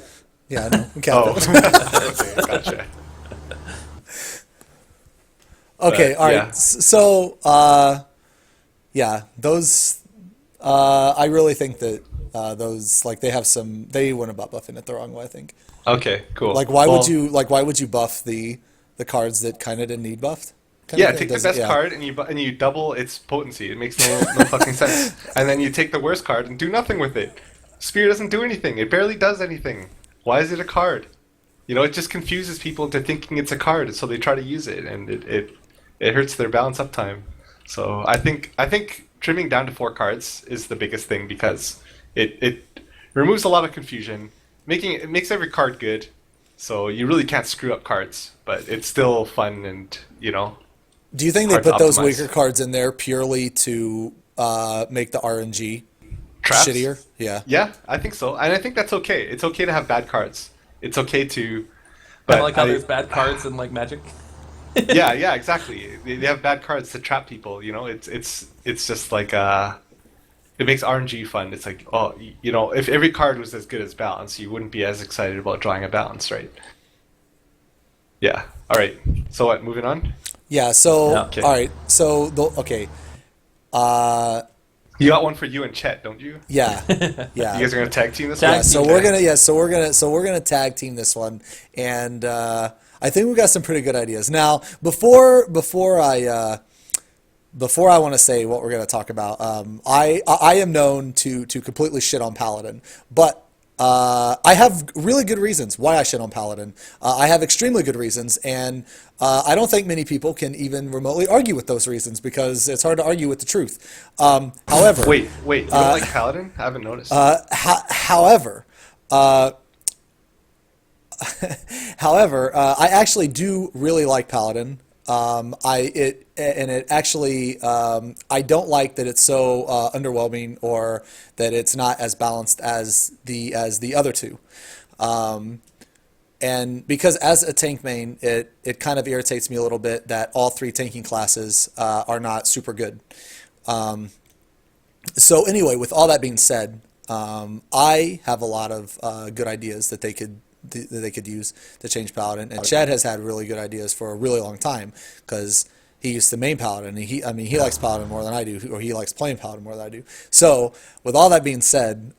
Yeah, I know. Oh, Captain. okay, gotcha. Okay, But, all right. yeah. So, yeah, those. I really think that those, like, they have some. They went about buffing it the wrong way, I think. Okay, cool. Like, why would you? Like, why would you buff the cards that kind of didn't need buffed? Kind of Yeah, thing? take the Does it- best yeah. card and you double its potency. It makes no fucking sense. And then you take the worst card and do nothing with it. Spear doesn't do anything. It barely does anything. Why is it a card? You know, it just confuses people into thinking it's a card, so they try to use it, and it hurts their balance uptime. So I think trimming down to 4 cards is the biggest thing, because it removes a lot of confusion, it makes every card good. So you really can't screw up cards, but it's still fun, and you know. Do you think they hard to put those optimize. weaker cards in there purely to make the RNG Traps? shittier? Yeah. Yeah, I think so, and I think that's okay. It's okay to have bad cards. It's okay to. Kind But of like how I- there's bad cards in like Magic. yeah, exactly. They have bad cards to trap people. You know, it's just like it makes RNG fun. It's like, oh, you know, if every card was as good as balance, you wouldn't be as excited about drawing a balance, right? Yeah. All right. So what? Moving on. Yeah. So, Yeah. Okay. all right. So, okay. You got one for you and Chet, don't you? Yeah. Yeah. You guys are gonna tag team this Tag one. Yeah, so team. we're gonna tag team this one, and I think we got some pretty good ideas. Now, before I want to say what we're gonna talk about, I am known to completely shit on Paladin, but I have really good reasons why I shit on Paladin. I have extremely good reasons, and I don't think many people can even remotely argue with those reasons, because it's hard to argue with the truth. However, Wait. You don't like Paladin? I haven't noticed. However, I actually do really like Paladin. I don't like that it's so underwhelming, or that it's not as balanced as the other two. And because as a tank main, it kind of irritates me a little bit that all 3 tanking classes are not super good. So anyway, with all that being said, I have a lot of good ideas that they could use to change Paladin, and Chad has had really good ideas for a really long time, because he used to main Paladin, and he likes Paladin more than I do, or he likes playing Paladin more than I do. So with all that being said,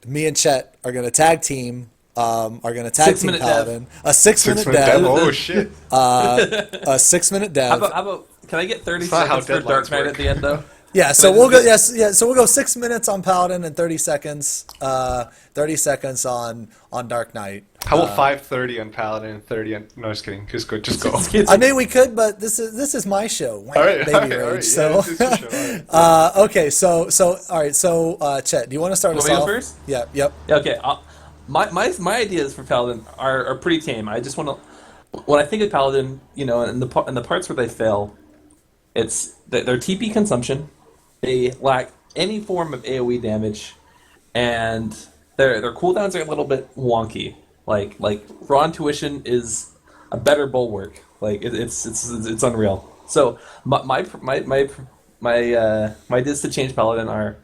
me and Chet are going to tag team are going to tag team 6-minute Paladin. A 6-minute 6-minute dev. dev. Oh shit! A 6-minute dev. How about can I get 30 It's not how seconds for Dark deadlines Knight work. at the end though? Yeah, so I we'll go. just Yes, yeah. So we'll go 6 minutes on Paladin and 30 seconds. 30 seconds on Dark Knight. How about 5:30 on Paladin and 30 on? No, just kidding. Just go. Just go. I mean, we could, but this is my show. All right, Baby all right, rage. all right. So, Yeah, this is your show. All right. okay. So all right. So, Chet, do you want to start Want us me to off? go first? Yeah. Yep. Yeah, okay. My ideas for Paladin are pretty tame. I just want to, when I think of Paladin, you know, and the parts where they fail, it's their TP consumption. They lack any form of AOE damage, and their cooldowns are a little bit wonky. Like raw intuition is a better bulwark. Like it's unreal. So my ideas to change Paladin are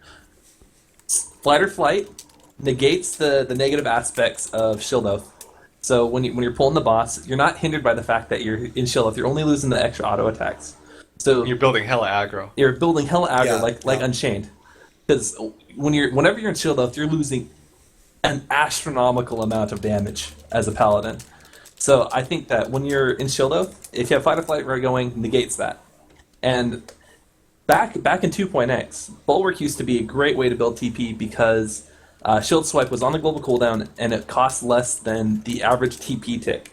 Flight or Flight negates the negative aspects of Shield Oath. So when you're pulling the boss, you're not hindered by the fact that you're in Shield Oath. You're only losing the extra auto attacks. So You're building hella aggro. you're building hella aggro Yeah, like yeah. Unchained. Because whenever you're in Shield Oath, you're losing an astronomical amount of damage as a Paladin. So I think that when you're in Shield Oath, if you have Fight or Flight right going, negates that. And back in 2.x, Bulwark used to be a great way to build TP because Shield Swipe was on the global cooldown and it cost less than the average TP tick.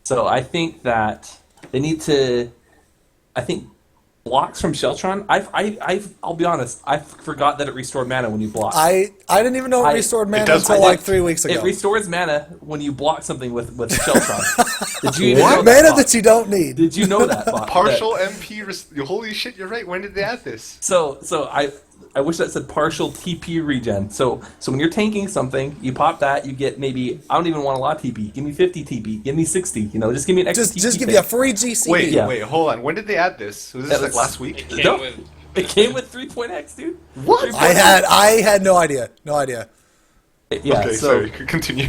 So I think that they need to. I think blocks from Sheltron. I'll be honest. I forgot that it restored mana when you block. I didn't even know it restored mana does- until I like did- 3 weeks ago. It restores mana when you block something with Sheltron. Did you even know Mana that, Bob? that you don't need. Did you know that, Bob? Partial MP. Holy shit! You're right. When did they add this? So I wish that said partial TP regen. So when you're tanking something, you pop that, you get maybe, I don't even want a lot of TP. Give me 50 TP. Give me 60. You know, just give me an extra TP. Just give tick. you a free GC. Wait, Yeah. wait, hold on. When did they add this? Was this That like was- last week? Came No. with It came with 3.x, dude. What? 3.x. I had no idea. No idea. Yeah, Okay, so sorry. Continue.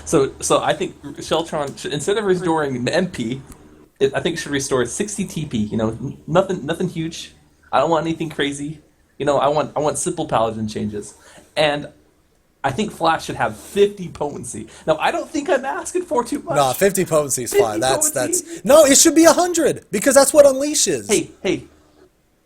So I think Sheltron should, instead of restoring MP, I think it should restore 60 TP. You know, nothing huge. I don't want anything crazy. You know, I want simple Paladin changes, and I think Flash should have 50 potency. Now, I don't think I'm asking for too much. No, 50 potency is 50 fine. That's potency? no. It should be 100 because that's what Unleash is. Hey,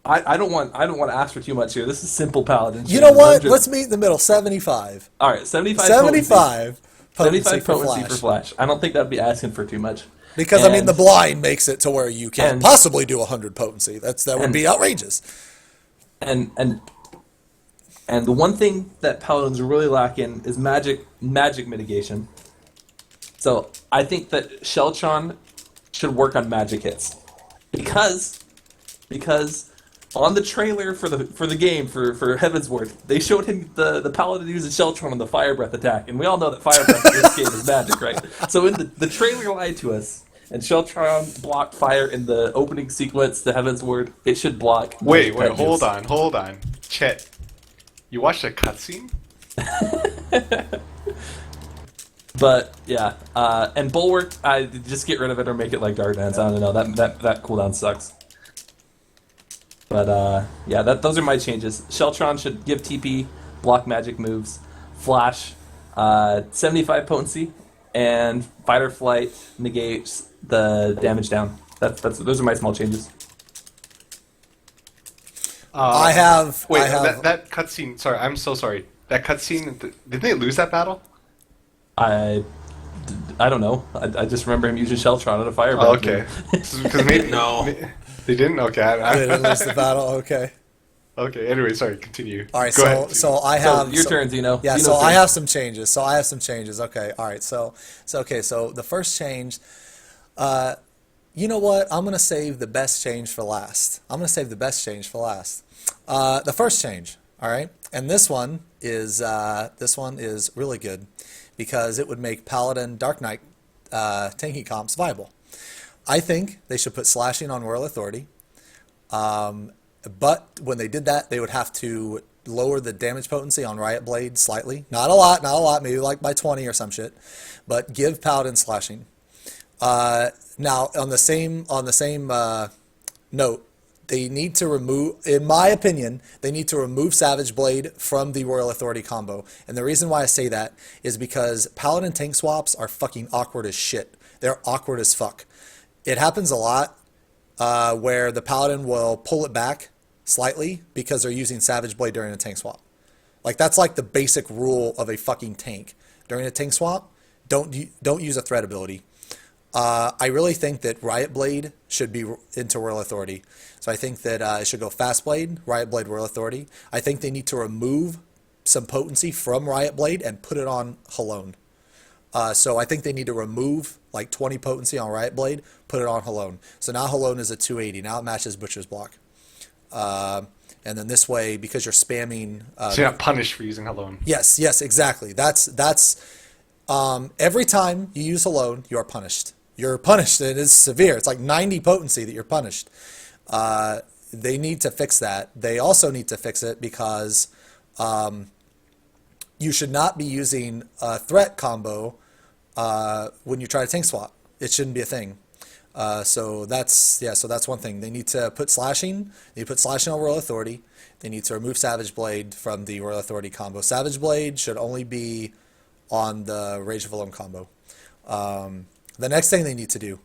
I don't want to ask for too much here. This is simple Paladin. You know changes. what? I'm just- Let's meet in the middle. 75. All right, 75. 75 potency 75 for potency Flash. for Flash. I don't think that'd be asking for too much. Because I mean, And- the blind makes it to where you can't and- possibly do 100 potency. That would and- be outrageous. And the one thing that Paladins are really lacking is magic mitigation. So I think that Sheltron should work on magic hits. Because on the trailer for the game for Heavensward, they showed him the Paladin using Sheltron on the Fire Breath attack, and we all know that Fire Breath in this game is magic, right? So in the trailer lied to us, and Sheltron blocked fire in the opening sequence to Heavensward. It should block. Wait, magic hold patches. on. Chet, you watched a cutscene? But yeah, and Bulwark, I just get rid of it or make it like Dark Dance. I don't know, that cooldown sucks. But yeah, those are my changes. Sheltron should give TP, block magic moves. Flash, 75 potency, and Fight or Flight negates the damage down. Those are my small changes. I have. Wait, I have. that cutscene. Sorry, I'm so sorry. That cutscene. Didn't they lose that battle? I don't know. I just remember him using Sheltron at a fire. Oh, okay. Because maybe No. they didn't. Okay. I didn't lose the battle. Okay. Okay. Anyway, sorry. Continue. All right. Go ahead. So I have. So your turn, Zeno. Yeah. Zeno's So I turn. have some changes. Okay. All right. So okay. So the first change. You know what? I'm gonna save the best change for last. The first change. All right. And this one is really good because it would make Paladin Dark Knight tanky comps viable. I think they should put slashing on Royal Authority. But when they did that, they would have to lower the damage potency on Riot Blade slightly. Not a lot, maybe like by 20 or some shit. But give Paladin slashing. Now, on the same note, they need to remove, in my opinion, they need to remove Savage Blade from the Royal Authority combo. And the reason why I say that is because Paladin tank swaps are fucking awkward as shit. They're awkward as fuck. It happens a lot where the Paladin will pull it back slightly because they're using Savage Blade during a tank swap. Like, that's like the basic rule of a fucking tank. During a tank swap, don't use a threat ability. I really think that Riot Blade should be into Royal Authority. So I think that it should go Fast Blade, Riot Blade, Royal Authority. I think they need to remove some potency from Riot Blade and put it on Halone. So I think they need to remove like 20 potency on Riot Blade, put it on Halone. So now Halone is a 280. Now it matches Butcher's Block. And then this way, because you're spamming... so you're not punished for using Halone. Yes, exactly. That's every time you use Halone, you are punished. You're punished. It is severe. It's like 90 potency that you're punished. They need to fix that. They also need to fix it because you should not be using a threat combo when you try to tank swap. It shouldn't be a thing. So that's one thing. They need to put slashing. They need to put slashing on Royal Authority. They need to remove Savage Blade from the Royal Authority combo. Savage Blade should only be on the Rage of Alone combo. The next thing they need to do,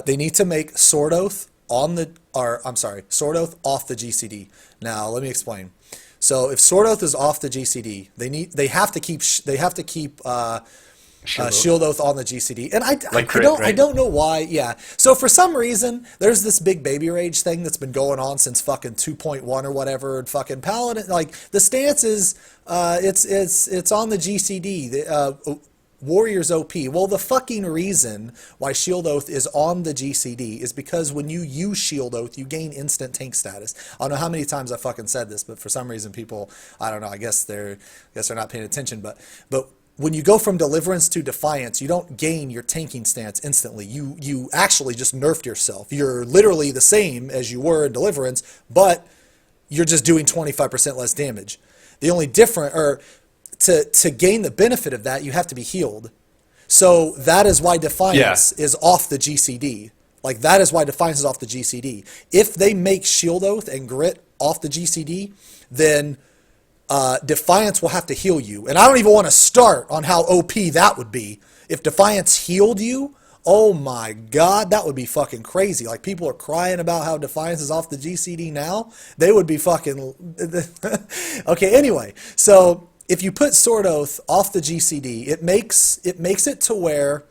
they need to make Sword Oath Sword Oath off the GCD. Now let me explain. So if Sword Oath is off the GCD, they have to keep Shield Oath on the GCD, and I don't know why. Yeah. So for some reason, there's this big baby rage thing that's been going on since fucking 2.1 or whatever. And fucking Paladin, like the stance is, it's on the GCD. Warriors OP. Well, the fucking reason why Shield Oath is on the GCD is because when you use Shield Oath, you gain instant tank status. I don't know how many times I fucking said this, but for some reason people, I don't know. I guess they're not paying attention, but. When you go from Deliverance to Defiance, you don't gain your tanking stance instantly. You actually just nerfed yourself. You're literally the same as you were in Deliverance, but you're just doing 25% less damage. The only to gain the benefit of that, you have to be healed. So that is why Defiance is off the GCD. Like, that is why Defiance is off the GCD. If they make Shield Oath and Grit off the GCD, then... Defiance will have to heal you. And I don't even want to start on how OP that would be. If Defiance healed you, oh my god, that would be fucking crazy. Like, people are crying about how Defiance is off the GCD now. They would be fucking... Okay, anyway. So, if you put Sword Oath off the GCD, it makes it to where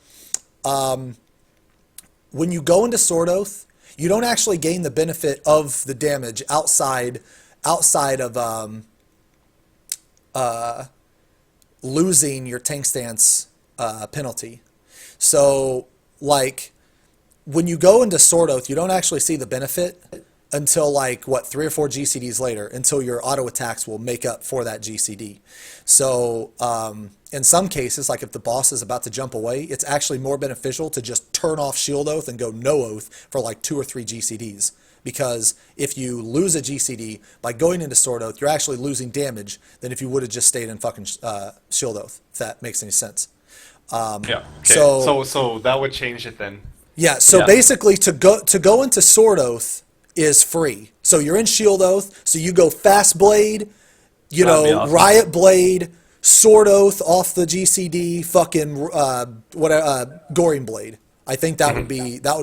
when you go into Sword Oath, you don't actually gain the benefit of the damage outside of... losing your tank stance penalty. So, like, when you go into Sword Oath, you don't actually see the benefit until, like, 3 or 4 GCDs later, until your auto attacks will make up for that GCD. So, in some cases, like if the boss is about to jump away, it's actually more beneficial to just turn off Shield Oath and go no Oath for like 2 or 3 GCDs. Because if you lose a GCD by going into Sword Oath, you're actually losing damage than if you would have just stayed in fucking Shield Oath, if that makes any sense. Okay. So that would change it then. Yeah, so basically to go into Sword Oath is free. So you're in Shield Oath, so you go Fast Blade, awesome. Riot Blade, Sword Oath off the GCD, fucking Goring Blade. I think that would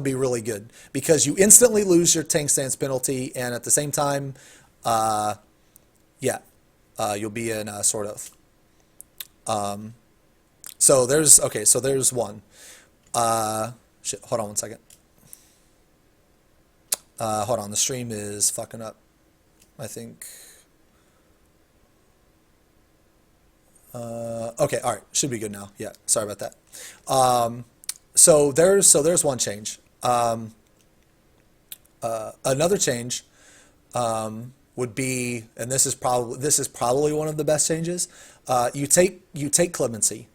be really good because you instantly lose your tank stance penalty, and at the same time, you'll be in Sword Oath. So there's one. Hold on one second. Hold on, the stream is fucking up. I think. Okay, all right, should be good now. Yeah, sorry about that. So there's one change. Another change would be, and this is probably one of the best changes. You take clemency.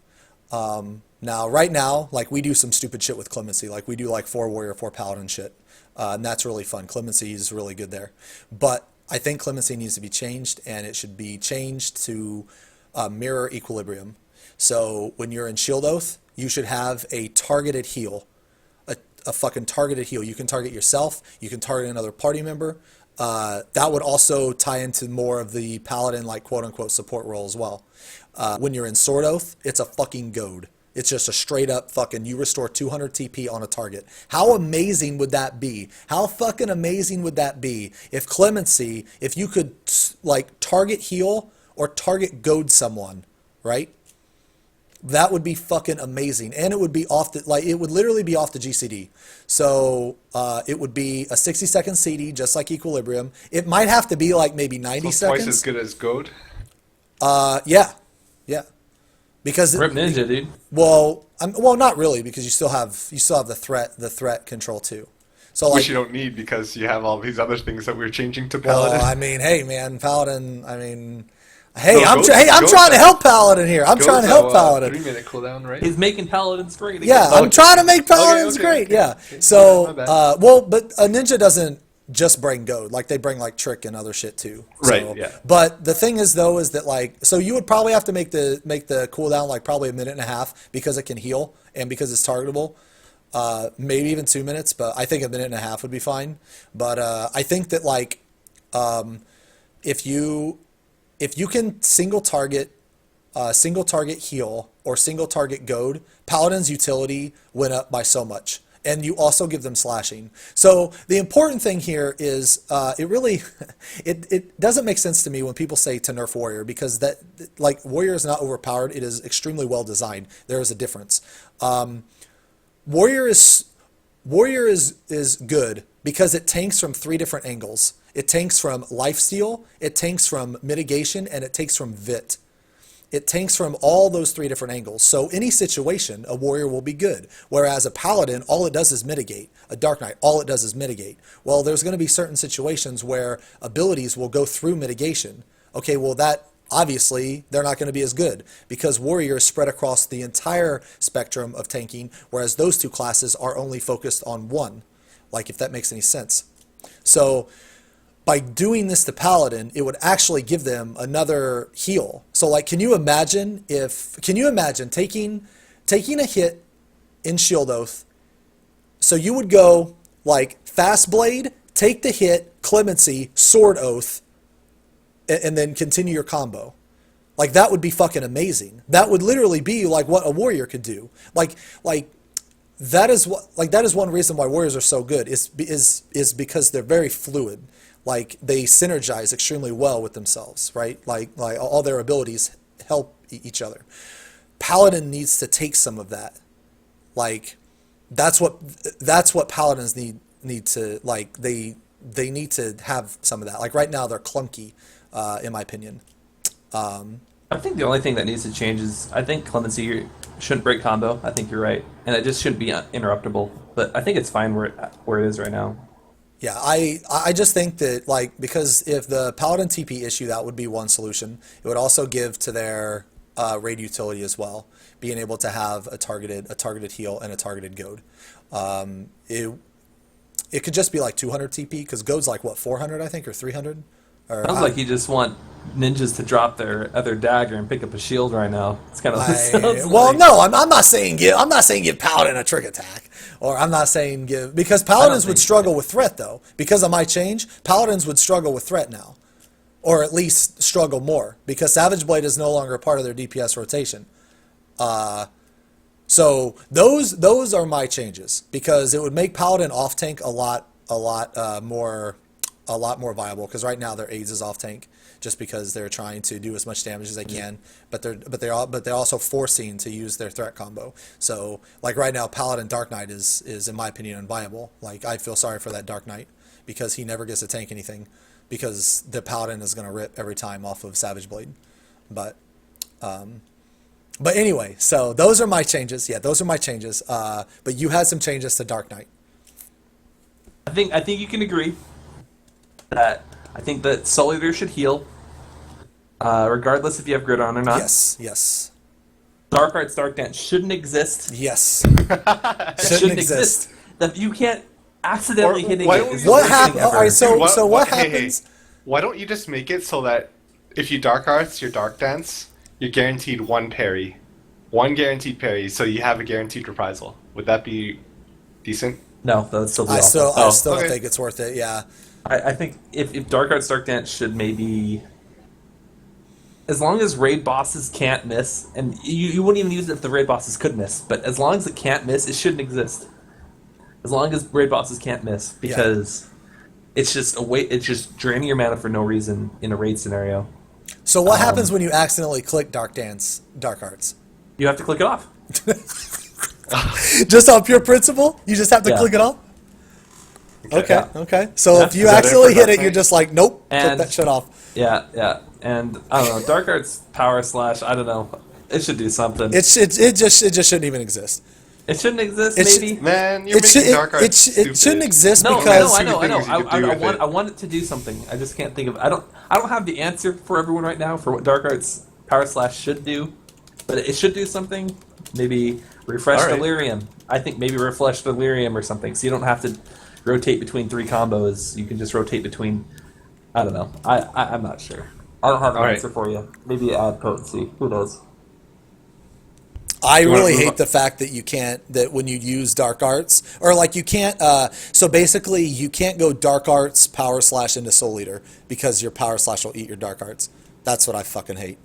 Now, right now, like we do some stupid shit with clemency, like we do like 4 warrior, 4 paladin shit, and that's really fun. Clemency is really good there, but I think clemency needs to be changed, and it should be changed to mirror equilibrium. So when you're in Shield Oath, you should have a targeted heal, a fucking targeted heal. You can target yourself. You can target another party member. That would also tie into more of the paladin, like quote unquote support role as well. When you're in Sword Oath, it's a fucking goad. It's just a straight up fucking, you restore 200 TP on a target. How amazing would that be? How fucking amazing would that be if Clemency, if you could like target heal or target goad someone, right? That would be fucking amazing. And it would be off the, like, it would literally be off the GCD. So it would be a 60-second CD, just like Equilibrium. It might have to be like maybe 90 So seconds. twice as good as Goad. Yeah. Because Rip Ninja, dude. well, not really, because you still have the threat control too. So like, Which you don't need because you have all these other things that we're changing to well, Paladin. I mean, hey man, Paladin. I mean, hey, No, I'm Goad's trying to help Paladin here. I'm trying to help Paladin. 3-minute cooldown, right? He's making Paladins great again. Yeah, I'm trying to make Paladins great. Okay. Yeah. Okay. So, My bad. but a ninja doesn't just bring goad. Like they bring like trick and other shit too. Right, So, yeah. But the thing is though, is that like, so you would probably have to make the cooldown like probably a minute and a half because it can heal and because it's targetable. Maybe even 2 minutes, but I think a minute and a half would be fine. But I think that like, if you can single target heal or single target goad, Paladin's utility went up by so much. And you also give them slashing. So the important thing here is it really it doesn't make sense to me when people say to nerf warrior, because that, like, warrior is not overpowered. It is extremely well designed. There is a difference. Warrior is good because it tanks from 3 different angles. It tanks from lifesteal, it tanks from mitigation, and it takes from vit. It tanks from all those 3 different angles. So any situation, a warrior will be good. Whereas a paladin, all it does is mitigate. A Dark Knight, all it does is mitigate. Well, there's going to be certain situations where abilities will go through mitigation. Okay, well that, obviously, they're not going to be as good because warrior is spread across the entire spectrum of tanking, whereas those 2 classes are only focused on one. Like, if that makes any sense. So by doing this to Paladin, it would actually give them another heal. So like, can you imagine taking a hit in Shield Oath? So you would go like Fast Blade, take the hit, Clemency, Sword Oath, and then continue your combo. Like, that would be fucking amazing. That would literally be like what a warrior could do. Like that is one reason why warriors are so good is because they're very fluid. Like, they synergize extremely well with themselves, right? Like all their abilities help each other. Paladin needs to take some of that. Like, that's what paladins need to, like, they need to have some of that. Like, right now they're clunky, in my opinion. I think the only thing that needs to change is, I think Clemency shouldn't break combo. I think you're right, and it just shouldn't be interruptible. But I think it's fine where it is right now. Yeah, I just think that, like, because if the Paladin TP issue, that would be one solution. It would also give to their raid utility as well, being able to have a targeted heal and a targeted goad. It could just be like 200 TP, because goad's like, what, 400 I think, or 300? Sounds like you just want ninjas to drop their other dagger and pick up a shield right now. It's kind of what it sounds well, like. no, I'm not saying give Paladin a trick attack, or I'm not saying give, because Paladins would struggle with threat though. Because of my change, Paladins would struggle with threat now, or at least struggle more, because Savage Blade is no longer a part of their DPS rotation. So those are my changes, because it would make Paladin off tank a lot more viable, because right now their AIDS is off tank just because they're trying to do as much damage as they can, but they're also forcing to use their threat combo. So like right now, Paladin Dark Knight is in my opinion unviable. Like, I feel sorry for that Dark Knight, because he never gets to tank anything, because the Paladin is going to rip every time off of Savage Blade. But anyway, so those are my changes. Yeah, those are my changes. But you had some changes to Dark Knight. I think you can agree that I think that Soul Eater should heal, regardless if you have Grid on or not. Yes. Dark Arts, Dark Dance shouldn't exist. Yes. It shouldn't exist. That you can't accidentally Or hitting why it. don't is you- the What worst thing happened? ever. All right, so what hey, happens? why don't you just make it so that if you Dark Arts your Dark Dance, you're guaranteed one parry. One guaranteed parry, so you have a guaranteed reprisal. Would that be decent? No, that would still be I awful. still don't okay. think it's worth it. Yeah. I think if Dark Arts Dark Dance should maybe, as long as raid bosses can't miss, and you wouldn't even use it if the raid bosses could miss, but as long as it can't miss, it shouldn't exist. As long as raid bosses can't miss, because it's just it's just draining your mana for no reason in a raid scenario. So what happens when you accidentally click Dark Arts? You have to click it off. Just on pure principle? You just have to Yeah. click it off? Okay, Yeah. okay. So if you Is that it accidentally for hit Dark it, you're Knight? just like, nope, click And- that shit off. Yeah. And I don't know, Dark Arts Power Slash, I don't know. It should do something. It just shouldn't even exist. It shouldn't exist, It's- maybe. Man, you're making Dark Arts stupid. It shouldn't exist No, because I know. Things you could do with it. I want it to do something. I just can't think of. I don't have the answer for everyone right now for what Dark Arts Power Slash should do, but it should do something. Maybe refresh All right. Delirium. I think maybe refresh Delirium or something, so you don't have to rotate between 3 combos. You can just rotate between. I don't know. I'm not sure. I don't have an All right. answer for you. Maybe add potency. Who knows? I You wanna really move hate on? the fact that you can't, that when you use Dark Arts, or like you can't, so basically you can't go Dark Arts Power Slash into Soul Eater because your Power Slash will eat your Dark Arts. That's what I fucking hate.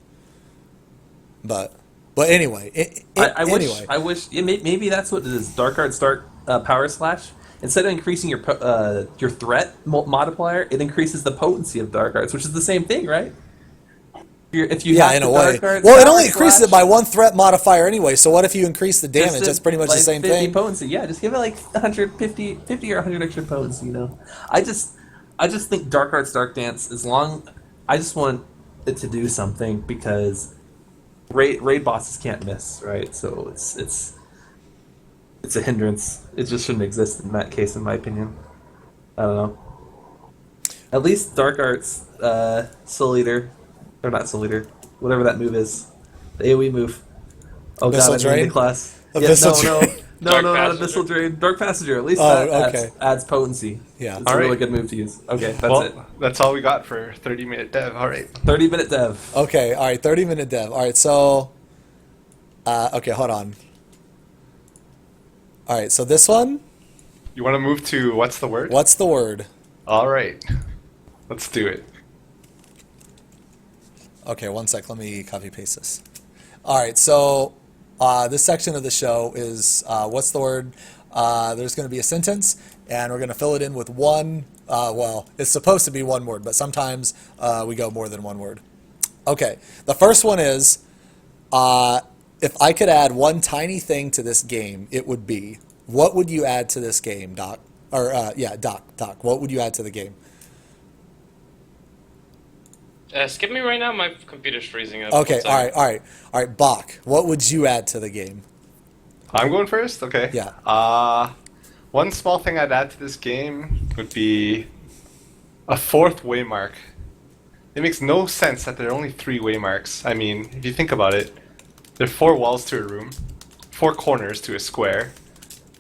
But anyway, I wish maybe that's what it is. Dark Arts Dark Power Slash. Instead of increasing your threat multiplier, it increases the potency of Dark Arts, which is the same thing, right? If you yeah, have in the a way. Dark Arts Well, it Power only increases Slash, it by 1 threat modifier anyway. So what if you increase the damage? just That's pretty much the like same 50 thing. potency. Yeah, just give it like 150 or 100 extra potency. You know, I just think Dark Arts Dark Dance I just want it to do something because raid bosses can't miss, right? So it's a hindrance. It just shouldn't exist in that case, in my opinion. I don't know. At least Dark Arts Soul Eater, or not Soul Eater, whatever that move is, the AoE move. Oh Abyssal god, I Drain? named the class. Abyssal Drain? No, Dark not Passenger? Abyssal Drain. Dark Passenger. At least Oh, that okay. adds potency. Yeah. It's a All really right. good move to use. Okay, that's Well, it. that's all we got for 30-minute dev. All right. 30-minute dev. Okay, all right, 30-minute dev. All right, so, okay, hold on. All right, so this one, You want to move to what's the word? what's the word? All right. Let's do it. Okay, one sec. Let me copy paste this. All right, so this section of the show is what's the word? There's going to be a sentence, and we're going to fill it in with one. Well, it's supposed to be one word, but sometimes we go more than one word. Okay, the first one is if I could add one tiny thing to this game, it would be, what would you add to this game, Doc? Or yeah, Doc. What would you add to the game? Skip me right now. My computer's freezing up. Okay, One second. all right, Bach. What would you add to the game? I'm going first? Okay. Yeah. One small thing I'd add to this game would be a 4th waymark. It makes no sense that there are only 3 waymarks. I mean, if you think about it, there are 4 walls to a room, 4 corners to a square.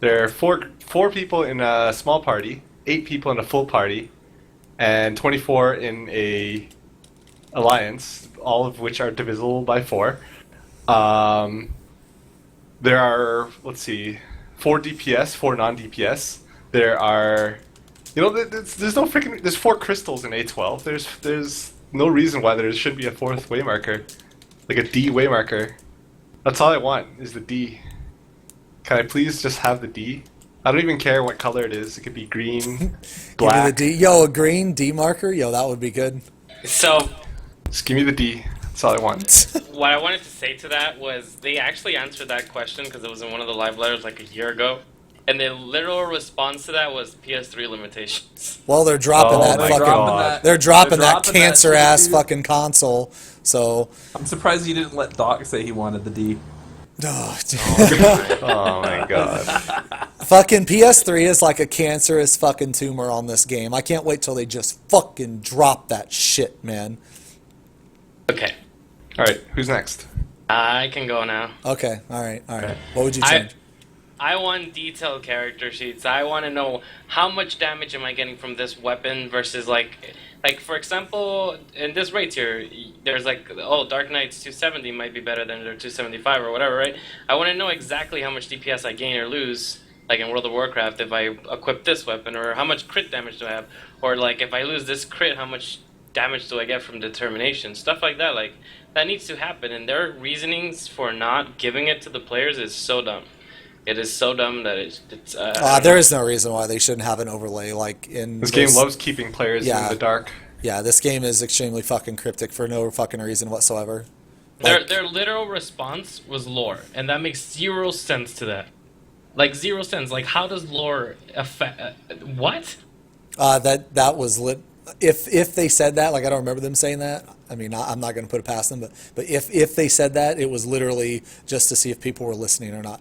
There are four people in a small party, 8 people in a full party, and 24 in a alliance, all of which are divisible by 4. There are, let's see, 4 DPS, 4 non-DPS. There are, there's no freaking, there's 4 crystals in A12. There's no reason why there should be a 4th waymarker, like a D waymarker. That's all I want is the D. Can I please just have the D? I don't even care what color it is. It could be green, Give me black. the D. Yo, a green D marker. Yo, that would be good. So Just give me the D. That's all I want. what I wanted to say to that was they actually answered that question because it was in one of the live letters like a year ago, and the literal response to that was PS3 limitations. Well, they're dropping Oh that my fucking. God. They're dropping that dropping that cancer ass shit, dude. fucking console. So. I'm surprised you didn't let Doc say he wanted the D. Oh, dude. Oh my god. Fucking PS3 is like a cancerous fucking tumor on this game. I can't wait till they just fucking drop that shit, man. Okay, Alright, who's next? I can go now. Okay, all right. Okay. What would you I change? I want detailed character sheets. I want to know how much damage am I getting from this weapon versus like for example, in this raid tier, there's like, oh, Dark Knight's 270 might be better than their 275 or whatever, right? I want to know exactly how much DPS I gain or lose, like in World of Warcraft, if I equip this weapon, or how much crit damage do I have, or like if I lose this crit, how much damage do I get from determination, stuff like that. Like that needs to happen, and their reasonings for not giving it to the players is so dumb. It is so dumb that it's. There is no reason why they shouldn't have an overlay like in This game loves keeping players in the dark. Yeah, this game is extremely fucking cryptic for no fucking reason whatsoever. Their literal response was lore, and that makes zero sense to that. Like zero sense. Like how does lore affect? What? That was lit. If they said that, like I don't remember them saying that. I mean, I'm not going to put it past them, but if they said that, it was literally just to see if people were listening or not.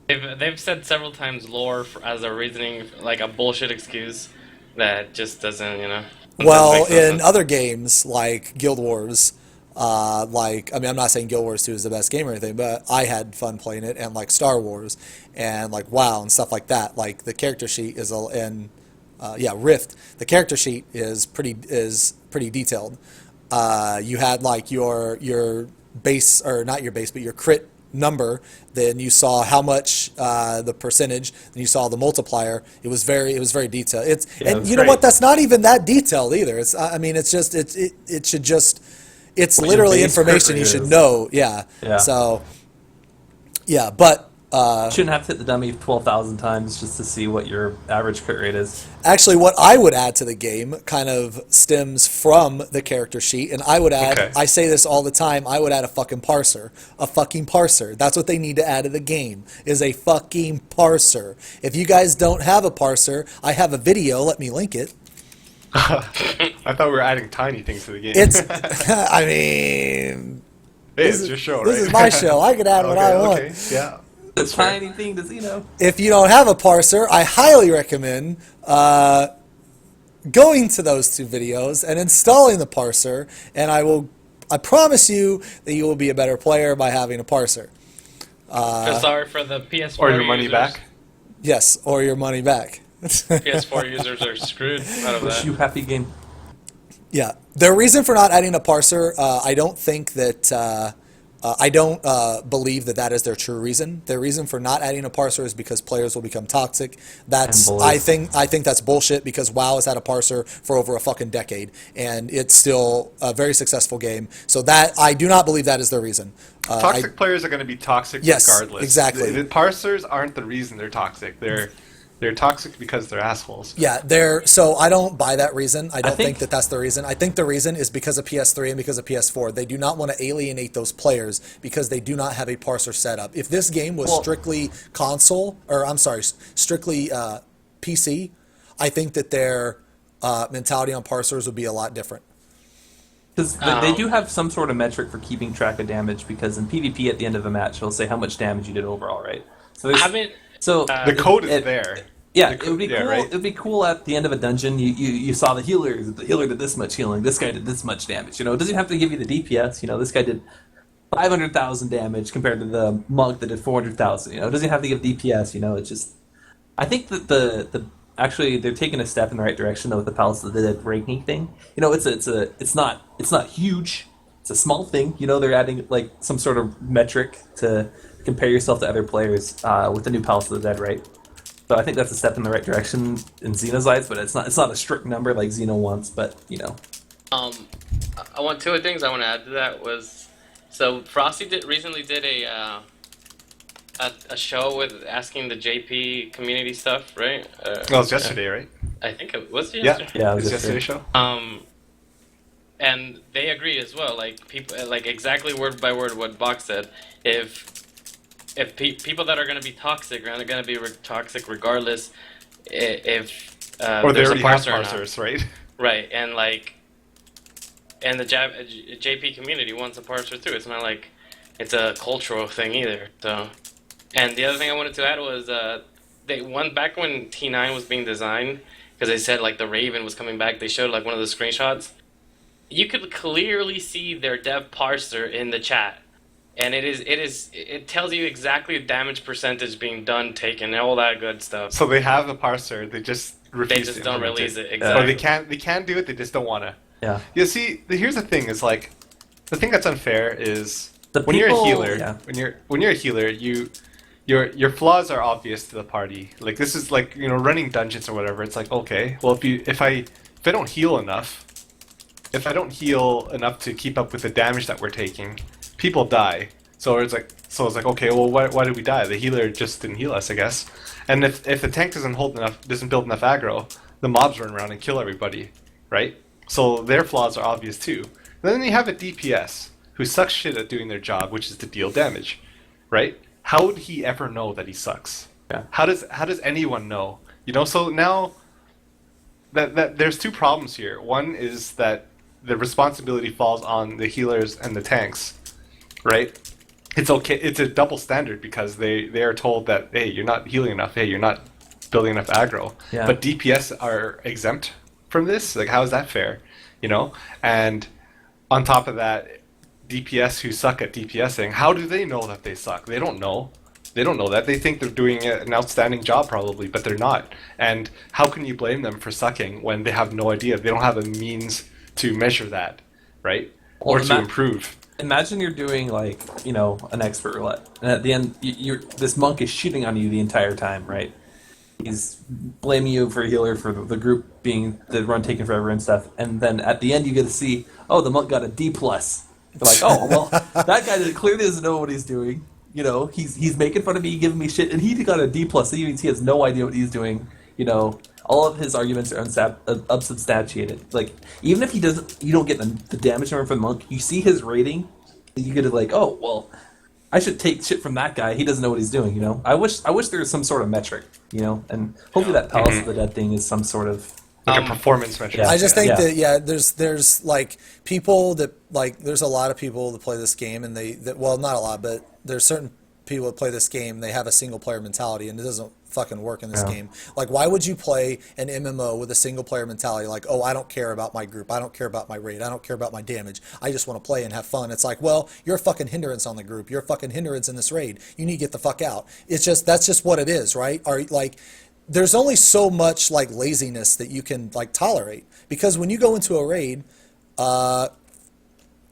They've said several times lore as a reasoning, like a bullshit excuse that just doesn't, Well, doesn't make in sense. other games like Guild Wars, I mean, I'm not saying Guild Wars 2 is the best game or anything, but I had fun playing it, and like Star Wars and like WoW and stuff like that. Like the character sheet is Rift. The character sheet is pretty detailed. You had like your base, or not your base, but your crit number. Then you saw how much the percentage. Then you saw the multiplier. It was very detailed. And you know what? That's not even that detailed either. It should just. It's What literally your base information crit you rate should is. know. Yeah. Yeah. So. Yeah, but. Shouldn't have to hit the dummy 12,000 times just to see what your average crit rate is. Actually, what I would add to the game kind of stems from the character sheet, and I would add, Okay. I say this all the time, I would add a fucking parser. A fucking parser. That's what they need to add to the game, is a fucking parser. If you guys don't have a parser, I have a video, let me link it. I thought we were adding tiny things to the game. It's, I mean... Hey, this it's is- your show, right? This is my show, I can add what I want. Okay, yeah. The tiny thing to, If you don't have a parser, I highly recommend going to those two videos and installing the parser, and I promise you that you will be a better player by having a parser. Sorry for the PS4 Or your money users. back. Yes, or your money back. PS4 users are screwed out of wish that. you happy game. Yeah. The reason for not adding a parser, I don't think that... I don't believe that is their true reason. Their reason for not adding a parser is because players will become toxic. That's And I bullies. think that's bullshit, because WoW has had a parser for over a fucking decade, and it's still a very successful game. So that I do not believe that is their reason. Toxic players are going to be toxic Yes, regardless. exactly. The parsers aren't the reason they're toxic. They're toxic because they're assholes. So I don't buy that reason. I don't think think- that's the reason. I think the reason is because of PS3 and because of PS4. They do not want to alienate those players because they do not have a parser set up. If this game was strictly strictly PC, I think that their mentality on parsers would be a lot different. Because they do have some sort of metric for keeping track of damage, because in PvP at the end of a match, it'll say how much damage you did overall, right? So I there's, haven't. so The code is there. Yeah, The it would be yeah, cool. right? It would be cool at the end of a dungeon. You saw the healers. The healer did this much healing. This guy did this much damage. It doesn't have to give you the DPS. This guy did 500,000 damage compared to the monk that did 400,000. It doesn't have to give DPS. It's just. I think that the actually they're taking a step in the right direction though with the Palace of the Dead ranking thing. It's not huge. It's a small thing. They're adding like some sort of metric to compare yourself to other players with the new Palace of the Dead, right? So I think that's a step in the right direction in Xeno's eyes, but it's not a strict number like Xeno wants, but I want two things I want to add to that was, so Frosty recently did a show with asking the JP community stuff, right? Well, it was yesterday, right? I think it was Yeah, yesterday. Yeah, it it was was yesterday's show. And they agree as well. Like people, like exactly word by word what Bach said. If people that are going to be toxic are going to be toxic regardless, if Or they there's a already have parser or not. parsers, right? Right, and the JP community wants a parser too. It's not like it's a cultural thing either. So, and the other thing I wanted to add was back when T9 was being designed, because they said like the Raven was coming back. They showed like one of the screenshots. You could clearly see their dev parser in the chat, and it tells you exactly the damage percentage being done, taken, and all that good stuff. So they have a parser. They just refuse They just to don't implement release it, Or exactly. they can do it. They just don't want to. yeah. You see, here's the thing: is like the thing that's unfair is The when you're a people- healer. yeah. When you're a healer, you your flaws are obvious to the party. Like this is like running dungeons or whatever. It's like okay, well if I don't heal enough, if I don't heal enough to keep up with the damage that we're taking, people die. So it's like okay, well why did we die? The healer just didn't heal us, I guess. And if the tank doesn't build enough aggro, the mobs run around and kill everybody, right? So their flaws are obvious too. And then you have a DPS who sucks shit at doing their job, which is to deal damage, right? How would he ever know that he sucks? Yeah. How does anyone know? So now that there's two problems here. One is that the responsibility falls on the healers and the tanks, right? It's okay. It's a double standard because they are told that hey, you're not healing enough. Hey, you're not building enough aggro. Yeah. But DPS are exempt from this. Like, how is that fair? And on top of that, DPS who suck at DPSing, how do they know that they suck? They don't know. They don't know that. They think they're doing an outstanding job probably, but they're not. And how can you blame them for sucking when they have no idea? They don't have a means to measure that, right? Well, or to improve. Imagine you're doing like, an expert roulette, and at the end, this monk is shooting on you the entire time, right? He's blaming you for a healer for the group being the run taking forever and stuff, and then at the end you get to see, oh, the monk got a D+. They're like, oh, well, that guy clearly doesn't know what he's doing. He's making fun of me, giving me shit, and he got a D+. So he has no idea what he's doing. All of his arguments are unsubstantiated. Like, even if you don't get the damage number from the monk, you see his rating, and you get to like, oh, well, I should take shit from that guy. He doesn't know what he's doing. I wish there was some sort of metric. And hopefully that Palace of the Dead thing is some sort of like a performance measure. Yeah. I just think that there's like people that there's a lot of people that play this game and well, not a lot, but there's certain people that play this game. They have a single player mentality and it doesn't fucking work in this game. Like, why would you play an MMO with a single player mentality? Like, oh, I don't care about my group. I don't care about my raid. I don't care about my damage. I just want to play and have fun. It's like, well, you're a fucking hindrance on the group. You're a fucking hindrance in this raid. You need to get the fuck out. That's just what it is, right? There's only so much like laziness that you can like tolerate, because when you go into a raid,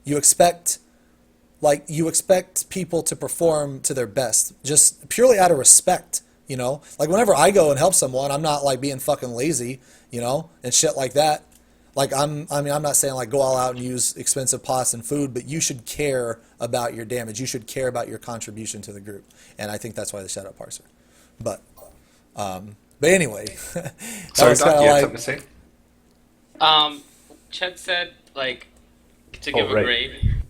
you expect people to perform to their best, just purely out of respect. Like whenever I go and help someone, I'm not like being fucking lazy, and shit like that. Like I'm not saying like go all out and use expensive pots and food, but you should care about your damage. You should care about your contribution to the group, and I think that's why they shout out Parser. But anyway, Sorry, Doc, you had something to say? Chet said like to give a grade.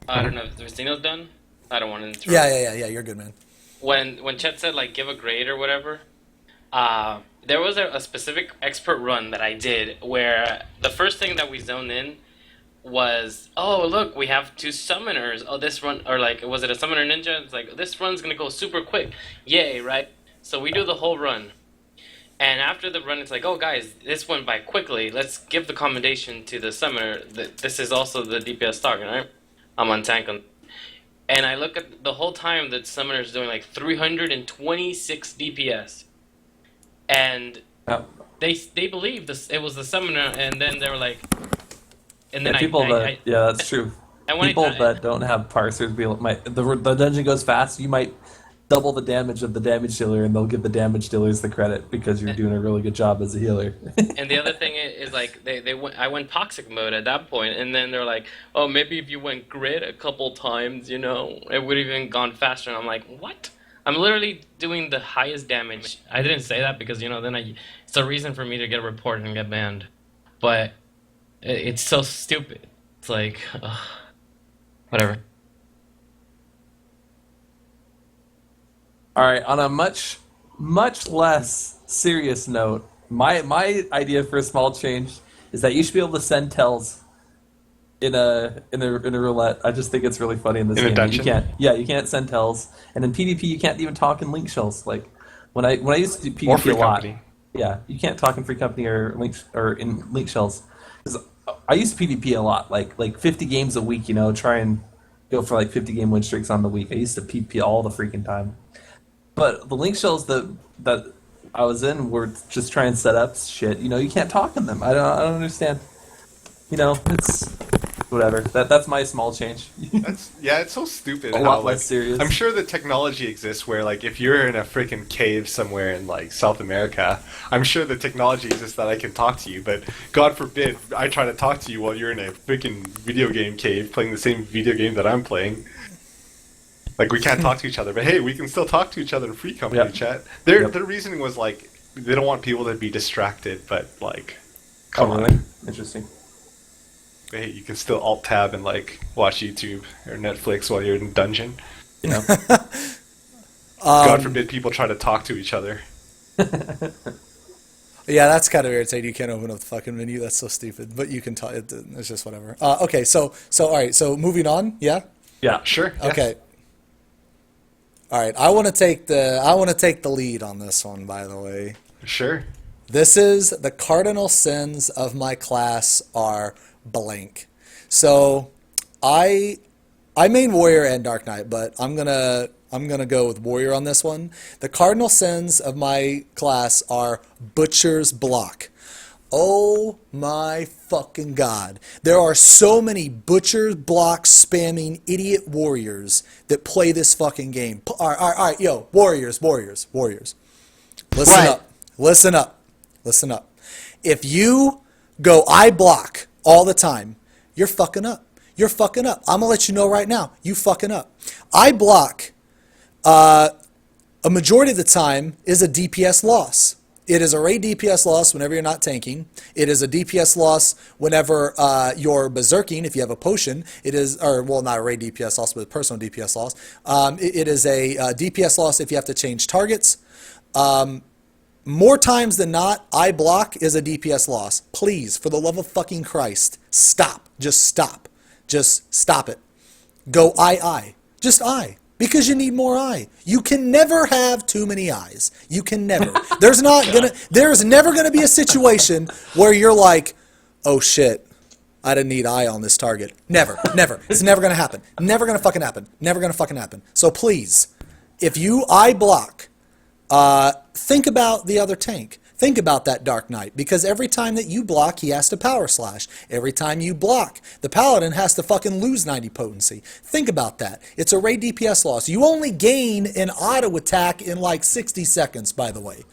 I don't know if Vecino's done. I don't want to interrupt. Yeah. You're good, man. When Chet said like give a grade or whatever, there was a specific expert run that I did where the first thing that we zoned in was, oh look, we have 2 summoners. Oh, this run, or like, was it a summoner ninja? It's like, this run's gonna go super quick. Yay, right? So we do the whole run. And after the run, it's like, oh guys, this went by quickly. Let's give the commendation to the summoner. This is also the DPS target, right? I'm on tank on. And I look at the whole time that summoner's doing like 326 DPS. And they believed this, it was the summoner, and then they were like, and then that's true. People that don't have parsers the dungeon goes fast. You might double the damage of the damage dealer, and they'll give the damage dealers the credit because you're doing a really good job as a healer. And the other thing is like I went toxic mode at that point, and then they're like, oh, maybe if you went grid a couple times, it would have even gone faster. And I'm like, what? I'm literally doing the highest damage. I didn't say that because then it's a reason for me to get a report and get banned. But it's so stupid. It's like, whatever. All right, on a much less serious note, my idea for a small change is that you should be able to send tells in a roulette. I just think it's really funny in this game. Dungeon? You can't send tells, and in PvP you can't even talk in link shells. Like when I used to do PvP or free a lot, company. Yeah, you can't talk in free company or in link shells. 'Cause I used to PvP a lot, like 50 games a week. Try and go for like 50 game win streaks on the week. I used to PvP all the freaking time. But the link shells that I was in were just trying to set up shit. You can't talk in them. I don't understand. It's Whatever. That's my small change. It's so stupid. A how, lot like, less serious. I'm sure the technology exists where, like, if you're in a freaking cave somewhere in, like, South America, I'm sure the technology exists that I can talk to you, but God forbid I try to talk to you while you're in a freaking video game cave playing the same video game that I'm playing. Like, we can't talk to each other, but hey, we can still talk to each other in free company chat. Their reasoning was, like, they don't want people to be distracted, but, like, come on. Really? Interesting. Hey, you can still alt-tab and, like, watch YouTube or Netflix while you're in dungeon. You know? God forbid people try to talk to each other. Yeah, that's kind of irritating. You can't open up the fucking menu. That's so stupid. But you can talk. It's just whatever. Okay, so all right. So moving on. Yeah. Yeah. Sure. Yeah. Okay. All right. I want to take the lead on this one. By the way, Sure. this is the cardinal sins of my class are blank. So I main warrior and Dark Knight, but I'm gonna go with warrior on this one. The cardinal sins of my class are butcher's block. Oh my fucking god. There are so many butcher's block spamming idiot warriors that play this fucking game. All right, yo, warriors. Listen up. If you go I block all the time, you're fucking up. I'm gonna let you know right now, you fucking up. I block a majority of the time is a DPS loss. It is a raid DPS loss whenever you're not tanking. It is a DPS loss whenever you're berserking, if you have a potion. It is, or well, not a raid DPS loss, but a personal DPS loss. It is a DPS loss if you have to change targets. More times than not, I block is a DPS loss. Please, for the love of fucking Christ, stop. Just stop. Just stop it. Go I. Just I. Because you need more I. You can never have too many eyes. You can never. There's never gonna be a situation where you're like, oh shit, I didn't need I on this target. Never. It's never gonna happen. Never gonna fucking happen. So please, if you I block, think about the other tank. Think about that Dark Knight, because every time that you block, he has to power slash. Every time you block, the Paladin has to fucking lose 90 potency. Think about that. It's a raid DPS loss. You only gain an auto attack in like 60 seconds, by the way.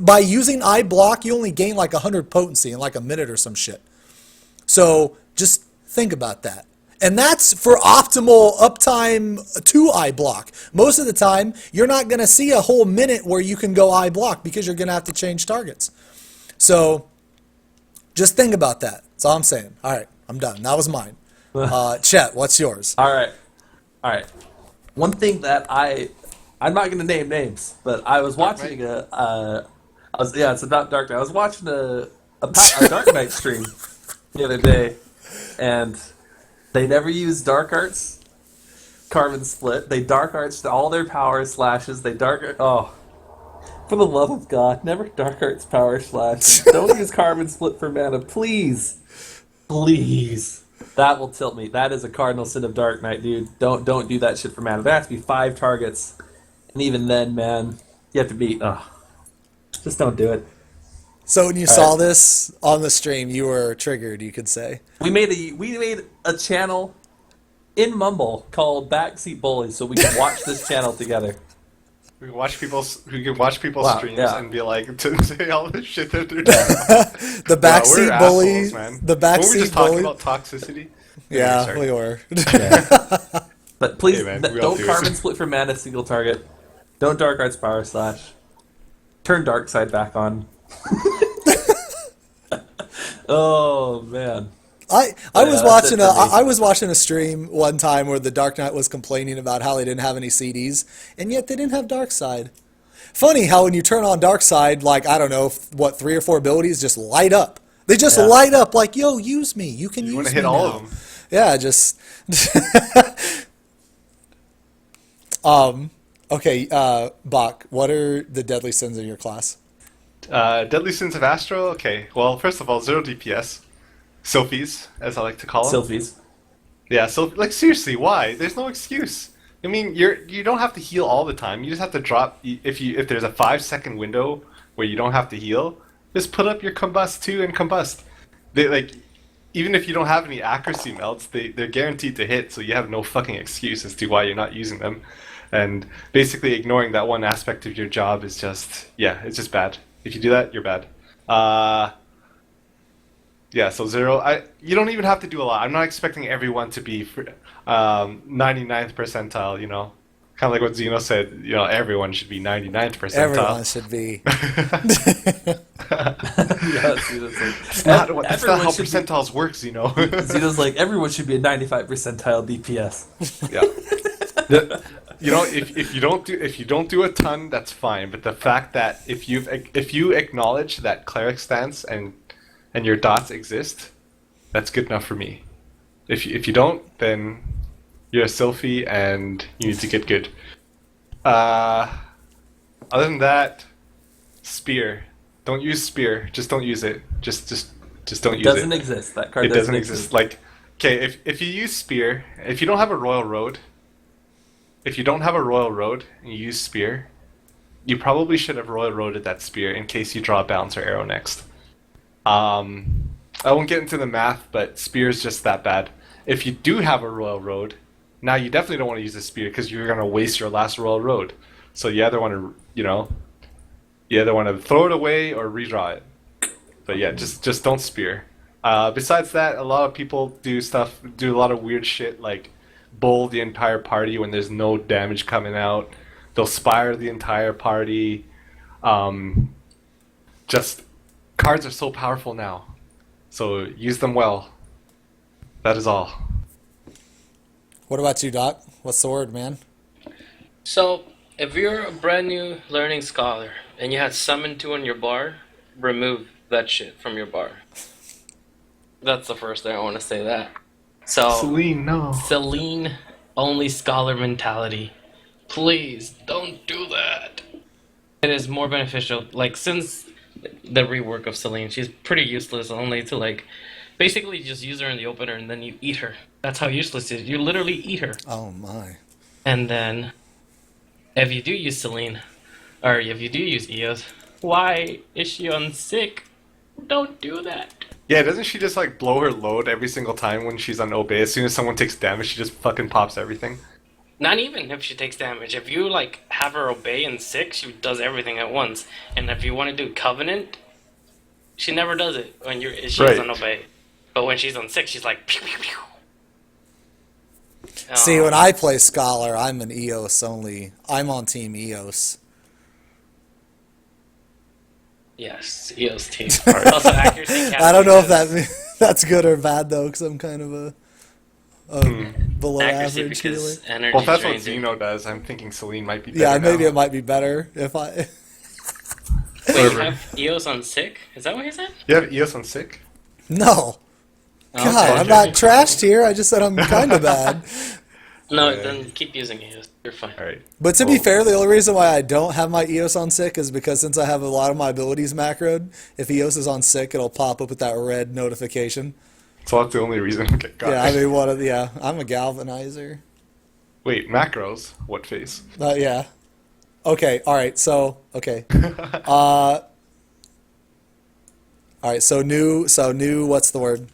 By using I block, you only gain like 100 potency in like a minute or some shit. So just think about that. And that's for optimal uptime to I block. Most of the time, you're not going to see a whole minute where you can go I block because you're going to have to change targets. So just think about that. That's all I'm saying. All right, I'm done. That was mine. Chet, what's yours? All right. One thing that I'm not going to name names, but I was watching it's about Dark Knight. I was watching a Dark Knight stream the other day, and they never use Dark Arts Carbon Split. They Dark Arts all their power slashes. For the love of God, never Dark Arts power slash. Don't use Carbon Split for mana, please. Please. That will tilt me. That is a cardinal sin of Dark Knight, dude. Don't do that shit for mana. There has to be 5 targets. And even then, man, you have to beat. Just don't do it. So when you saw this on the stream, you were triggered, you could say. We made a channel in Mumble called Backseat Bullies, so we can watch this channel together. We can watch people's streams and be like to say all this shit that they're doing. The backseat bully, the backseat Were we just talking about toxicity? Yeah, we were. But please, hey, man, don't carbon split for mana single target. Don't Dark Arts power slash. Turn Dark Side back on. Oh man. I was watching a stream one time where the Dark Knight was complaining about how they didn't have any CDs, and yet they didn't have Dark Side. Funny how when you turn on Dark Side, like I don't know, 3 or 4 abilities just light up. They just light up like, yo, use me. You can use me. You want to hit all of them. Yeah, just. Okay, Bach, what are the deadly sins in your class? Deadly sins of Astro? Okay, well, first of all, 0 DPS. Sophies, as I like to call them. Sophies. Yeah, so, like, seriously, why? There's no excuse. I mean, you don't have to heal all the time. You just have to drop, if there's a 5-second window where you don't have to heal, just put up your Combust 2 and Combust. even if you don't have any accuracy melts, they're guaranteed to hit, so you have no fucking excuse as to why you're not using them. And basically ignoring that one aspect of your job is just, yeah, it's just bad. If you do that, you're bad. Yeah, so 0. You don't even have to do a lot. I'm not expecting everyone to be 99th percentile, you know? Kind of like what Zeno said, you know, everyone should be 99th percentile. Everyone should be. Yeah, Zeno's like, That's not how should percentiles work, Zeno. Zeno's like, everyone should be a 95 percentile DPS. Yeah. You know, if you don't do a ton, that's fine. But the fact that if you acknowledge that cleric stance and your dots exist, that's good enough for me. If you don't, then you're a Sylphie and you need to get good. Other than that, spear. Don't use spear. Just don't use it. Just don't use it. Doesn't exist. That card It doesn't exist. Like, okay, if you use spear, if you don't have a royal road, and you use spear, you probably should have royal roaded that spear in case you draw a bounce or arrow next. I won't get into the math, but spear is just that bad. If you do have a royal road, now you definitely don't want to use a spear because you're going to waste your last royal road. So you either want to, throw it away or redraw it. But yeah, just don't spear. Besides that, a lot of people do a lot of weird shit like bull the entire party when there's no damage coming out. They'll spire the entire party. Just cards are so powerful now, so use them well. That is all. What about you, Doc? What's the word, man? So, if you're a brand new learning scholar and you had summon 2 on your bar, remove that shit from your bar. That's the first thing I want to say that. So, Celine, no. Celine only scholar mentality. Please don't do that. It is more beneficial. Like, since the rework of Celine, she's pretty useless only to, like, basically just use her in the opener and then you eat her. That's how useless it is. You literally eat her. Oh my. And then, if you do use Celine, or if you do use Eos, why is she on sick? Don't do that. Yeah, doesn't she just like blow her load every single time when she's on obey? As soon as someone takes damage, she just fucking pops everything. Not even if she takes damage. If you like have her obey and sick, she does everything at once. And if you want to do covenant, she never does it when she's on obey. But when she's on sick, she's like pew pew pew. See, when I play Scholar, I'm an Eos only. I'm on Team Eos. Yes, Eos team. Also accuracy. I don't know if that's good or bad though, because I'm kind of a below accuracy average healer. because energy. Well, if that's what drains you. Zeno does, I'm thinking Celine might be better. Yeah, maybe now. it might be better if I. Wait, you have Eos on sick? Is that what you said? You have Eos on sick? No. Oh, God, okay. I'm not trashed here. I just said I'm kind of bad. No, then keep using Eos. You're fine. All right. But to be fair, the only reason why I don't have my Eos on sick is because since I have a lot of my abilities macroed, if Eos is on sick, it'll pop up with that red notification. So that's the only reason. Okay, got Yeah, it. I mean, I'm a galvanizer. Wait, macros? What phase? Yeah. Okay, alright, okay. Alright, so new, what's the word?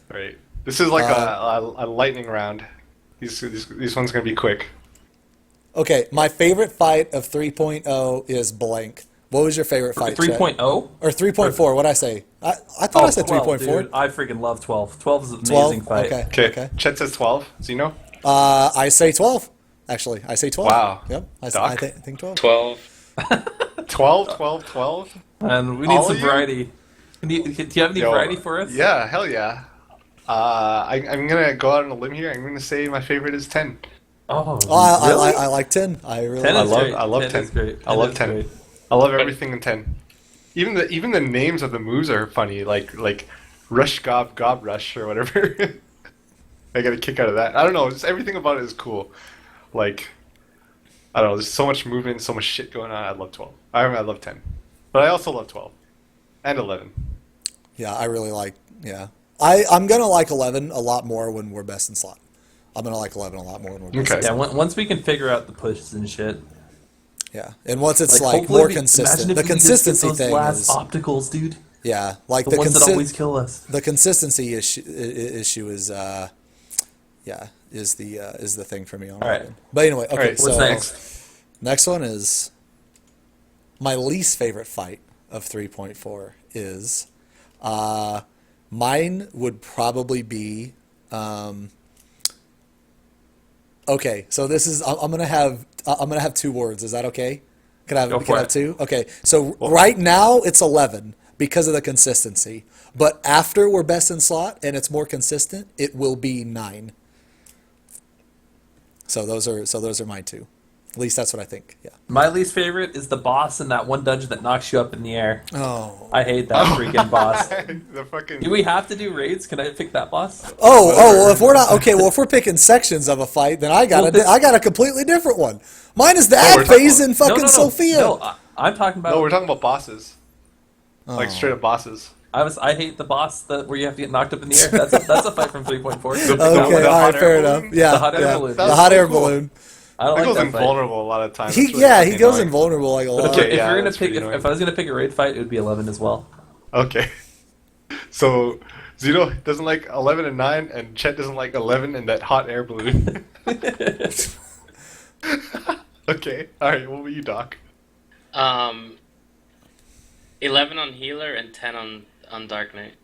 Right. This is like a lightning round. These ones gonna be quick. Okay, my favorite fight of 3.0 is blank. What was your favorite fight, Chet? 3.0? Or 3.4, what'd I say? I thought I said 12, 3.4. dude. I freaking love 12. 12 is an 12? amazing fight. Okay. Chet says 12. Zeno? I say 12, actually. I say 12. Wow. Yep, I Doc? think 12. 12. 12. And we need All some of you? variety. Do you have any Yo, variety for us? Yeah, hell yeah. I'm gonna go out on a limb here. I'm gonna say my favorite is 10. Oh, Oh, really? I like 10. I really 10 like is love- great. I love 10 10. is great. I love is 10. great. I love everything in 10. Even the names of the moves are funny, like Rush Gob Rush or whatever. I get a kick out of that. I don't know, just everything about it is cool. Like, I don't know, there's so much movement, so much shit going on. I love 12. I love 10. But I also love 12. And 11. Yeah, I really like, yeah. I'm going to like 11 a lot more when we're best in slot. I'm going to like 11 a lot more when we're best Okay. in Yeah, slot. once we can figure out the pushes and shit. Yeah, and once it's like hopefully more we- consistent. imagine if The we could just get consistency those thing last is... opticals, dude. Yeah, like The ones that always kill us. the consistency issue is is the thing for me on All right. Robin. But anyway, okay. right, So what's next? next one is my least favorite fight of 3.4 is mine would probably be okay. So this is I'm gonna have two words. Is that okay? Can I have, Go can for I have it. two? Okay. So right now it's 11 because of the consistency. But after we're best in slot and it's more consistent, it will be 9. So those are mine two. At least that's what I think. Yeah. My least favorite is the boss in that one dungeon that knocks you up in the air. Oh. I hate that freaking boss. The fucking. Do we have to do raids? Can I pick that boss? Oh, well, if we're not okay, well, if we're picking sections of a fight, then I got Well, this- I got a completely different one. Mine is the we're ag talking phase in fucking no, Sophia. No, I'm talking about. No, we're talking about bosses. Like Oh. straight up bosses. I hate the boss where you have to get knocked up in the air. That's a fight from 3.4. The- Okay, the all right, hot air fair balloon? enough. Yeah, The hot air yeah. balloon. The That's hot so air cool. balloon. I don't He like goes that fight. invulnerable a lot of times. He That's really yeah, he fucking goes annoying. invulnerable like a lot. Okay, If yeah, you're gonna that's pick, pretty if I was gonna pick a raid fight, it would be 11 as well. Okay. So Zito doesn't like 11 and 9, and Chet doesn't like 11 and that hot air balloon. Okay. All right. What were you, Doc? 11 on healer and 10 on Dark Knight.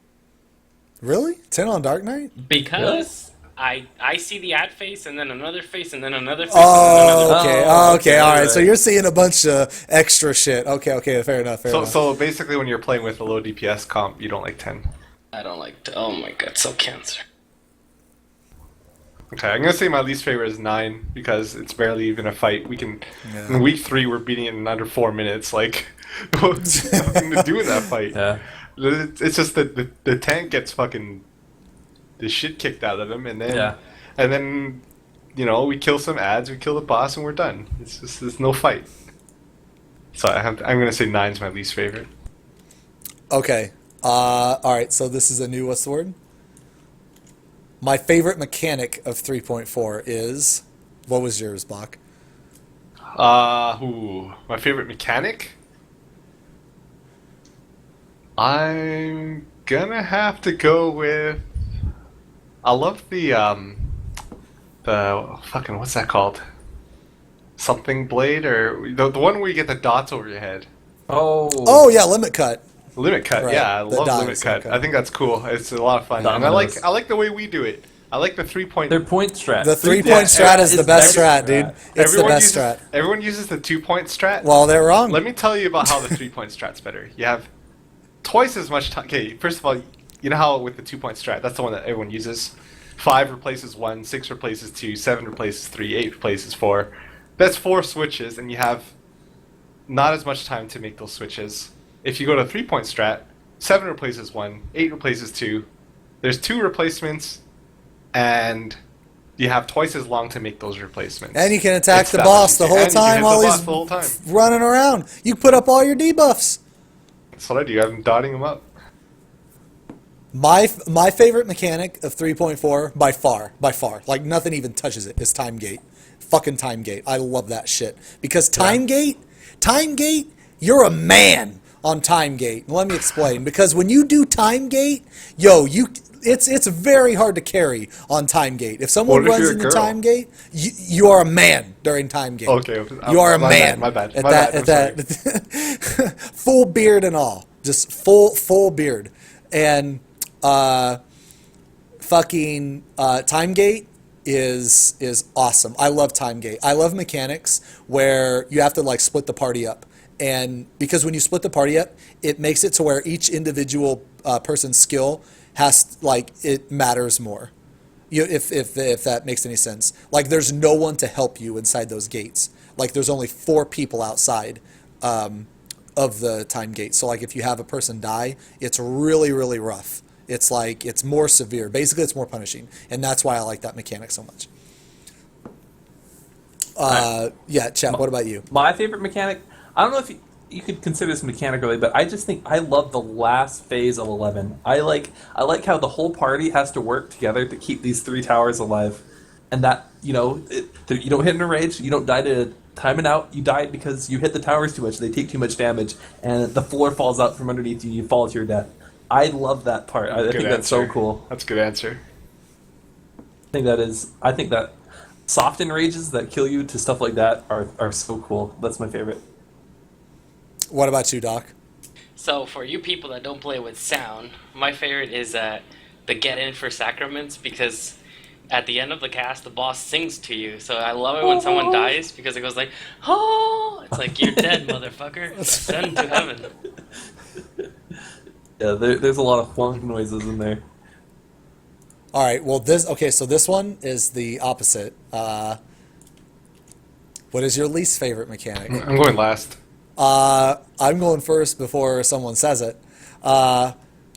Really? 10 on Dark Knight? Because I see the ad face and then another face and then another face Oh, and then another. okay, Oh, okay, okay, all right. right. So you're seeing a bunch of extra shit. Okay, okay, fair enough, fair enough. So basically, when you're playing with a low DPS comp, you don't like 10. I don't like. Oh my god, so cancer. Okay, I'm gonna say my least favorite is 9 because it's barely even a fight. We can Yeah. in week 3 we're beating it in under 4 minutes. Like nothing to do with that fight. Yeah. It's just that the tank gets fucking the shit kicked out of him, and then you know we kill some ads, we kill the boss, and we're done. It's just there's no fight. So I'm gonna say 9's my least favorite. Okay. All right. So this is a new what's the word? My favorite mechanic of 3.4 is what was yours, Bach? My favorite mechanic? I'm gonna have to go with. I love the fucking what's that called? Something blade or the one where you get the dots over your head. Oh yeah, limit cut. Limit cut, Right, yeah, I the love dice, limit cut. okay. I think that's cool. It's a lot of fun, and Dominoes. I like the way we do it. I like the 3-point. Their point strat. The 3-point Yeah, strat is the best better strat, dude. It's the Everyone best uses, strat. Everyone uses the 2-point strat. Well, they're wrong. Let me tell you about how the 3-point strat's better. You have twice as much time. Okay, first of all, you know how with the 2-point strat, that's the one that everyone uses. 5 replaces 1, 6 replaces 2, 7 replaces 3, 8 replaces 4. That's 4 switches, and you have not as much time to make those switches. If you go to 3-point strat, 7 replaces 1, 8 replaces 2. There's 2 replacements, and you have twice as long to make those replacements. And you can attack It's the that boss much the whole easier. And you can time hit while the he's boss the whole time. running around. You put up all your debuffs. That's what I do. I'm dotting them up. My favorite mechanic of 3.4 by far, like nothing even touches it, is time gate. Fucking time gate. I love that shit because time gate, you're a man on time gate. Let me explain. Because when you do time gate, it's very hard to carry on time gate. If someone What if runs you're a into girl? time gate, you are a man during time gate. Okay, You are a my man. bad, At my that, bad, at that, full beard and all, just full beard, and fucking time gate is awesome. I love time gate. I love mechanics where you have to like split the party up. And because when you split the party up, it makes it to where each individual person's skill it matters more. If that makes any sense. Like there's no one to help you inside those gates. Like there's only 4 people outside of the time gate. So like if you have a person die, it's really, really rough. It's like it's more severe. Basically, it's more punishing, and that's why I like that mechanic so much. Yeah, Chet. What about you? My favorite mechanic, I don't know if you could consider this mechanic really, but I just think I love the last phase of 11. I like how the whole party has to work together to keep these 3 towers alive, and that you don't hit in a rage, you don't die to time it out. You died because you hit the towers too much. They take too much damage, and the floor falls out from underneath you. You fall to your death. I love that part. I think that's so cool. That's a good answer. I think that soft enrages that kill you to stuff like that are so cool. That's my favorite. What about you, Doc? So for you people that don't play with sound, my favorite is the get in for sacraments, because at the end of the cast the boss sings to you. So I love it when someone dies because it goes like, oh, it's like you're dead, motherfucker. Send to heaven. Yeah, there's a lot of flunk noises in there. All right. Well, so this one is the opposite. What is your least favorite mechanic? I'm going last. I'm going first before someone says it.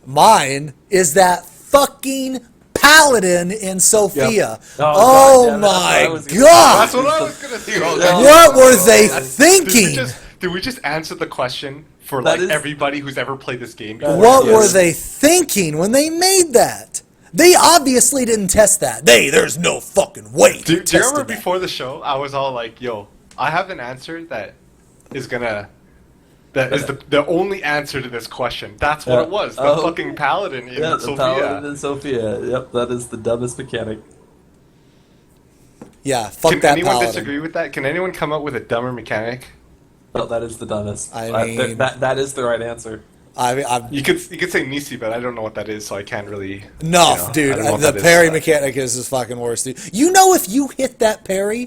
Mine is that fucking Paladin in Sophia. Yep. Oh God, my That's god! what I was gonna do. What were they thinking? Did we just answer the question for That like is- everybody who's ever played this game before? What Yes. were they thinking when they made that? They obviously didn't test that. There's no fucking way. Do you remember that. before the show, I was all like, yo, I have an answer that is the only answer to this question. That's what Yeah. it was. The Oh. fucking Paladin in Yeah, the Sophia. Paladin and Sophia. Yep, that is the dumbest mechanic. Yeah, fuck Can that anyone Paladin. disagree with that? Can anyone come up with a dumber mechanic? No, that is the dumbest. I mean- that is the right answer. You could say Nisi, but I don't know what that is, so I can't really. No, I dude, don't know what the that is. parry mechanic is just fucking worse, dude. You know, if you hit that parry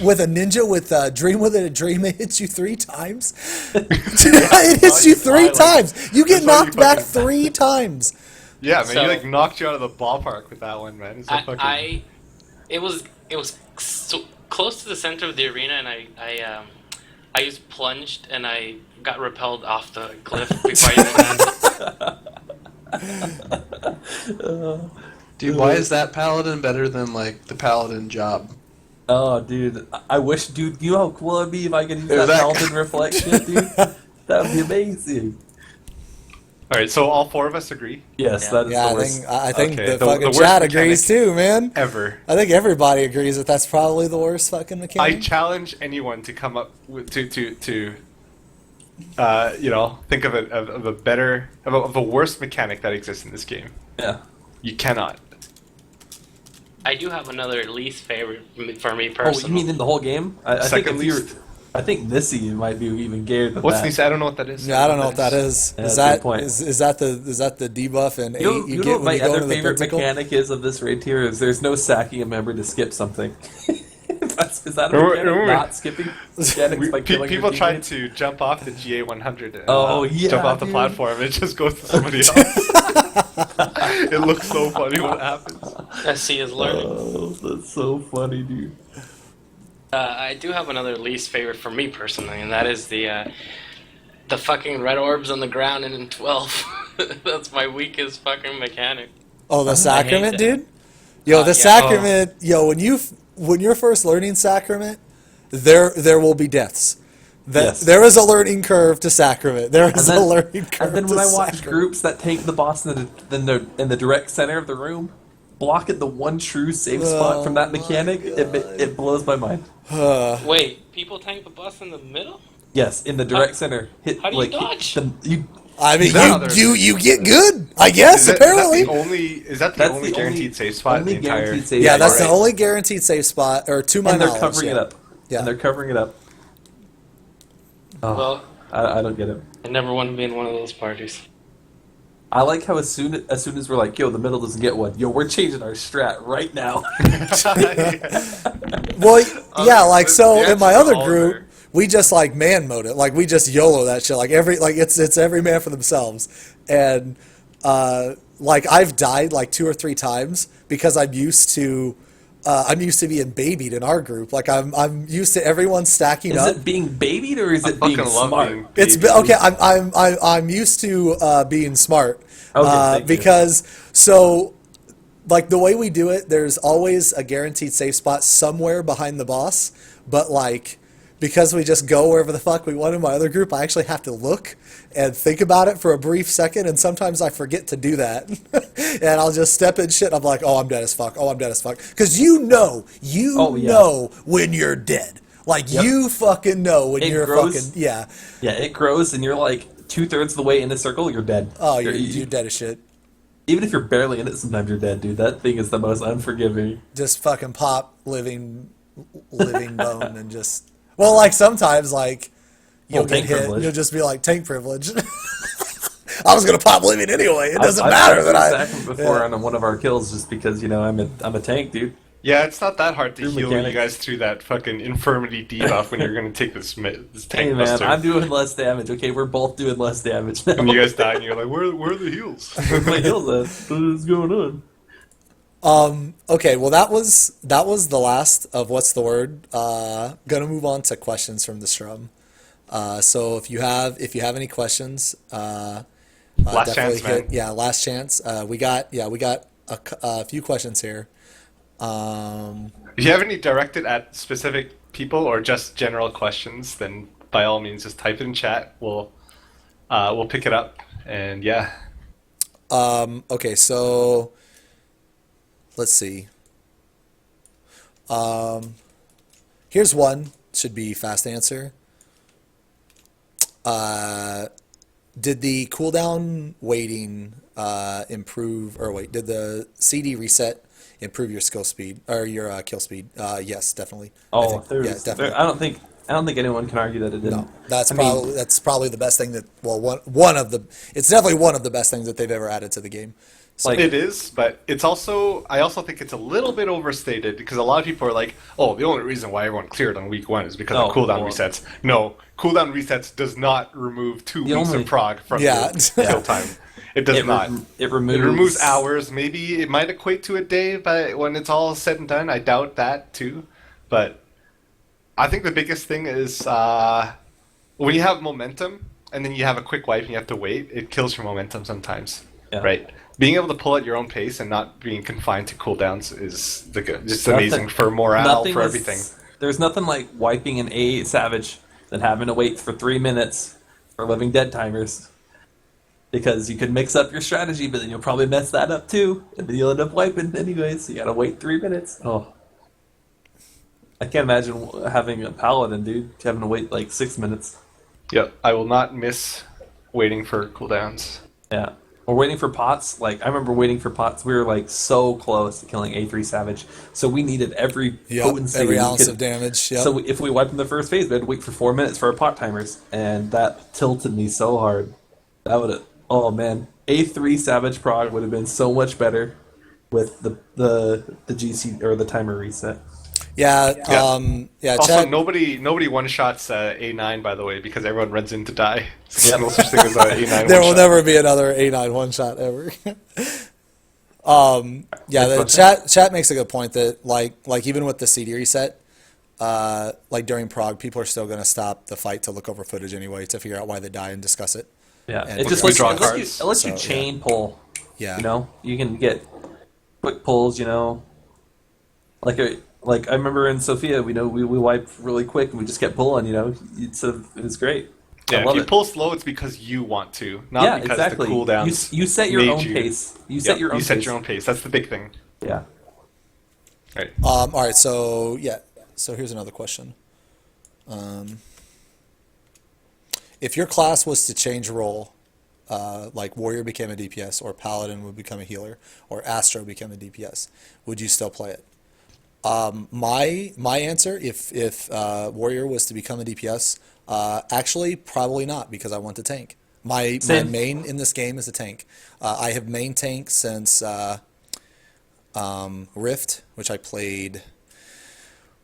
with a ninja with Dream Within a Dream, it hits you 3 times. Dude, it hits you 3 times. You get That's why you knocked back fucking- 3 times. Yeah, man, So- you like knocked you out of the ballpark with that one, man. It's so fucking. It was so close to the center of the arena, and I just plunged and I got repelled off the cliff before I even landed. Dude, why is that Paladin better than like the Paladin job? Oh, dude, I wish, dude, you know how cool it'd be if I could use that that- Paladin reflection, dude? That would be amazing. All right, so all 4 of us agree. Yes, Yeah. that is Yeah, the I worst. think I think Okay, the the fucking worst chat mechanic agrees too, man. Ever. I think everybody agrees that that's probably the worst fucking I mechanic. challenge anyone to come up with think of a worse mechanic that exists in this game. Yeah. You cannot. I do have another least favorite for me Oh, personally. you mean in the whole game? I think Second if you're- least. I think Nissy might be even gayer than What's that. Nisa? I don't know what that is. Yeah, I don't know what that is. Yeah, Is that's a good that point. is that the debuff and 8 You know get what when my you go other into the favorite pentacle? mechanic is of this raid tier is there's no sacking a member to skip something. Is that a Remember- mechanic? remember- Not skipping mechanics by killing your People tried teammates? to jump off the GA 100 and Oh, yeah, jump off the dude. platform. It just goes to somebody else. It looks so funny when it happens. SC is learning. Oh, that's so funny, dude. I do have another least favorite for me personally, and that is the fucking red orbs on the ground and in 12. That's my weakest fucking mechanic. Oh, the hate sacrament, that. dude. Yo, the Yeah. sacrament. Yo, when you're first learning sacrament, there will be deaths. Yes. There is a learning curve to sacrament. There is a learning curve. And then when to I watch sacrament. groups that take the boss in the direct center of the room, block at the one true safe spot from that mechanic, it blows my mind. Wait, people tank the bus in the middle? Yes, in the direct center. Hit, how do you dodge? I mean, No, you get good, I guess. Apparently, Is that the only guaranteed safe spot in the entire? guaranteed safe yeah, spot. that's the only guaranteed safe spot, or to my And they're knowledge. covering yeah. it up. Yeah. And they're covering it up. Oh, Well, I don't get it. I never want to be in one of those parties. I like how as soon as we're like, yo, the middle doesn't get one. Yo, we're changing our strat right now. Well, yeah, like so the in my answer's other all group, there. we just like man mode it. Like we just YOLO that shit. Like it's every man for themselves. And like I've died like 2 or 3 times because I'm used to being babied in our group. Like I'm used to everyone stacking Is up. it being babied or is I it being fucking love smart? being It's babied. okay. I'm used to being smart Okay, thank you. because so like the way we do it, there's always a guaranteed safe spot somewhere behind the boss. But like because we just go wherever the fuck we want in my other group, I actually have to look and think about it for a brief second, and sometimes I forget to do that, and I'll just step in shit. And I'm like, oh, I'm dead as fuck. Oh, I'm dead as fuck. Because you know Oh, yeah. know when you're dead. Like, Yep. you fucking know when It you're grows. fucking, yeah. Yeah, it grows, and you're like 2/3 of the way in a circle, you're dead. Oh, you're dead as shit. Even if you're barely in it, sometimes you're dead, dude. That thing is the most unforgiving. Just fucking pop living bone and just, well, like, sometimes, like, you'll Well, get tank hit, privilege. you'll just be like, tank privilege. I was gonna pop living anyway. It doesn't I've matter that I. sacked before Yeah. on one of our kills just because I'm a tank, dude. Yeah, it's not that hard to True heal mechanics. you guys through that fucking infirmity debuff when you're going to take this tank Hey man, buster. I'm doing less damage. Okay, we're both doing less damage now. And you guys die and you're like, where are the heals? My heals at? What is going on? Okay, well, that was the last of what's the word. Gonna move on to questions from the Strum. So if you have any questions, Last chance, man. last chance. We got a few questions here. If you have any directed at specific people or just general questions, then by all means just type it in chat. We'll pick it up, and yeah. Okay, so let's see. Here's one. Should be fast answer. Did the cooldown waiting improve, or wait, did the CD reset improve your skill speed or your kill speed? Yes, definitely. Oh, Definitely. I don't think anyone can argue that it didn't. No, that's I mean, probably the best thing that, well, one of the, it's definitely one of the best things that they've ever added to the game. like It is, but it's also, I also think it's a little bit overstated because a lot of people are like, oh, the only reason why everyone cleared on week 1 is because of cooldown resets. No, cooldown resets does not remove 2 weeks of prog from Yeah. your kill time. It does not. It removes It removes hours. Maybe it might equate to a day, but when it's all said and done, I doubt that too. But I think the biggest thing is when you have momentum and then you have a quick wipe and you have to wait, it kills your momentum sometimes, right? Being able to pull at your own pace and not being confined to cooldowns is just amazing for morale, for everything. There's nothing like wiping an A Savage than having to wait for 3 minutes for Living Dead timers. Because you could mix up your strategy, but then you'll probably mess that up too, and then you'll end up wiping anyways. So you gotta wait 3 minutes. Oh, I can't imagine having a Paladin, dude, having to wait like 6 minutes. Yep, I will not miss waiting for cooldowns. Yeah, or waiting for pots. Like I remember waiting for pots. We were like so close to killing A3 Savage, so we needed every potency, every we ounce could. of damage. Yep. So if we wiped in the first phase, we had to wait for 4 minutes for our pot timers, and that tilted me so hard. That would have. Oh man, A3 Savage prog would have been so much better with the GC or the timer reset. Yeah. Also, Chad, nobody one shots A9, by the way, because everyone runs in to die. So there's no such thing as A9. there will never be another A9 one shot ever. The chat makes a good point that like even with the CD reset, like during prog, people are still going to stop the fight to look over footage anyway to figure out why they die and discuss it. Yeah, And it just we draw lets cards. you chain pull. Yeah. You know, you can get quick pulls. You know, like I remember in Sophia, we wiped really quick and we just kept pulling. You know, it was great. Yeah, I if love you it. pull slow, it's because you want to, not because exactly. the cooldowns. You set your made own you. pace. You set your own. You set pace. your own pace. That's the big thing. Yeah. Right. All right. So here's another question. If your class was to change role, like Warrior became a DPS, or Paladin would become a healer, or Astro became a DPS, would you still play it? My answer, if Warrior was to become a DPS, actually probably not, because I want to tank. My main in this game is a tank. I have main tank since Rift, which I played,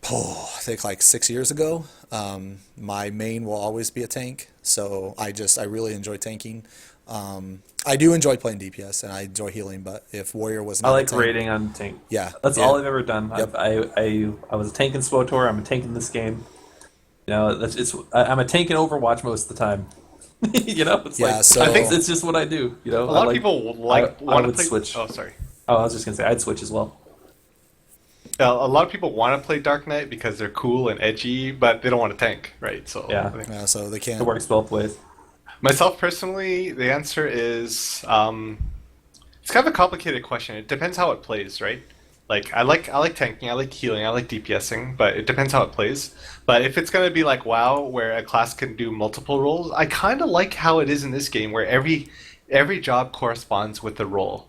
I think like 6 years ago. My main will always be a tank, so I really enjoy tanking. I do enjoy playing DPS and I enjoy healing, but if Warrior was not I like a tank, raiding on tank. Yeah, That's all I've ever done. Yep. I was a tank in SWOTOR. I'm a tank in this game. You know, I'm a tank in Overwatch most of the time. You know, it's Yeah, like so- I think it's just what I do. You know, A lot of people want to would play. switch. Oh, sorry. Oh, I was just gonna say I'd switch as well. A lot of people want to play Dark Knight because they're cool and edgy, but they don't want to tank, right? So Yeah. so they can't. It works both ways. Myself personally, the answer is it's kind of a complicated question. It depends how it plays, right? Like I like tanking, I like healing, I like DPSing, but it depends how it plays. But if it's gonna be like WoW, where a class can do multiple roles, I kind of like how it is in this game, where every job corresponds with the role,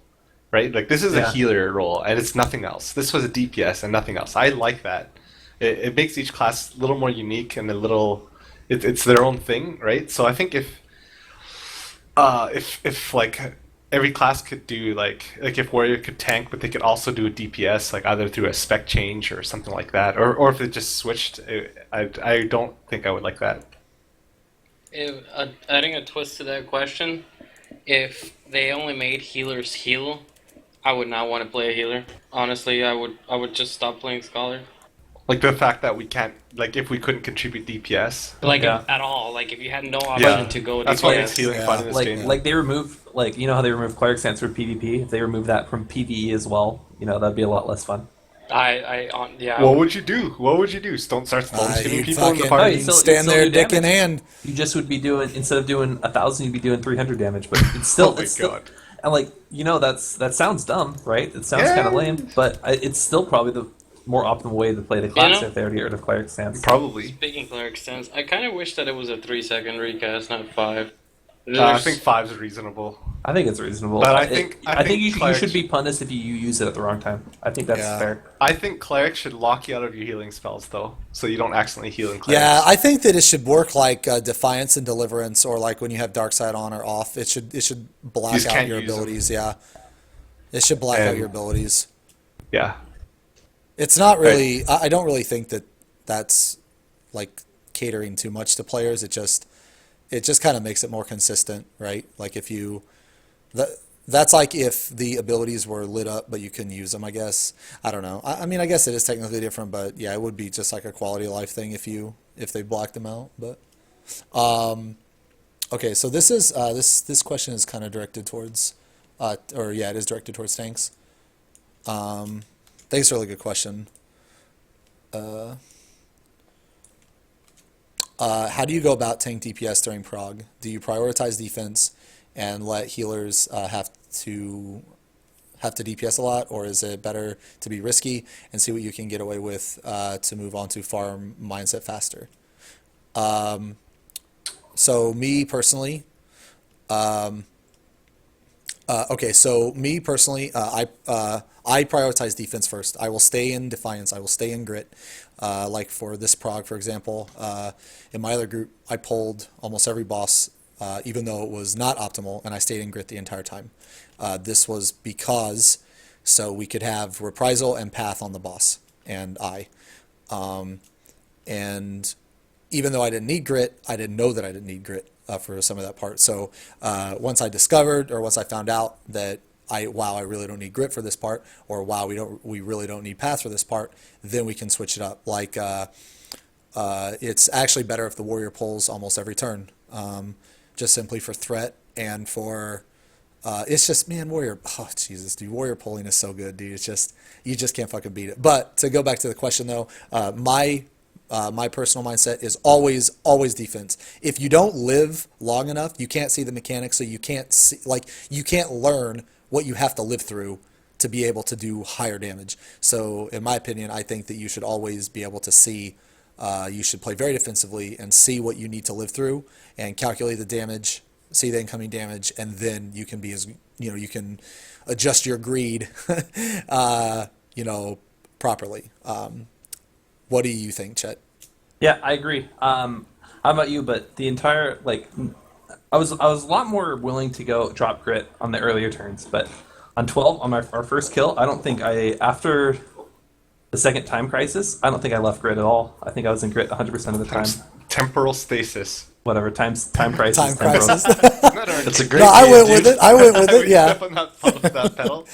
right? Like this is a Yeah. healer role, and it's nothing else. This was a DPS and nothing else. I like that. It makes each class a little more unique and a little, it's their own thing, right? So I think if like every class could do like if warrior could tank, but they could also do a DPS, like either through a spec change or something like that, or if it just switched, I don't think I would like that. If, adding a twist to that question, if they only made healers heal, I would not want to play a healer. Honestly, I would just stop playing Scholar. Like the fact that we can't, like if we couldn't contribute DPS. Like Yeah. at all. Like if you had no option Yeah, to go that's why DPS. it's healing Yeah. fun in this Like game. like they remove like you know how they remove cleric stance from PvP. If they remove that from PvE as well, that'd be a lot less fun. Yeah. What would you do? What would you do? Don't start stone skinning You'd people in the fucking party? Right, so- stand so there, do dick in damage. hand. You just would be doing, instead of doing 1,000, you'd be doing 300 damage. But it's still, Oh my it's still, God. and like that sounds dumb, right? It sounds Yeah. kind of lame, but it's still probably the more optimal way to play the class know- if they were to get rid of cleric stance. Probably. Speaking cleric stance, I kind of wish that it was a 3-second recast, not 5. I There's- think 5 is reasonable. I think it's reasonable. But I It- think- I think you clerics- should be punished if you use it at the wrong time. I think that's Yeah. fair. I think clerics should lock you out of your healing spells, though, so you don't accidentally heal in clerics. Yeah, I think that it should work like Defiance and Deliverance, or like when you have Dark Side on or off. It should black just out can't your use 'em. abilities. Yeah, it should black out And- your abilities. Yeah. It's not really. I don't really think that that's like catering too much to players. It just kind of makes it more consistent, right? Like if you that's like if the abilities were lit up but you couldn't use them, I guess. I don't know. I mean, I guess it is technically different, but yeah, it would be just like a quality of life thing if they blacked them out. But okay, so this is this question is kind of directed towards or yeah, it is directed towards tanks. Thanks, really good question. How do you go about tank DPS during prog? Do you prioritize defense and let healers have to DPS a lot, or is it better to be risky and see what you can get away with to move on to farm mindset faster? So me personally, okay, so me personally, I prioritize defense first. I will stay in Defiance. I will stay in Grit. Like for this prog, for example, in my other group, I pulled almost every boss, even though it was not optimal, and I stayed in Grit the entire time. This was because so we could have Reprisal and Path on the boss, and and even though I didn't need Grit, I didn't know that I didn't need Grit for some of that part. So once I discovered, or once I found out that I really don't need Grit for this part, or wow, we really don't need Path for this part, then we can switch it up. Like it's actually better if the warrior pulls almost every turn, just simply for threat and for it's just, man, warrior. Oh Jesus, dude, warrior pulling is so good, dude. It's just, you just can't fucking beat it. But to go back to the question though, my personal mindset is always defense. If you don't live long enough, you can't see the mechanics, so you can't see, like, you can't learn what you have to live through to be able to do higher damage. So in my opinion, I think that you should always be able to see, you should play very defensively and see what you need to live through and calculate the damage, see the incoming damage, and then you can be you can adjust your greed, properly. What do you think, Chet? Yeah, I agree. How about you? But the entire I was a lot more willing to go drop Grit on the earlier turns, but on 12 on our first kill, I don't think after the second time crisis, I don't think I left Grit at all. I think I was in Grit 100% of the time. Temporal stasis. Whatever time crisis. Time temporal. crisis. That's a great. No, I game, went dude. with it. I went with I it. would Yeah. step on that pedal.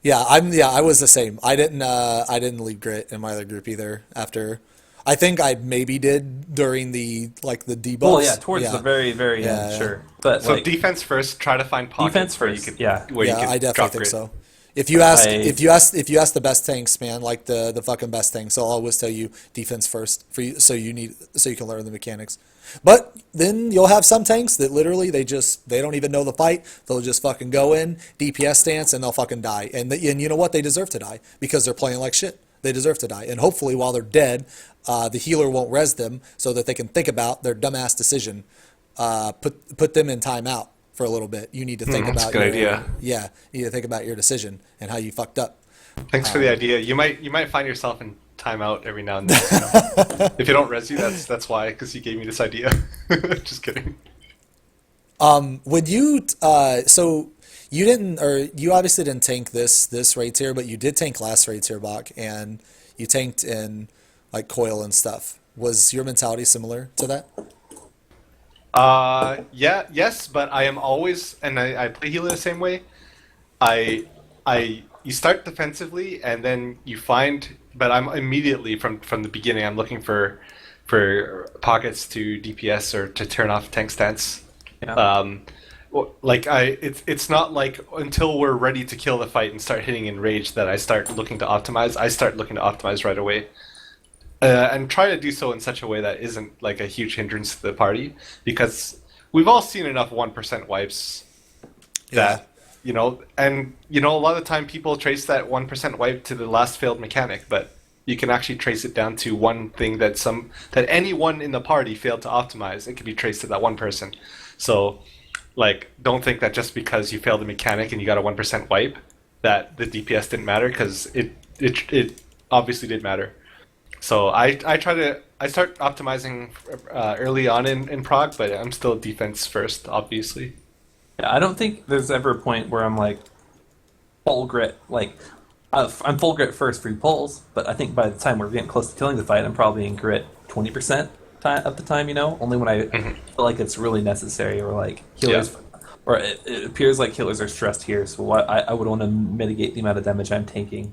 Yeah, I was the same. I didn't leave Grit in my other group either after. I think I maybe did during the debuffs. Well, yeah, towards Yeah. the very, very Yeah. end, sure. But So defense first. Try to find pockets defense where first, you could, yeah. where you Yeah, could I drop definitely think Grit. so. If you ask, I- if you ask the best tanks, man, like the fucking best tanks, they'll always tell you defense first for you, so you can learn the mechanics. But then you'll have some tanks that literally they don't even know the fight. They'll just fucking go in DPS stance and they'll fucking die. And you know what? They deserve to die because they're playing like shit. They deserve to die. And hopefully, while they're dead, the healer won't res them so that they can think about their dumbass decision. Put them in timeout for a little bit. You need to think that's about a good idea. Yeah, you need to think about your decision and how you fucked up. Thanks for the idea. You might find yourself in timeout every now and then. You know? If you don't res you, that's why, because you gave me this idea. Just kidding. Would you so you didn't, or you obviously didn't tank this raid tier, but you did tank last raid tier, Bach, and you tanked in like coil and stuff. Was your mentality similar to that? Yes, but I am always, and I play healer the same way. You start defensively, and then you find, but I'm immediately from the beginning. I'm looking for pockets to DPS or to turn off tank stance. Yeah. It's not like until we're ready to kill the fight and start hitting in rage that I start looking to optimize. I start looking to optimize right away. And try to do so in such a way that isn't like a huge hindrance to the party, because we've all seen enough 1% wipes that, a lot of the time people trace that 1% wipe to the last failed mechanic, but you can actually trace it down to one thing that anyone in the party failed to optimize. It can be traced to that one person. So, don't think that just because you failed a mechanic and you got a 1% wipe that the DPS didn't matter, because it obviously did matter. So I start optimizing early on in Prague, but I'm still defense first, obviously. Yeah, I don't think there's ever a point where I'm like full grit. I'm full grit first for pulls, but I think by the time we're getting close to killing the fight, I'm probably in grit 20% of the time. Only when I feel like it's really necessary, or like healers, or it appears like healers are stressed here. So I would want to mitigate the amount of damage I'm taking.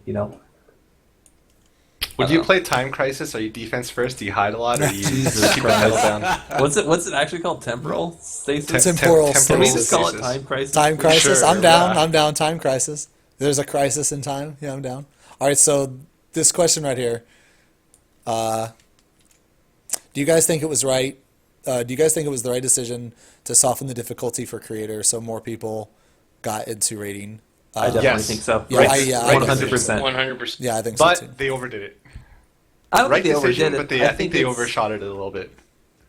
Would you play Time Crisis? Are you defense first? Do you hide a lot, or do you Jesus keep the pedal Christ. down? What's it actually called? Temporal stasis? Temporal Can we stasis. just call it time crisis? Time crisis. Sure, I'm down. yeah. I'm down. Time crisis. There's a crisis in time. Yeah, I'm down. All right. So this question right here. Do you guys think it was right? Do you guys think it was the right decision to soften the difficulty for creator so more people got into raiding? I definitely Yes. think so. Yeah, I 100%. 100%. Yeah, I think so But too. they overdid it. I don't Right think they decision, overdid it. but I think they it's- overshot it a little bit,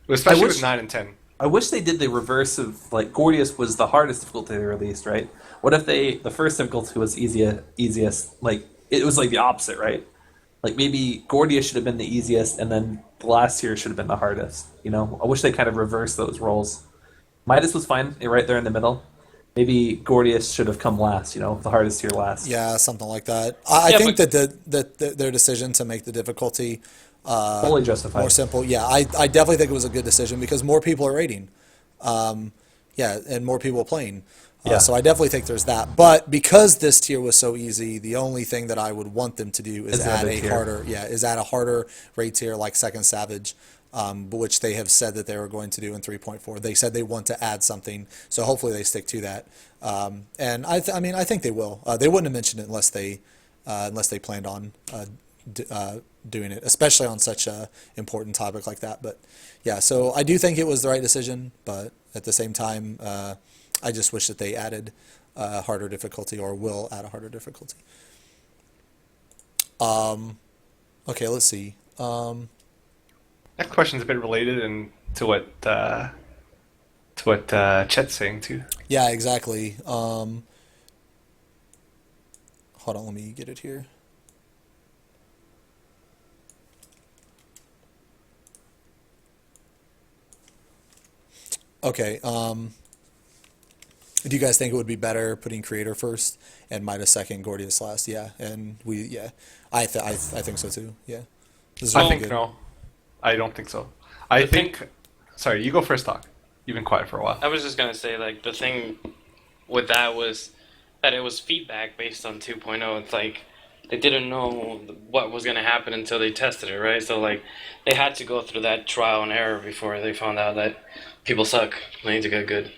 especially wish- with 9 and 10. I wish they did the reverse of, like, Gordius was the hardest difficulty they released, right? What if the first difficulty was easiest, like, it was like the opposite, right? Like, maybe Gordius should have been the easiest, and then the last tier should have been the hardest, I wish they kind of reversed those roles. Midas was fine, right there in the middle. Maybe Gordius should have come last, the hardest tier last. Yeah, something like that. I Yeah, think but- that their decision to make the difficulty Fully justified. more simple. Yeah, I definitely think it was a good decision because more people are raiding. And more people playing. Yeah. So I definitely think there's that. But because this tier was so easy, the only thing that I would want them to do is Is add add a a tier. harder raid tier like Second Savage, which they have said that they were going to do in 3.4. They said they want to add something, so hopefully they stick to that. And I think they will. They wouldn't have mentioned it unless they planned on doing it, especially on such a important topic like that. But yeah, so I do think it was the right decision, but at the same time, I just wish that they added harder difficulty, or will add a harder difficulty. Okay, let's see. That question's a bit related to what Chet's saying too. Yeah, exactly. Hold on, let me get it here. Okay. Do you guys think it would be better putting creator first and Midas second, Gordius last? Yeah, and I think so too. Yeah. This is I really think good. no. I don't think so. I think. Sorry, you go first, Doc. You've been quiet for a while. I was just gonna say, like, the thing with that was that it was feedback based on 2.0. It's like they didn't know what was gonna happen until they tested it, right? So like they had to go through that trial and error before they found out that people suck. They need to get good.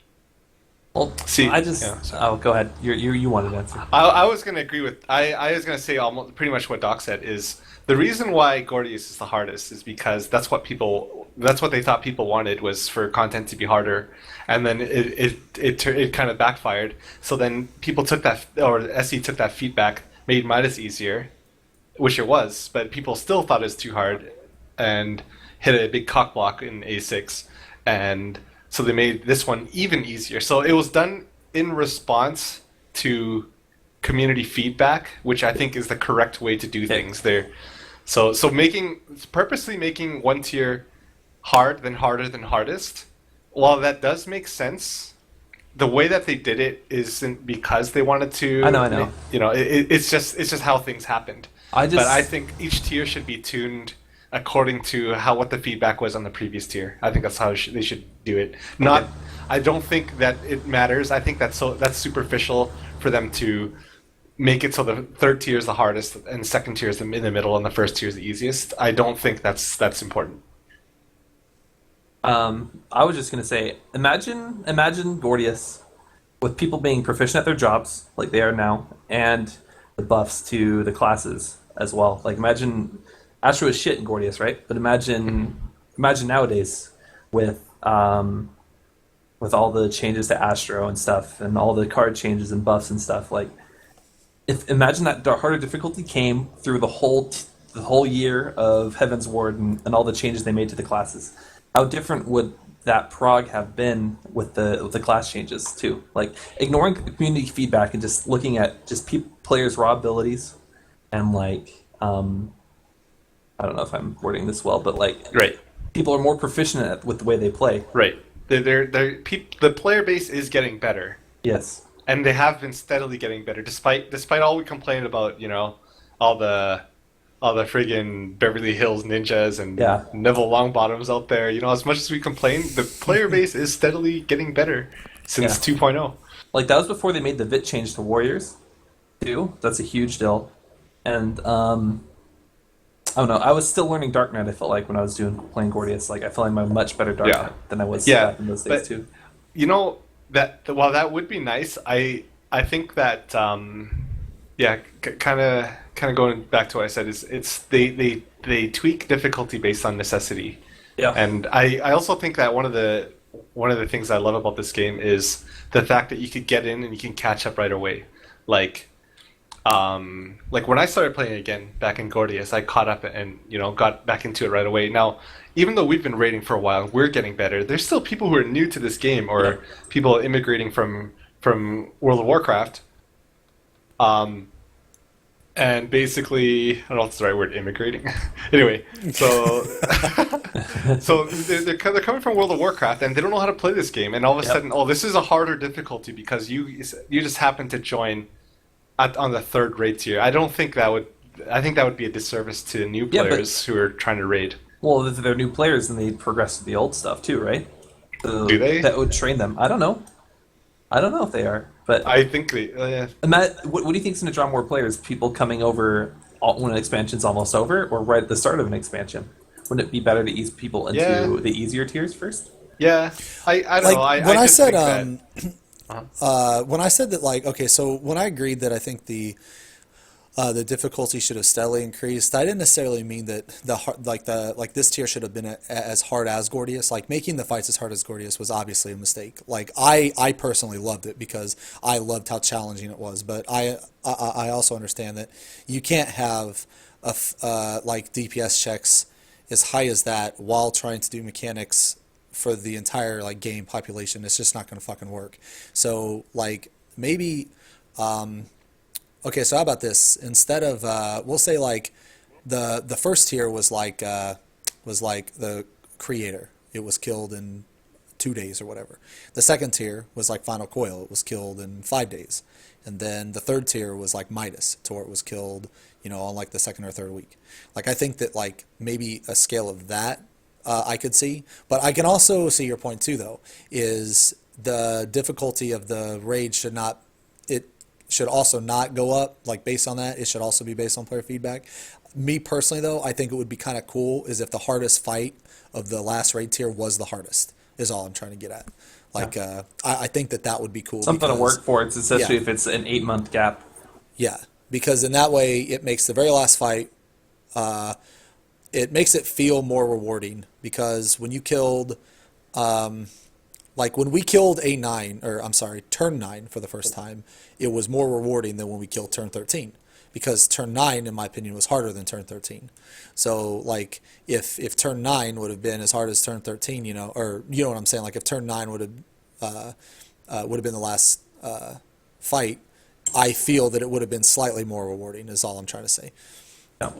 Well, See, I just yeah, sorry. oh, go ahead. You wanted to answer. I was going to agree with. I was going to say almost pretty much what Doc said is the reason why Gordius is the hardest is because that's what they thought people wanted was for content to be harder, and then it kind of backfired. So then people took that, or SE took that feedback, made Midas easier, which it was, but people still thought it was too hard, and hit a big cock block in A6, and so they made this one even easier. So it was done in response to community feedback, which I think is the correct way to do things there. So purposely making one tier hard, then harder, than hardest, while that does make sense, the way that they did it isn't because they wanted to. I know. You know, it's just how things happened. But I think each tier should be tuned according to what the feedback was on the previous tier. I think that's how they should do it. Not, I don't think that it matters. I think that's superficial for them to make it so the third tier is the hardest and second tier is in the middle and the first tier is the easiest. I don't think that's important. I was just gonna say, imagine Gordius with people being proficient at their jobs like they are now, and the buffs to the classes as well. Like imagine Astro is shit in Gordius, right? But imagine nowadays with all the changes to Astro and stuff, and all the card changes and buffs and stuff. Like, imagine that harder difficulty came through the whole year of Heaven's Ward and all the changes they made to the classes. How different would that prog have been with the class changes too? Like ignoring community feedback and just looking at just players' raw abilities, and like I don't know if I'm wording this well, but like Right. people are more proficient with the way they play. Right. The player base is getting better, Yes. and they have been steadily getting better, despite all we complain about. You know, all the friggin' Beverly Hills ninjas and Yeah. Neville Longbottoms out there. You know, as much as we complain, the player base is steadily getting better since Yeah. 2.0. Like that was before they made the VIT change to Warriors, too. That's a huge deal. And I don't know. I was still learning Dark Knight. I felt like when I was playing Gordius, like I felt like I'm a much better Dark Yeah. Knight than I was Yeah, back in those days but- too. You know that while that would be nice, I think that kind of going back to what I said is they tweak difficulty based on necessity. Yeah. And I also think that one of the things I love about this game is the fact that you could get in and you can catch up right away. Like when I started playing again back in Gordius, I caught up and got back into it right away. Now, even though we've been raiding for a while, we're getting better. There's still people who are new to this game, or people immigrating from World of Warcraft. And basically, I don't know if it's the right word, immigrating. Anyway, so they're coming from World of Warcraft and they don't know how to play this game, and all of a sudden, this is a harder difficulty because you just happen to join on the third raid tier. I think that would be a disservice to new players who are trying to raid. Well, if they're new players, then they progress to the old stuff too, right? So Do they? That would train them. I don't know if they are, but I think they. Matt, what do you think is going to draw more players? People coming over when an expansion's almost over, or right at the start of an expansion? Wouldn't it be better to ease people into the easier tiers first? Yeah, I don't know. When I just said think that, when I said that, like, okay, so when I agreed that I think the difficulty should have steadily increased, I didn't necessarily mean that this tier should have been as hard as Gordius. Like, making the fights as hard as Gordius was obviously a mistake. Like, I personally loved it because I loved how challenging it was, but I also understand that you can't have like DPS checks as high as that while trying to do mechanics for the entire like game population. It's just not going to fucking work. So like maybe okay, so how about this? Instead of we'll say like the first tier was like the creator. It was killed in 2 days or whatever. The second tier was like Final Coil. It was killed in 5 days. And then the third tier was like Midas, to where it was killed, on like the second or third week. Like, I think that like maybe a scale of that I could see. But I can also see your point too, though, is the difficulty of the raid should also not go up, like, based on that. It should also be based on player feedback. Me personally, though, I think it would be kind of cool is if the hardest fight of the last raid tier was the hardest, is all I'm trying to get at. Like, I think that would be cool. Something to because- work for, it's especially yeah. if it's an 8-month gap. Yeah, because in that way, it makes the very last fight, it makes it feel more rewarding. Because when you killed, like when we killed turn 9 for the first time, it was more rewarding than when we killed turn 13. Because turn 9, in my opinion, was harder than turn 13. So, like, if turn 9 would have been as hard as turn 13, or you know what I'm saying? Like, if turn 9 would have been the last fight, I feel that it would have been slightly more rewarding, is all I'm trying to say. Yeah.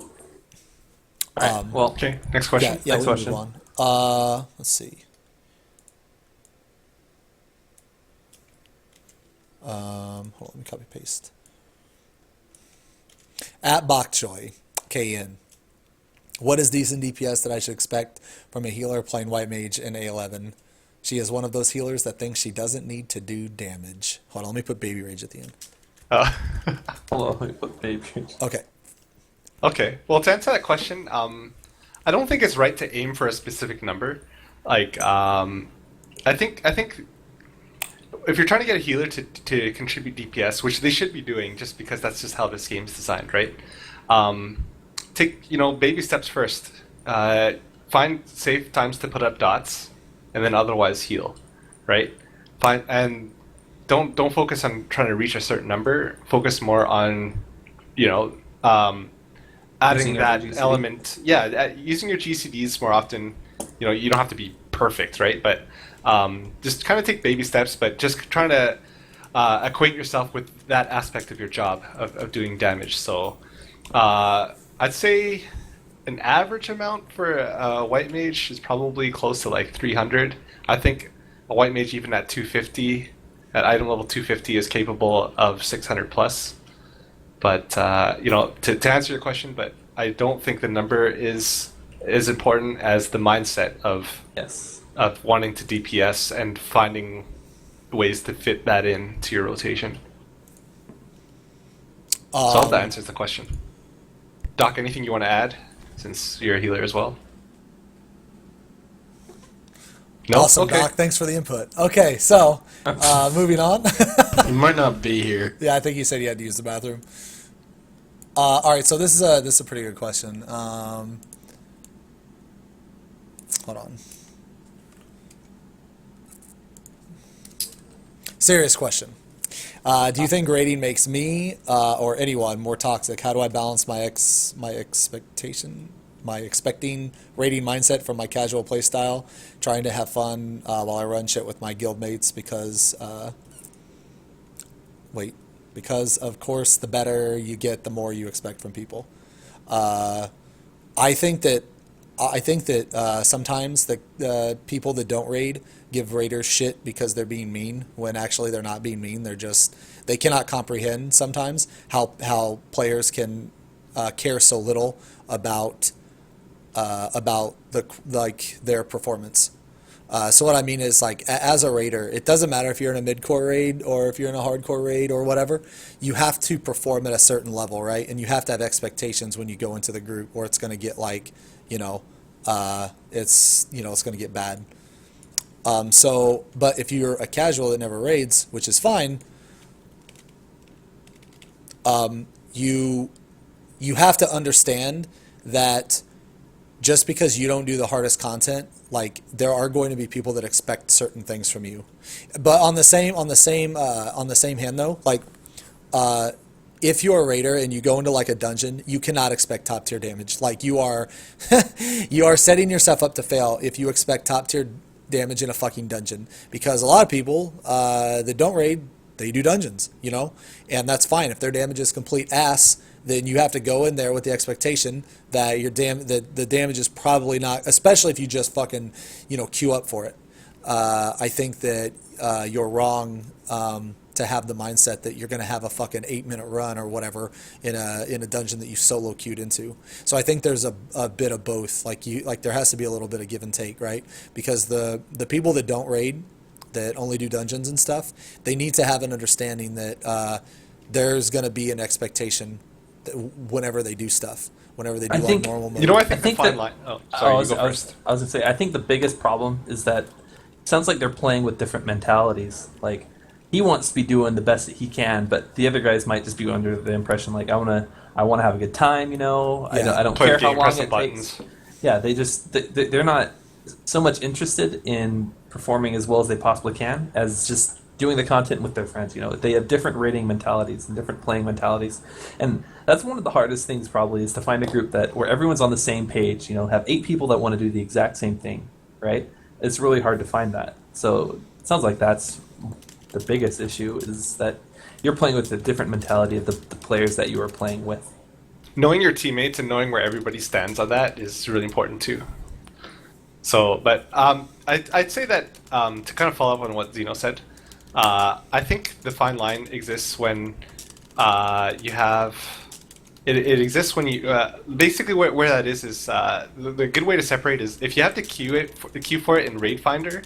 All right. Well, Okay, next question. Yeah, Next we'll question. move on. Let's see. Hold on, let me copy paste. At Bokchoy, KN. What is decent DPS that I should expect from a healer playing White Mage in A11? She is one of those healers that thinks she doesn't need to do damage. Hold on, let me put Baby Rage at the end. hold on, what baby? Okay. Okay. Well, to answer that question, I don't think it's right to aim for a specific number. Like, I think if you're trying to get a healer to contribute DPS, which they should be doing, just because that's just how this game's designed, right? Take baby steps first. Find safe times to put up dots, and then otherwise heal, right? Don't focus on trying to reach a certain number. Focus more on, adding Using your that GCD. element. Yeah, using your GCDs more often. You don't have to be perfect, right? But just kind of take baby steps, but just trying to acquaint yourself with that aspect of your job of doing damage. So I'd say an average amount for a white mage is probably close to like 300. I think a white mage even at 250, at item level 250, is capable of 600 plus. But to answer your question, but I don't think the number is as important as the mindset of Yes. wanting to DPS and finding ways to fit that into your rotation. So I hope that answers the question. Doc, anything you want to add, since you're a healer as well? No? Awesome, Okay. Doc. Thanks for the input. Okay, so moving on. He might not be here. Yeah, I think you said you had to use the bathroom. All right, so this is a pretty good question. Hold on. Serious question. Do you think rating makes me or anyone more toxic? How do I balance my expecting rating mindset from my casual play style, trying to have fun while I run shit with my guild mates because of course the better you get, the more you expect from people. I think that sometimes the people that don't raid give raiders shit because they're being mean, when actually they're not being mean. They cannot comprehend sometimes how players can care so little about their performance. So what I mean is, like, as a raider, it doesn't matter if you're in a mid-core raid or if you're in a hardcore raid or whatever. You have to perform at a certain level, right? And you have to have expectations when you go into the group, or it's going to get it's going to get bad. But if you're a casual that never raids, which is fine, you have to understand that just because you don't do the hardest content, like, there are going to be people that expect certain things from you. But on the same hand though, like, if you're a raider and you go into like a dungeon, you cannot expect top tier damage. Like, you are setting yourself up to fail if you expect top tier damage in a fucking dungeon, because a lot of people that don't raid, they do dungeons, and that's fine. If their damage is complete ass, then you have to go in there with the expectation that the damage is probably not, especially if you just fucking queue up for it. I think that you're wrong to have the mindset that you're going to have a fucking 8-minute run or whatever in a dungeon that you solo queued into. So I think there's a bit of both. Like there has to be a little bit of give and take, right? Because the people that don't raid, that only do dungeons and stuff, they need to have an understanding that there's going to be an expectation that whenever they do stuff, whenever they do normal mode. I think the fine that- line. Oh, sorry, you go first. I was gonna say, I think the biggest problem is that sounds like they're playing with different mentalities. Like he wants to be doing the best that he can, but the other guys might just be under the impression like I want to have a good time. Yeah. I don't Play care the how game, long press it some buttons. takes. Yeah, they're not so much interested in performing as well as they possibly can as just doing the content with their friends. They have different rating mentalities and different playing mentalities, and that's one of the hardest things probably is to find a group where everyone's on the same page. Have 8 people that want to do the exact same thing, right? It's really hard to find that. So it sounds like that's the biggest issue is that you're playing with a different mentality of the players that you are playing with. Knowing your teammates and knowing where everybody stands on that is really important too. So, but I'd say that to kind of follow up on what Zeno said, I think the fine line exists when you have it exists when you basically where that is the good way to separate is if you have to queue for it in Raid Finder,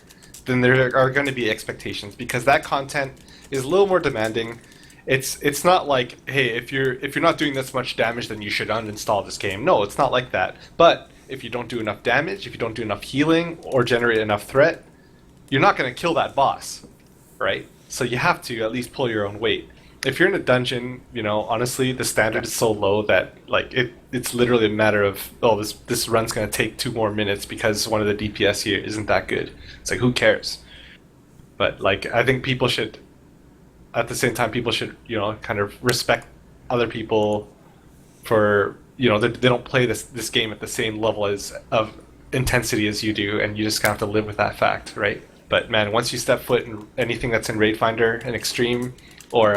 then there are going to be expectations because that content is a little more demanding. It's not like, hey, if you're not doing this much damage, then you should uninstall this game. No, it's not like that. But if you don't do enough damage, if you don't do enough healing or generate enough threat, you're not going to kill that boss, right? So you have to at least pull your own weight. If you're in a dungeon, honestly, the standard is so low that like it's literally a matter of, oh, this run's going to take 2 more minutes because one of the DPS here isn't that good. It's like, who cares? But like, I think people should, at the same time, people should kind of respect other people for they don't play this game at the same level of intensity as you do, and you just kind of have to live with that fact, right? But man, once you step foot in anything that's in Raid Finder, an Extreme, or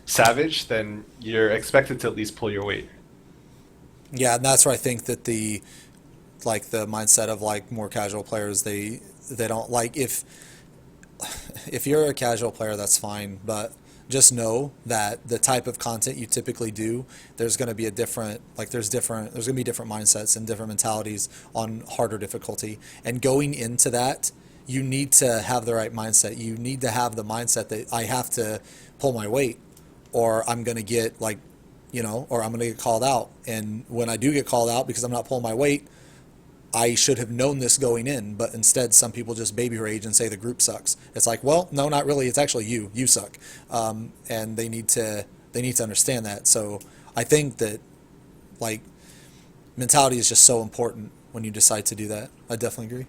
Savage, then you're expected to at least pull your weight. Yeah, and that's where I think that the mindset of like more casual players, they don't like if you're a casual player, that's fine, but just know that the type of content you typically do, there's going to be there's going to be different mindsets and different mentalities on harder difficulty. And going into that, you need to have the right mindset. You need to have the mindset that I have to pull my weight or I'm going to get or I'm going to get called out. And when I do get called out because I'm not pulling my weight, I should have known this going in, but instead some people just baby rage and say the group sucks. It's like, well, no, not really. It's actually you suck. And they need to understand that. So I think that like mentality is just so important when you decide to do that. I definitely agree.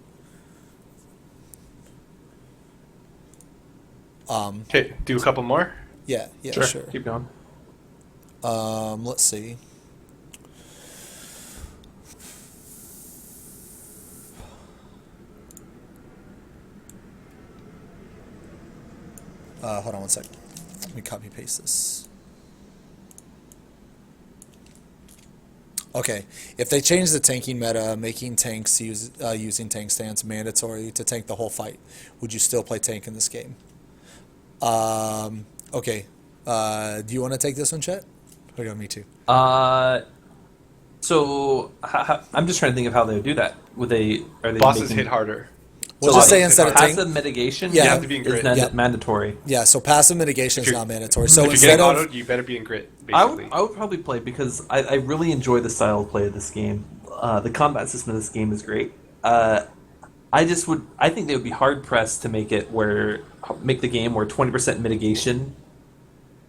Okay, do a couple more. Yeah, sure. Keep going. Let's see. Hold on one sec. Let me copy paste this. Okay, if they change the tanking meta, making tanks using tank stance mandatory to tank the whole fight, would you still play tank in this game? Okay. Do you want to take this one, Chet? Or me too? So I'm just trying to think of how they would do that. Are they Bosses hit harder. We'll just say instead of tank, passive mitigation, Yeah. You have to be in grit. mandatory. yeah. So passive mitigation is not mandatory. So If you're instead getting of autoed, you better be in grit, I basically. would probably play because I really enjoy the style of play of this game. The combat system of this game is great. I think they would be hard pressed to make the game where 20% mitigation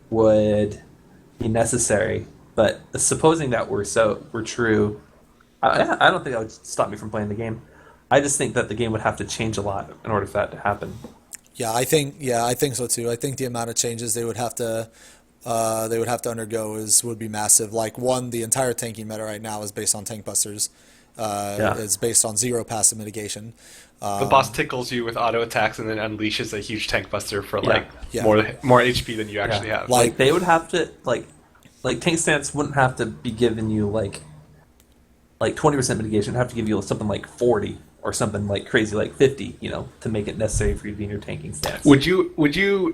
would be necessary. But supposing that were true, I don't think that would stop me from playing the game. I just think that the game would have to change a lot in order for that to happen. Yeah, I think so too. I think the amount of changes they would have to undergo would be massive. Like the entire tanking meta right now is based on tank busters. It's based on 0 passive mitigation. The boss tickles you with auto attacks and then unleashes a huge tank buster for Yeah. more HP than you actually have. Like They would have to like tank stance wouldn't have to be giving you like 20% mitigation. It'd have to give you something like 40 or something like crazy like 50, to make it necessary for you to be in your tanking stance. Would you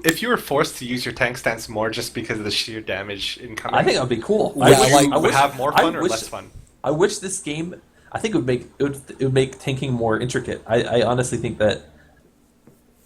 if you were forced to use your tank stance more just because of the sheer damage incoming? I think that would be cool. Yeah, I would wish- have more I fun or wish- less fun? I wish this game. I think it would make tanking more intricate. I honestly think that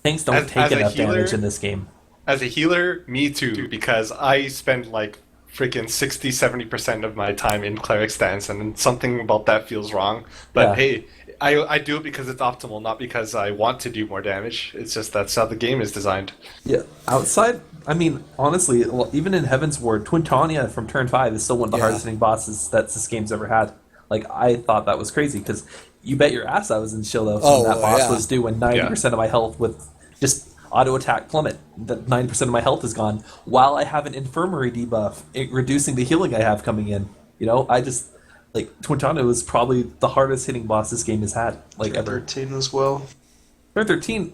tanks don't take as a enough healer- damage in this game. As a healer, me too, because I spend like freaking 60-70% of my time in cleric stance, and something about that feels wrong. But Yeah. hey, I do it because it's optimal, not because I want to do more damage. It's just that's how the game is designed. Yeah, outside, I mean, honestly, well, even in Heaven's Ward, Twintania from turn 5 is still one of the Yeah. hardest hitting bosses that this game's ever had. Like, I thought that was crazy, because you bet your ass I was in Shield Elves when that boss yeah. was doing 90% of my health with just auto attack plummet. That 90% of my health is gone, while I have an infirmary debuff, reducing the healing I have coming in. You know, I just, like, Twintania was probably the hardest hitting boss this game has had, like, ever. 13 as well. Turn 13,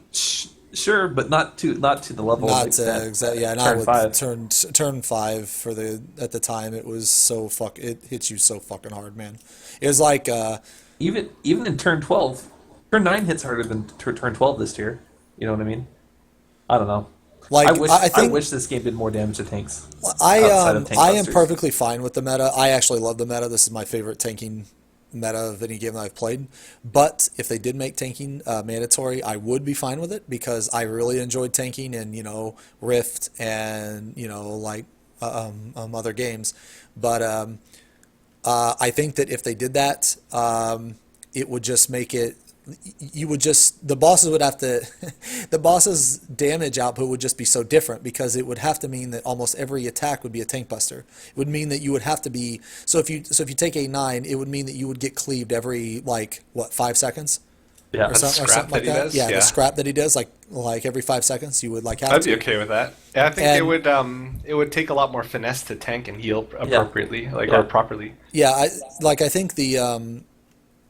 sure, but not to the level of Not extent. exactly. Yeah, not Turn with 5. turn 5 for the at the time. It was so it hits you so fucking hard, man. It was like Even in turn 12, turn 9 hits harder than turn 12 this tier. You know what I mean? I don't know. Like, I think- wish this game did more damage to tanks. I outside of tank I am busters. perfectly fine with the meta. I actually love the meta. This is my favorite tanking meta of any game that I've played. But if they did make tanking mandatory, I would be fine with it, because I really enjoyed tanking in, you know, Rift and, you know, like other games. But I think that if they did that, it would just make it. You would just, the bosses would have to, the boss's damage output would just be so different, because it would have to mean that almost every attack would be a tank buster. It would mean that you would have to be, so if you take a 9, it would mean that you would get cleaved every, like, what, 5 seconds? Yeah, Or something scrap like that he that. does? Yeah, Yeah. the scrap that he does, like every 5 seconds, you would like have I'd to. be okay with that. Yeah, I think And- it would take a lot more finesse to tank and heal Yeah. appropriately, Yeah. or properly. Yeah, I think the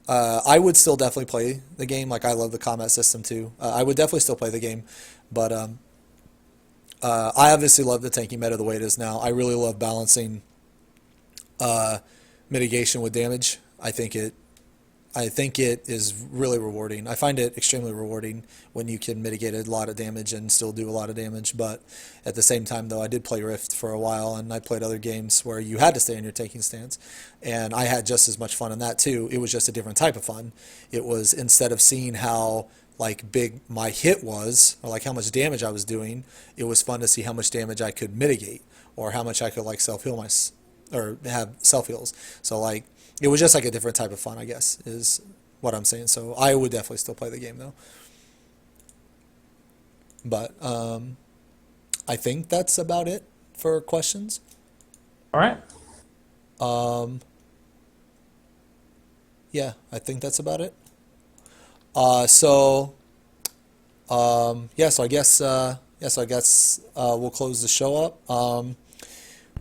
I would still definitely play the game. Like, I love the combat system too. I would definitely still play the game, but I obviously love the tanking meta the way it is now. I really love balancing mitigation with damage. I think it is really rewarding. I find it extremely rewarding when you can mitigate a lot of damage and still do a lot of damage. But at the same time, though, I did play Rift for a while, and I played other games where you had to stay in your tanking stance, and I had just as much fun in that too. It was just a different type of fun. It was, instead of seeing how like big my hit was, or like how much damage I was doing, it was fun to see how much damage I could mitigate, or how much I could like self heal or have self heals. So like, it was just like a different type of fun, I guess, is what I'm saying. So I would definitely still play the game, though. But I think that's about it for questions. All right. Yeah, I think that's about it. So I guess we'll close the show up.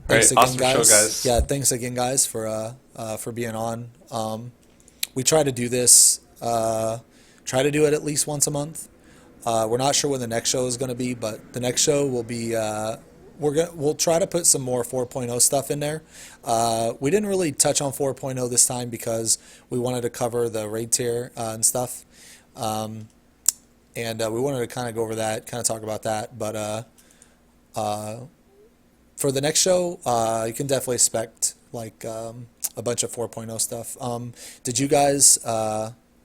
Thanks Right, again, awesome show, guys. Yeah, thanks again, guys, for being on. We try to do this, try to do it at least once a month. We're not sure when the next show is going to be, but the next show will be. We'll try to put some more 4.0 stuff in there. We didn't really touch on 4.0 this time because we wanted to cover the raid tier and stuff, and we wanted to kind of go over that, kind of talk about that, but. For the next show, you can definitely expect like a bunch of 4.0 stuff. Did you guys,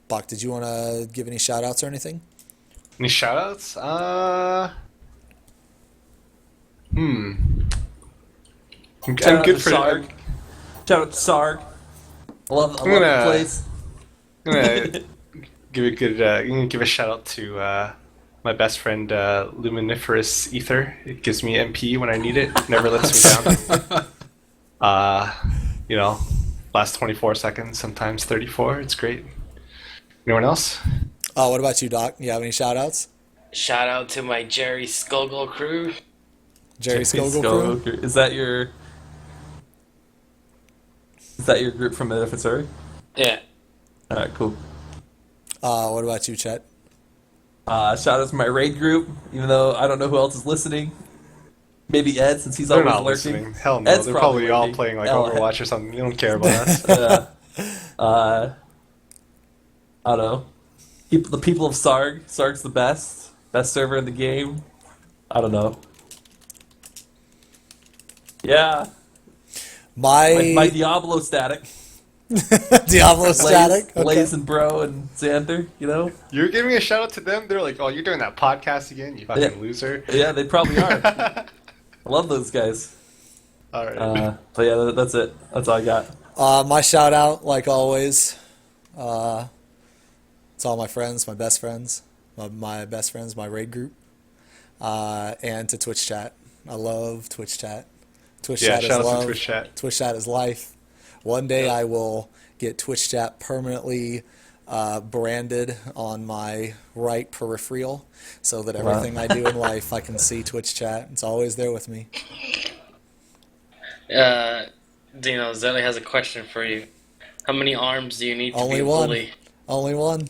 Bach, did you want to give any shout outs or anything? Any shoutouts? I'm Shout out good to for. Sarg. Shout out to Sarg. I love the place. I'm gonna give a shout out to my best friend Luminiferous Ether. It gives me MP when I need it. Never lets me down. Last 24 seconds, sometimes 34. It's great. Anyone else? What about you, Doc? You have any shout outs? Shout out to my Jerry Skogel crew. Jerry Skogel crew? Is that your group from Missouri? Yeah. All right, cool. What about you, Chet? Shout out to my raid group, even though I don't know who else is listening. Maybe Ed, since he's They're always not lurking. listening. Hell no. Ed's They're probably all lurking. playing like Hell, Overwatch or something. You don't care about us. I don't know. The people of Sarg. Sarg's the best. Best server in the game. I don't know. Yeah. My Diablo static. Diablo static? Okay. Blaze and Bro and Xanther, you know? You're giving a shout out to them? They're like, oh, you're doing that podcast again, you fucking loser. Yeah, they probably are. I love those guys. All right. But yeah, that's it. That's all I got. My shout out, like always, it's all my friends, my best friends, my raid group, and to Twitch chat. I love Twitch chat. Twitch Yeah, chat is shout out to love. Twitch chat. Twitch chat is life. One day I will get Twitch chat permanently branded on my right peripheral so that everything I do in life I can see Twitch chat. It's always there with me. Dino, Zelly has a question for you. How many arms do you need to Only be a one. bully? Only one.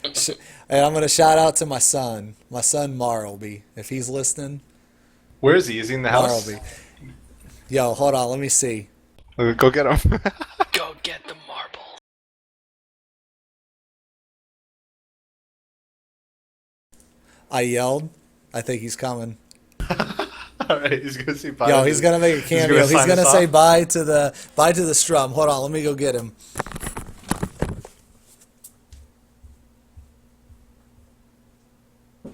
And I'm going to shout out to my son Marlby. If he's listening, Where is he? Is he in the house? Marlby. Yo, hold on, let me see. Go get him. Go get the marble. I yelled. I think he's coming. All right, he's gonna say bye. Yo, he's gonna make a cameo. He's sign gonna us say off? bye to the strum. Hold on, let me go get him.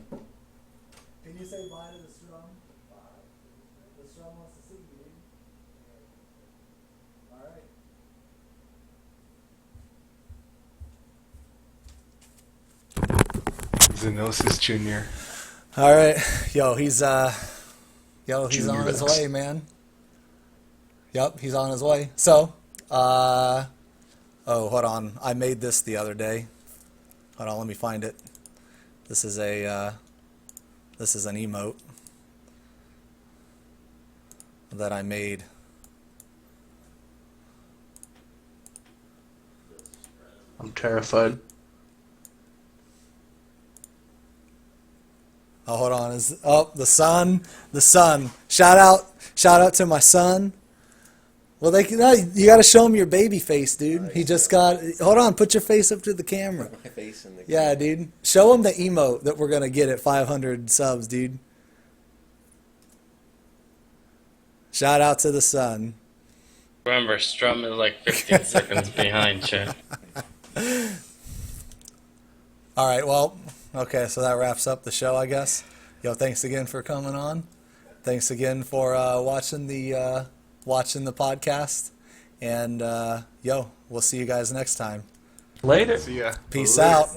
Can you say bye to the strum? Bye. The strum wants to see you, dude. All right. Zenosis Jr. All right, yo, he's on Junior his X. way, man. Yep, he's on his way. So, oh, hold on, I made this the other day. Hold on, let me find it. This is an emote that I made. I'm terrified. Oh, hold on. The sun. Shout out to my son. Well, you got to show him your baby face, dude. He just got. Hold on, put your face up to the camera. My face in the Yeah, dude. Show him the emote that we're gonna get at 500 subs, dude. Shout out to the sun. Remember, Strum is like 15 seconds behind, chat. All right, well, okay, so that wraps up the show, I guess. Yo, thanks again for coming on. Thanks again for watching the podcast, and yo, we'll see you guys next time. Later. See ya. Peace out.